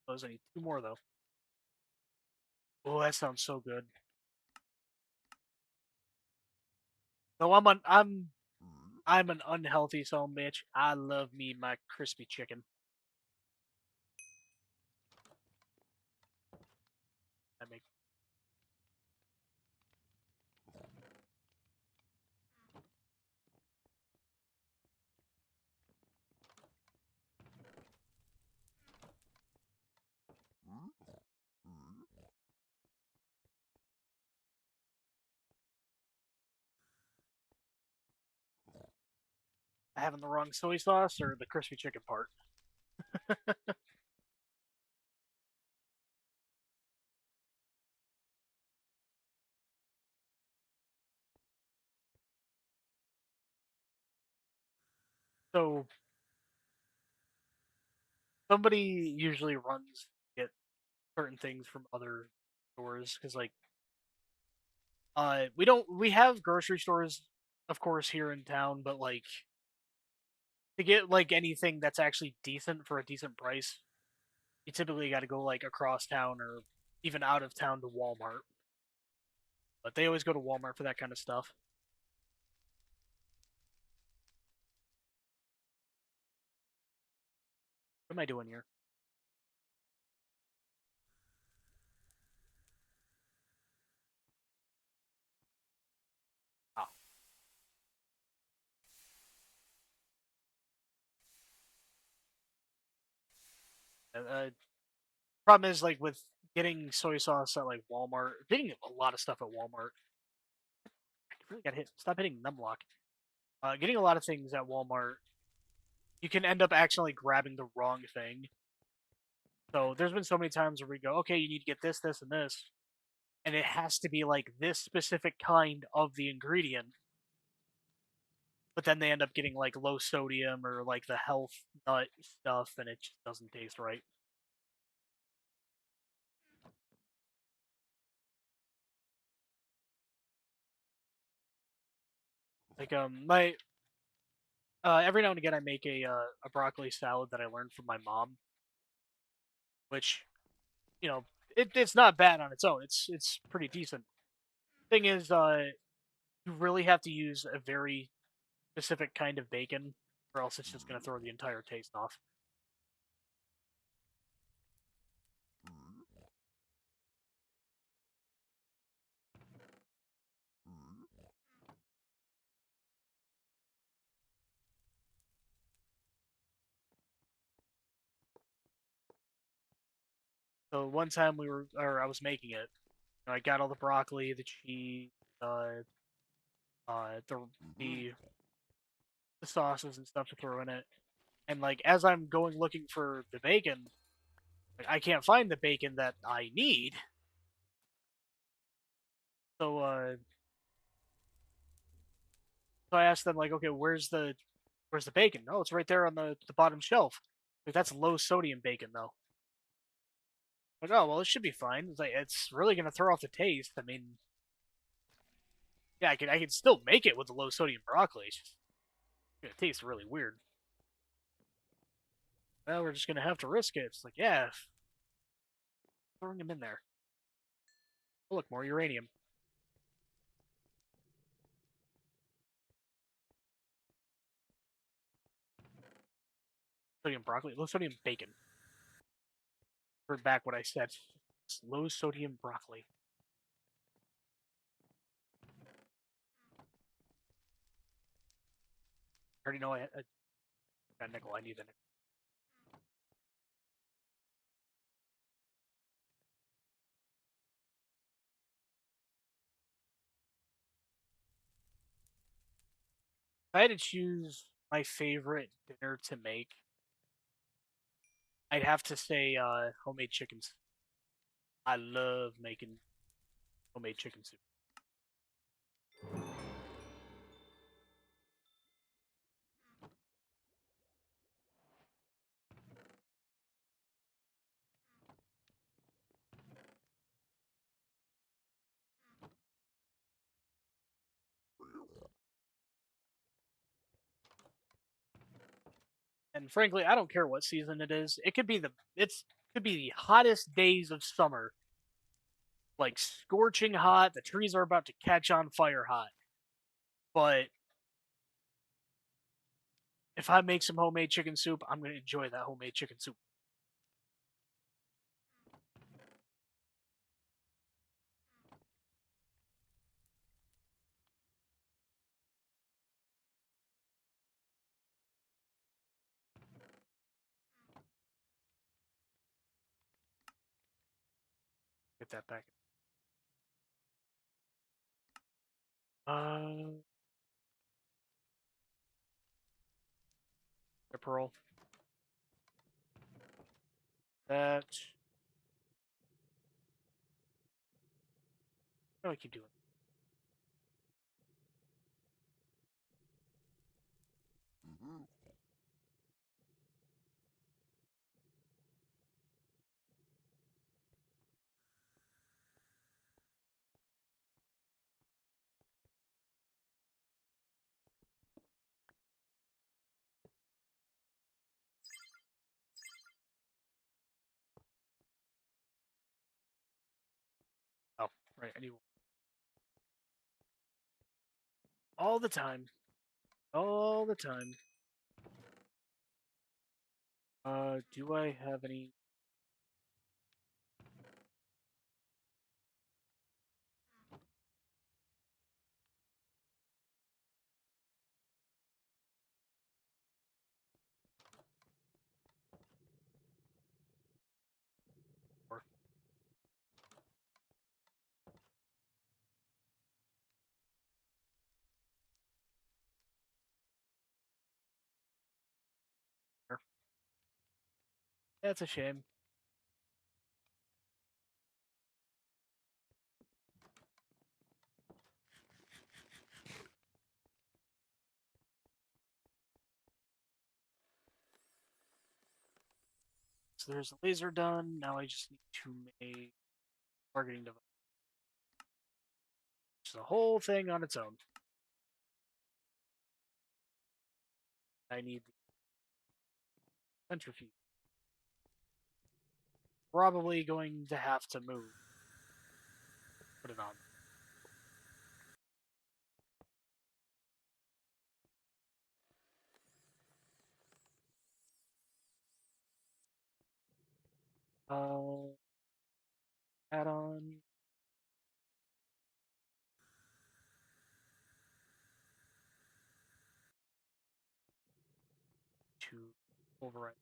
Those I need two more though. Oh, that sounds so good. So I'm an unhealthy son bitch. I love me my crispy chicken. I make having the wrong soy sauce or the crispy chicken part. So somebody usually runs to get certain things from other stores because like we have grocery stores of course here in town, but like to get like anything that's actually decent for a decent price, you typically got to go like across town or even out of town to Walmart. But they always go to Walmart for that kind of stuff. am I doing here? Oh. Problem is, like, with getting soy sauce at, like, Walmart, getting a lot of stuff at Walmart. I really gotta stop hitting numlock. Getting a lot of things at Walmart, you can end up accidentally grabbing the wrong thing. So there's been so many times where we go, okay, you need to get this, this, and this, and it has to be like this specific kind of the ingredient. But then they end up getting like low sodium or like the health nut stuff, and it just doesn't taste right. Like my every now and again I make a broccoli salad that I learned from my mom, which you know it's not bad on its own. It's pretty decent. Thing is, you really have to use a very specific kind of bacon, or else it's just gonna throw the entire taste off. So one time or I was making it. I got all the broccoli, the cheese, uh, uh, the the the sauces and stuff to throw in it. And like as I'm going looking for the bacon, like, I can't find the bacon that I need. So so I asked them like, okay, where's the bacon? Oh, it's right there on the bottom shelf. Like that's low sodium bacon though. Like, oh well, it should be fine. It's like it's really gonna throw off the taste. I mean, yeah, I can still make it with the low sodium broccoli. It's just gonna taste really weird. Well, we're just gonna have to risk it. It's like, yeah, throwing them in there. Oh, look, more uranium. Sodium broccoli, low sodium bacon. Heard back what I said. It's low sodium broccoli. I already know I got nickel. I need the nickel. If I had to choose my favorite dinner to make, I'd have to say homemade chickens. I love making homemade chicken soup. And frankly, I don't care what season it is. It could be the hottest days of summer, like scorching hot. The trees are about to catch on fire hot. But if I make some homemade chicken soup, I'm gonna enjoy that homemade chicken soup. Get that back. Uh, the pearl. That. What do I keep doing? Oh, right. I need all the time. All the time. Do I have any? More? That's a shame. So there's the laser done. Now I just need to make targeting device. It's the whole thing on its own. I need the centrifuge. Probably going to have to move. Put it on. Add on to override.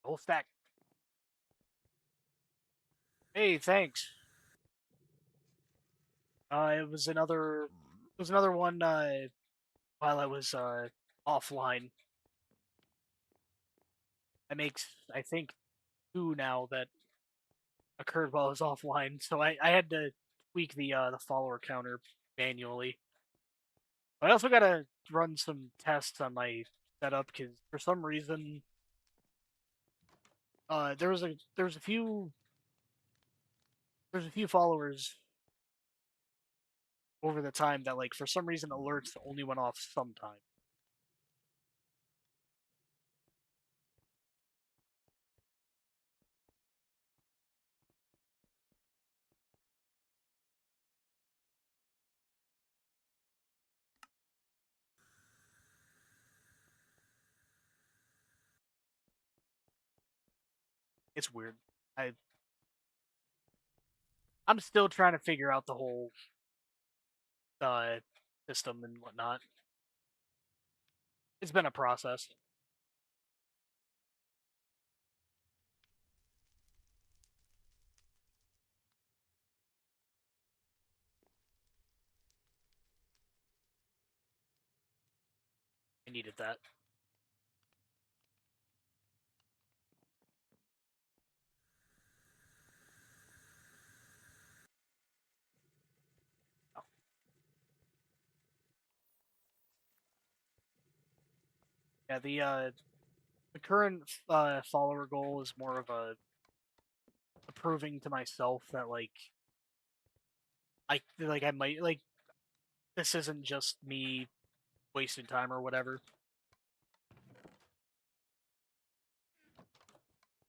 Whole stack. Hey, thanks. It was another one while I was offline. I think two now that occurred while I was offline. So I had to tweak the follower counter manually. But I also gotta run some tests on my setup because for some reason there was a few followers over the time that like for some reason alerts only went off sometime. It's weird. I I'm still trying to figure out the whole uh system and whatnot. It's been a process. I needed that. Oh. Yeah, the current follower goal is more of a proving to myself that I might like this isn't just me wasting time or whatever.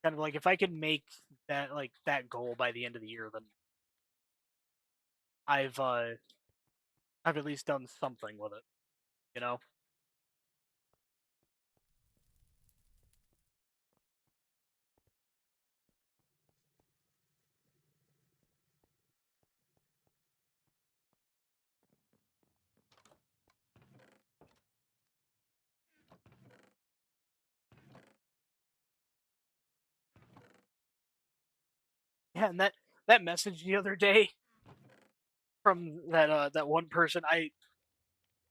Kind of like if I can make that goal by the end of the year, then I've uh I've at least done something with it, you know? Yeah, and that message the other day from that one person, I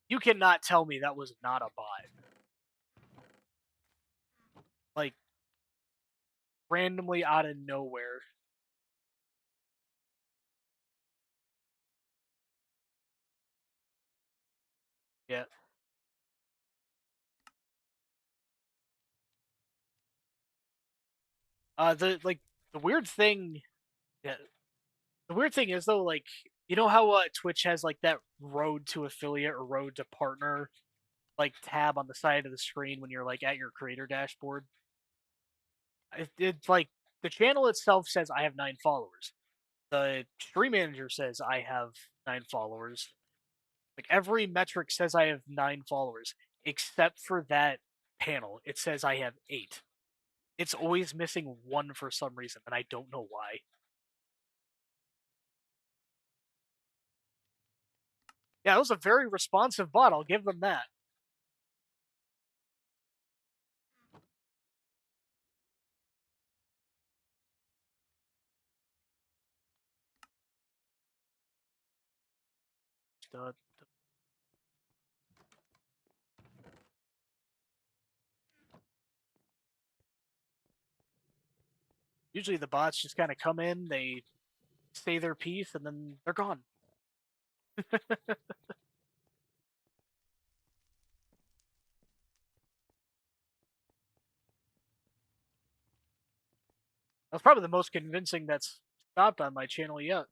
you cannot tell me that was not a bot. Like randomly out of nowhere. Yeah. The weird thing yeah, the weird thing is though, like you know how Twitch has like that road to affiliate or road to partner like tab on the side of the screen when you're like at your creator dashboard. It's like the channel itself says I have 9 followers, the stream manager says I have 9 followers. Like every metric says I have 9 followers, except for that panel. It says I have 8. It's always missing one for some reason, and I don't know why. Yeah, it was a very responsive bot. I'll give them that. Uh, Usually the bots just kind of come in, they say their piece, and then they're gone. That's probably the most convincing that's stopped on my channel yet.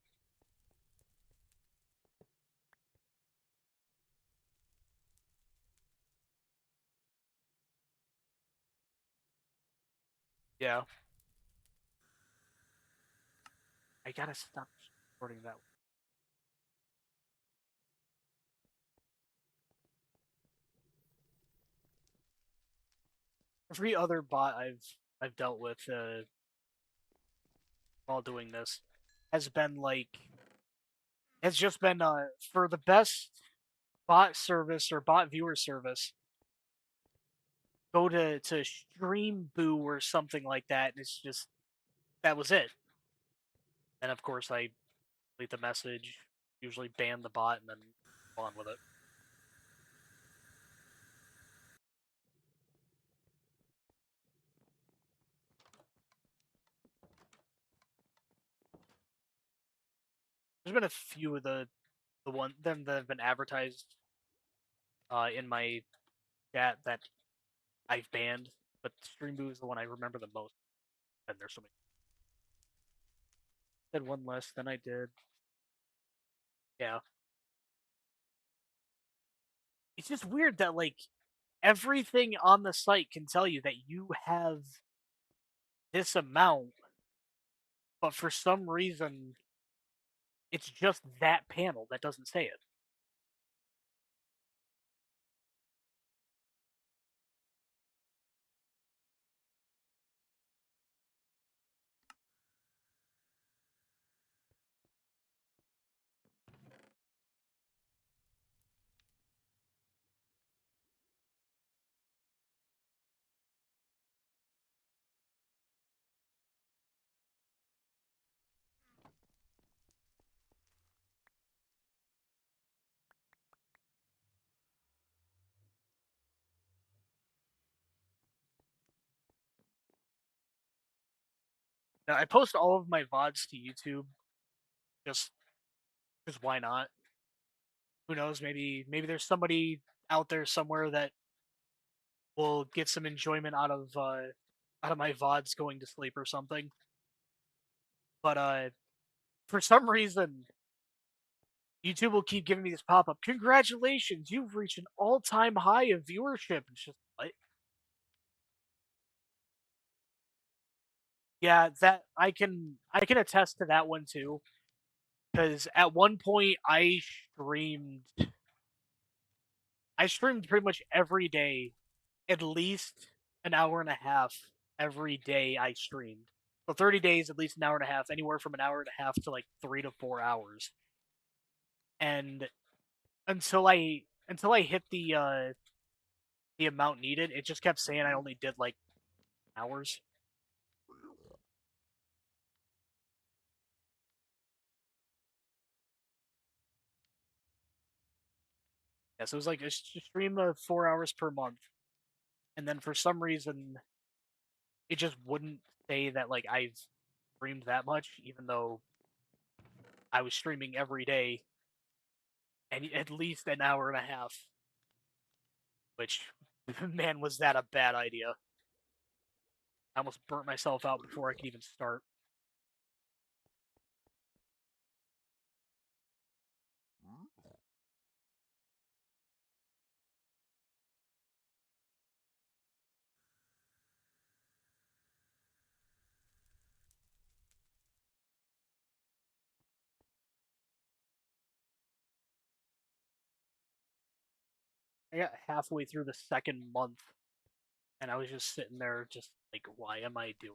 Yeah. I gotta stop recording that. Every other bot I've dealt with while doing this has been like has just been for the best bot service or bot viewer service. Go to Stream Boo or something like that, and it's just that was it. And of course, I delete the message, usually ban the bot, and then go on with it. There's been a few of the one them that have been advertised in my chat that I've banned, but Stream Boo is the one I remember the most. And there's so many. I did one less than I did. Yeah, it's just weird that like everything on the site can tell you that you have this amount, but for some reason it's just that panel that doesn't say it. Now, I post all of my VODs to YouTube just because why not? Who knows? Maybe there's somebody out there somewhere that will get some enjoyment out of my VODs going to sleep or something. But for some reason, YouTube will keep giving me this pop up. Congratulations, you've reached an all-time high of viewership. It's just like, yeah, that I can attest to that one too. Because at one point I streamed pretty much every day, at least an hour and a half every day I streamed. So 30 days, at least an hour and a half, anywhere from an hour and a half to like 3 to 4 hours. And until I hit the amount needed, it just kept saying I only did like hours. Yeah, so it was like a stream of 4 hours per month, and then for some reason it just wouldn't say that like I've streamed that much, even though I was streaming every day and at least an hour and a half. Which, man, was that a bad idea? I almost burnt myself out before I could even start. I got halfway through the second month, and I was just sitting there, just like, why am I doing?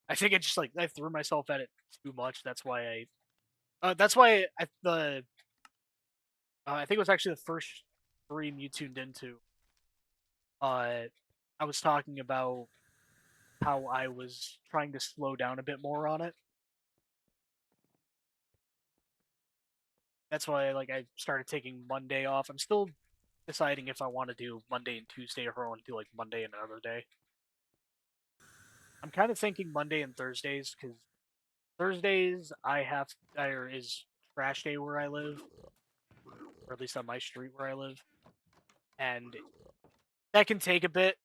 I think I just like I threw myself at it too much. That's why I. That's why the I think it was actually the first stream you tuned into. I was talking about how I was trying to slow down a bit more on it. That's why like I started taking Monday off. I'm still deciding if I want to do Monday and Tuesday or if I want to do like Monday and another day. I'm kind of thinking Monday and Thursdays because Thursdays I have there is trash day where I live, or at least on my street where I live, and that can take a bit.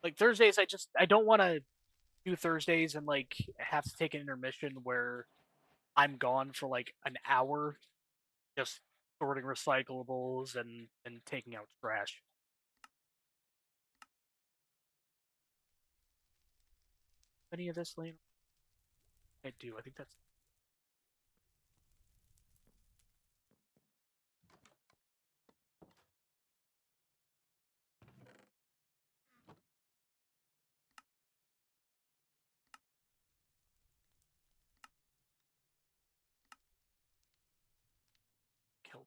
Like Thursdays, I don't want to do Thursdays and like have to take an intermission where I'm gone for like an hour just sorting recyclables and taking out trash. Any of this lane? I do. I think that's killed.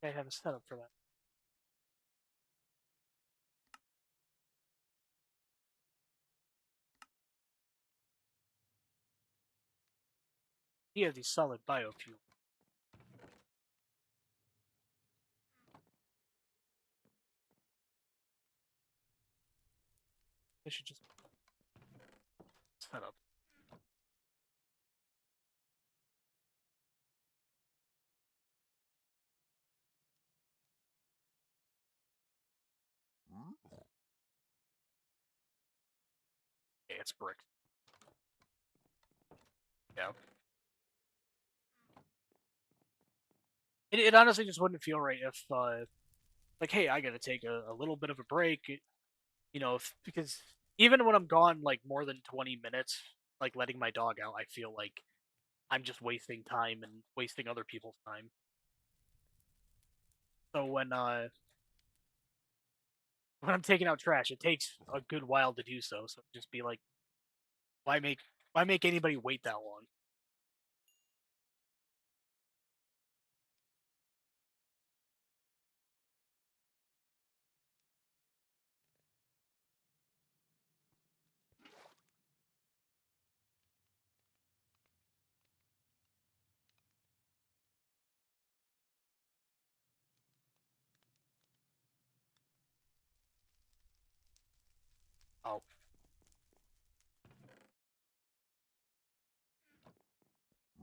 I have a setup for that. He has the solid biofuel. I should just set up. Okay, it's brick. Yeah. It honestly just wouldn't feel right if like, hey, I gotta take a little bit of a break, because even when I'm gone like more than 20 minutes, like letting my dog out, I feel like I'm just wasting time and wasting other people's time. So when I'm taking out trash, it takes a good while to do so. So just be like, why make why make anybody wait that long?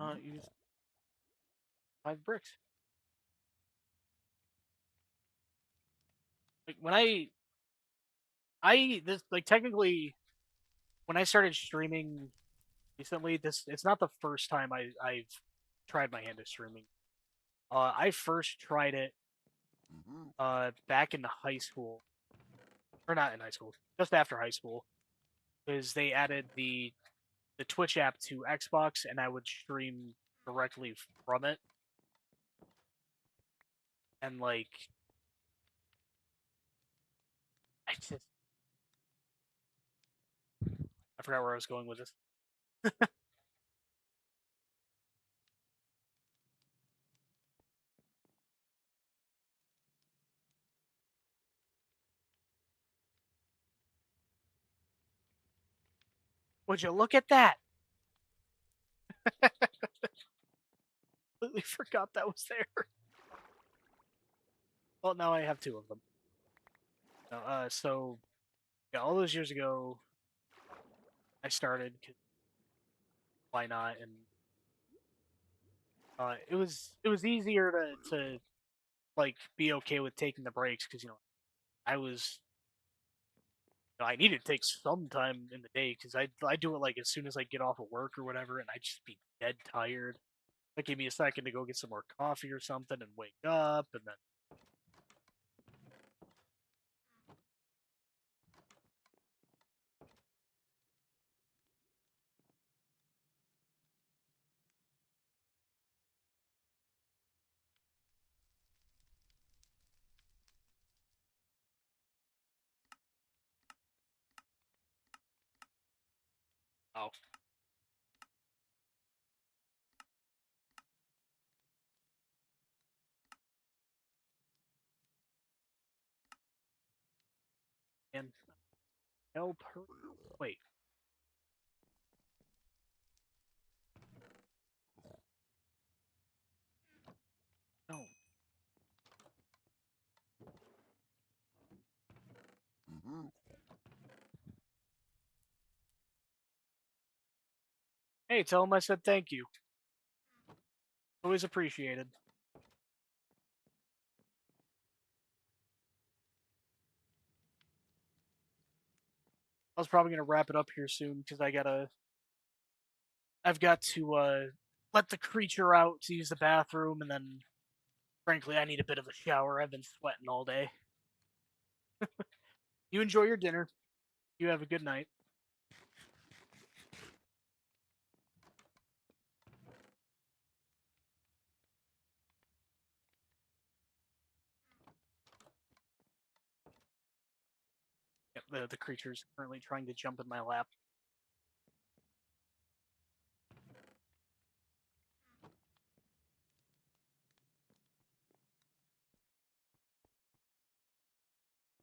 Oh, use 5 bricks. Like when I this like technically when I started streaming recently, this it's not the first time I've tried my hand at streaming. I first tried it back in high school, or not in high school, just after high school, because they added the Twitch app to Xbox, and I would stream directly from it. And like, I just I forgot where I was going with this. Would you look at that? Completely forgot that was there. Well, now I have two of them. So yeah, all those years ago, I started. 'Cause why not? And it was easier to like be okay with taking the breaks because I was I need to take some time in the day because I do it like as soon as I get off of work or whatever, and I just be dead tired. Like, give me a second to go get some more coffee or something and wake up, and then oh, and help her. Wait, no. Hey, tell him I said thank you. Always appreciated. I was probably gonna wrap it up here soon because I've got to let the creature out to use the bathroom, and then frankly I need a bit of a shower. I've been sweating all day. You enjoy your dinner. You have a good night. Yep, the creature's currently trying to jump in my lap.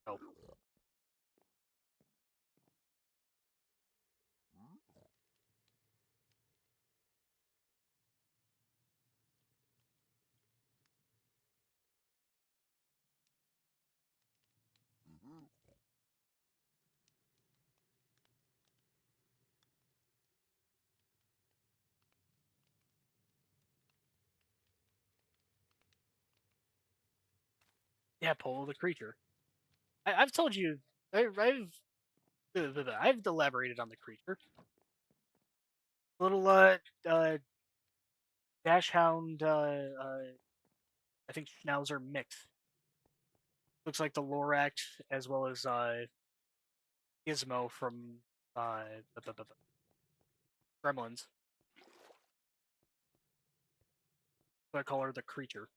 Oh, yeah, Polo the creature. I've told you. I've elaborated on the creature. Little uh dashhound I think Schnauzer mix. Looks like the Lorax as well as Gizmo from uh Gremlins. So I call her the creature.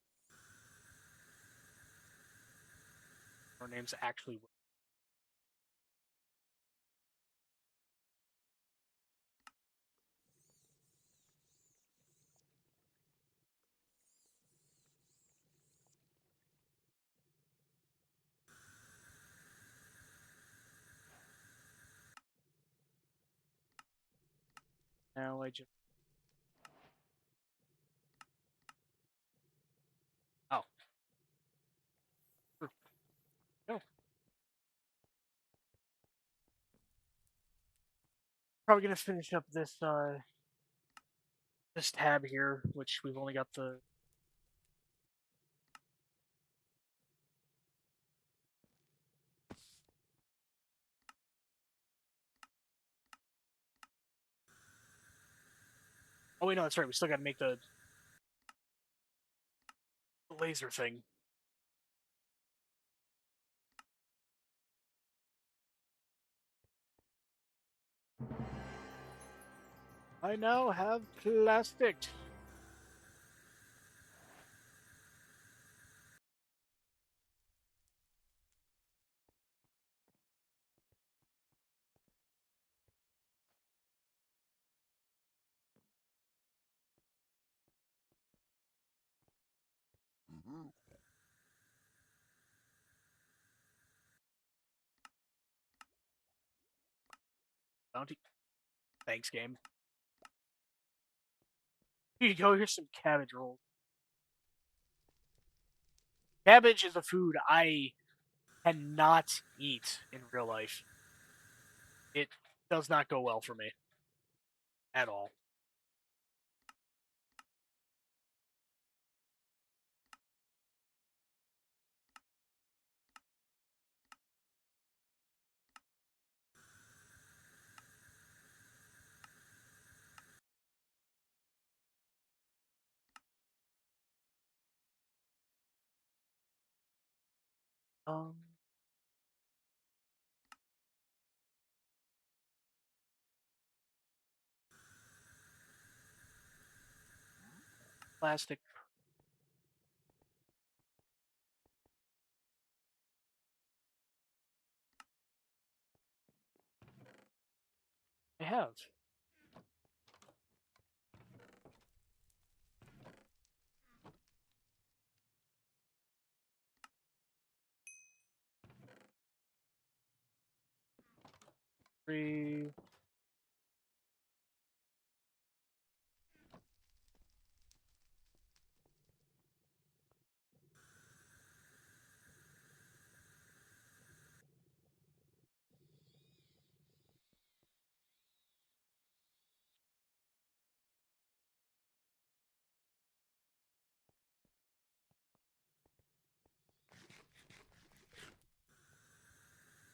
Her name's actually. Now I just. Oh. No. Probably gonna finish up this tab here, which we've only got the. Oh wait, no, that's right. We still got to make the laser thing. I now have plastic. Bounty. Thanks, game. Here you go. Here's some cabbage rolls. Cabbage is a food I cannot eat in real life. It does not go well for me at all. Um, plastic. I have. Three.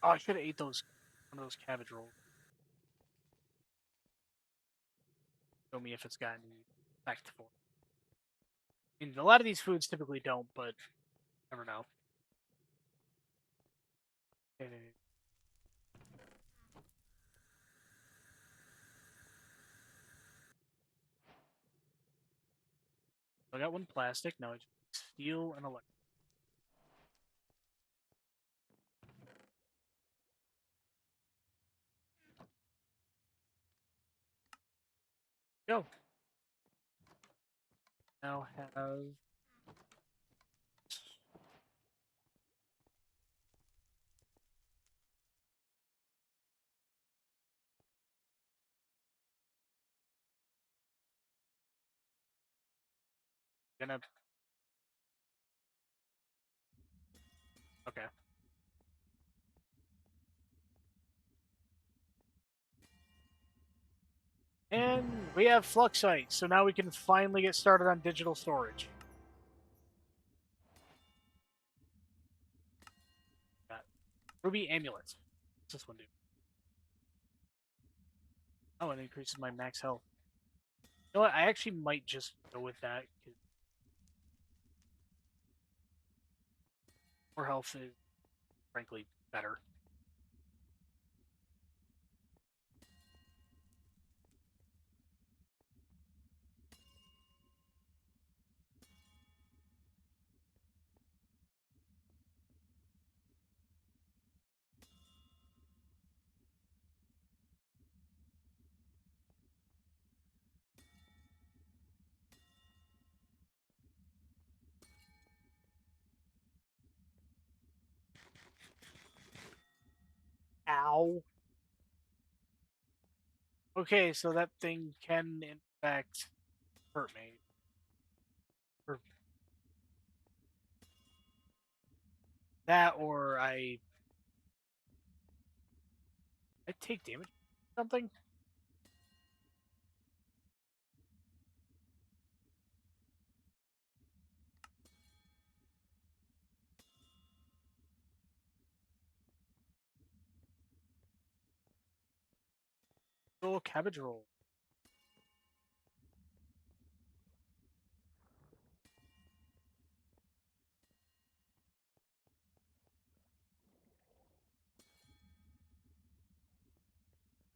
Oh, I should have ate those. One of those cabbage rolls. Show me if it's got any effect for. I mean, a lot of these foods typically don't, but never know. Okay. I got one plastic. Now I just steel and electric. Go. Now have. Gonna. Okay. And we have Fluxite, so now we can finally get started on digital storage. Got Ruby Amulet. What's this one do? Oh, it increases my max health. You know what? I actually might just go with that, because more health is, frankly, better. Ow. Okay, so that thing can, in fact, hurt me. Or that, or I take damage. Something. Little cabbage roll.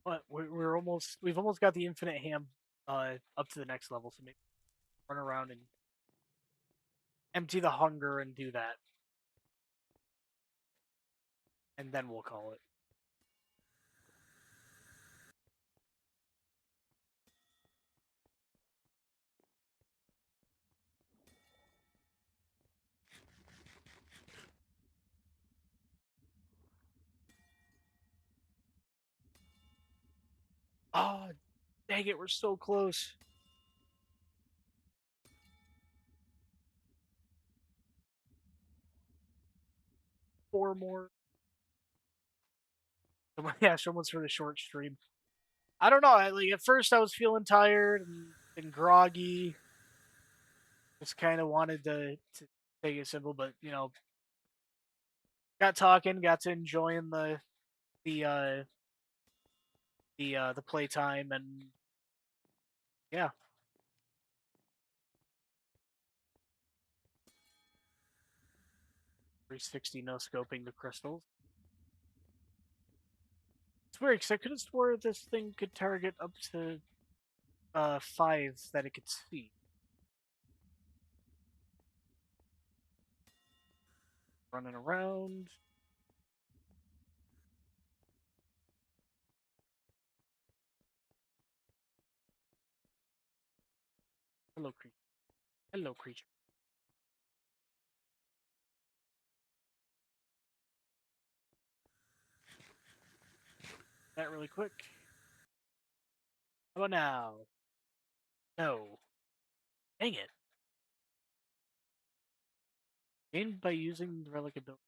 But we've almost got the infinite ham up to the next level, so maybe run around and empty the hunger and do that, and then we'll call it. Oh, dang it, we're so close. Four more. Yeah, someone's for the short stream. I don't know. Like at first, I was feeling tired and groggy. Just kind of wanted to take it simple, but got talking, got to enjoying the uh the playtime, and yeah. 360 no scoping the crystals. It's weird because I could have swore this thing could target up to 5 that it could see. Running around. Hello, creature. Hello, creature. That really quick. How about now? No. Dang it. Gained by using the relic ability.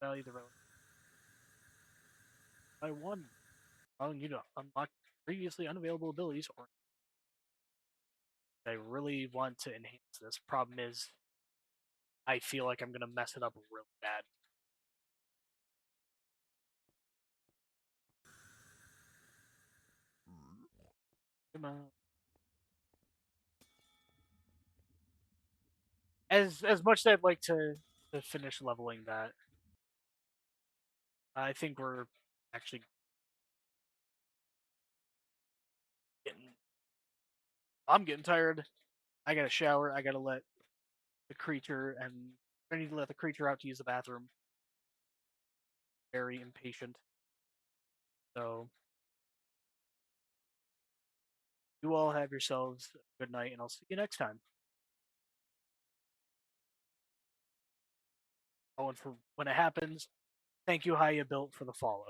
Value the relic. By 1. Allowing you to unlock previously unavailable abilities, or I really want to enhance this. Problem is, I feel like I'm gonna mess it up really bad. Come on. As much as I'd like to finish leveling that, I think we're actually getting. I'm getting tired. I gotta shower. I gotta let the creature, and I need to let the creature out to use the bathroom. Very impatient. So you all have yourselves a good night, and I'll see you next time. Oh, and for when it happens, thank you, How You Built, for the follow.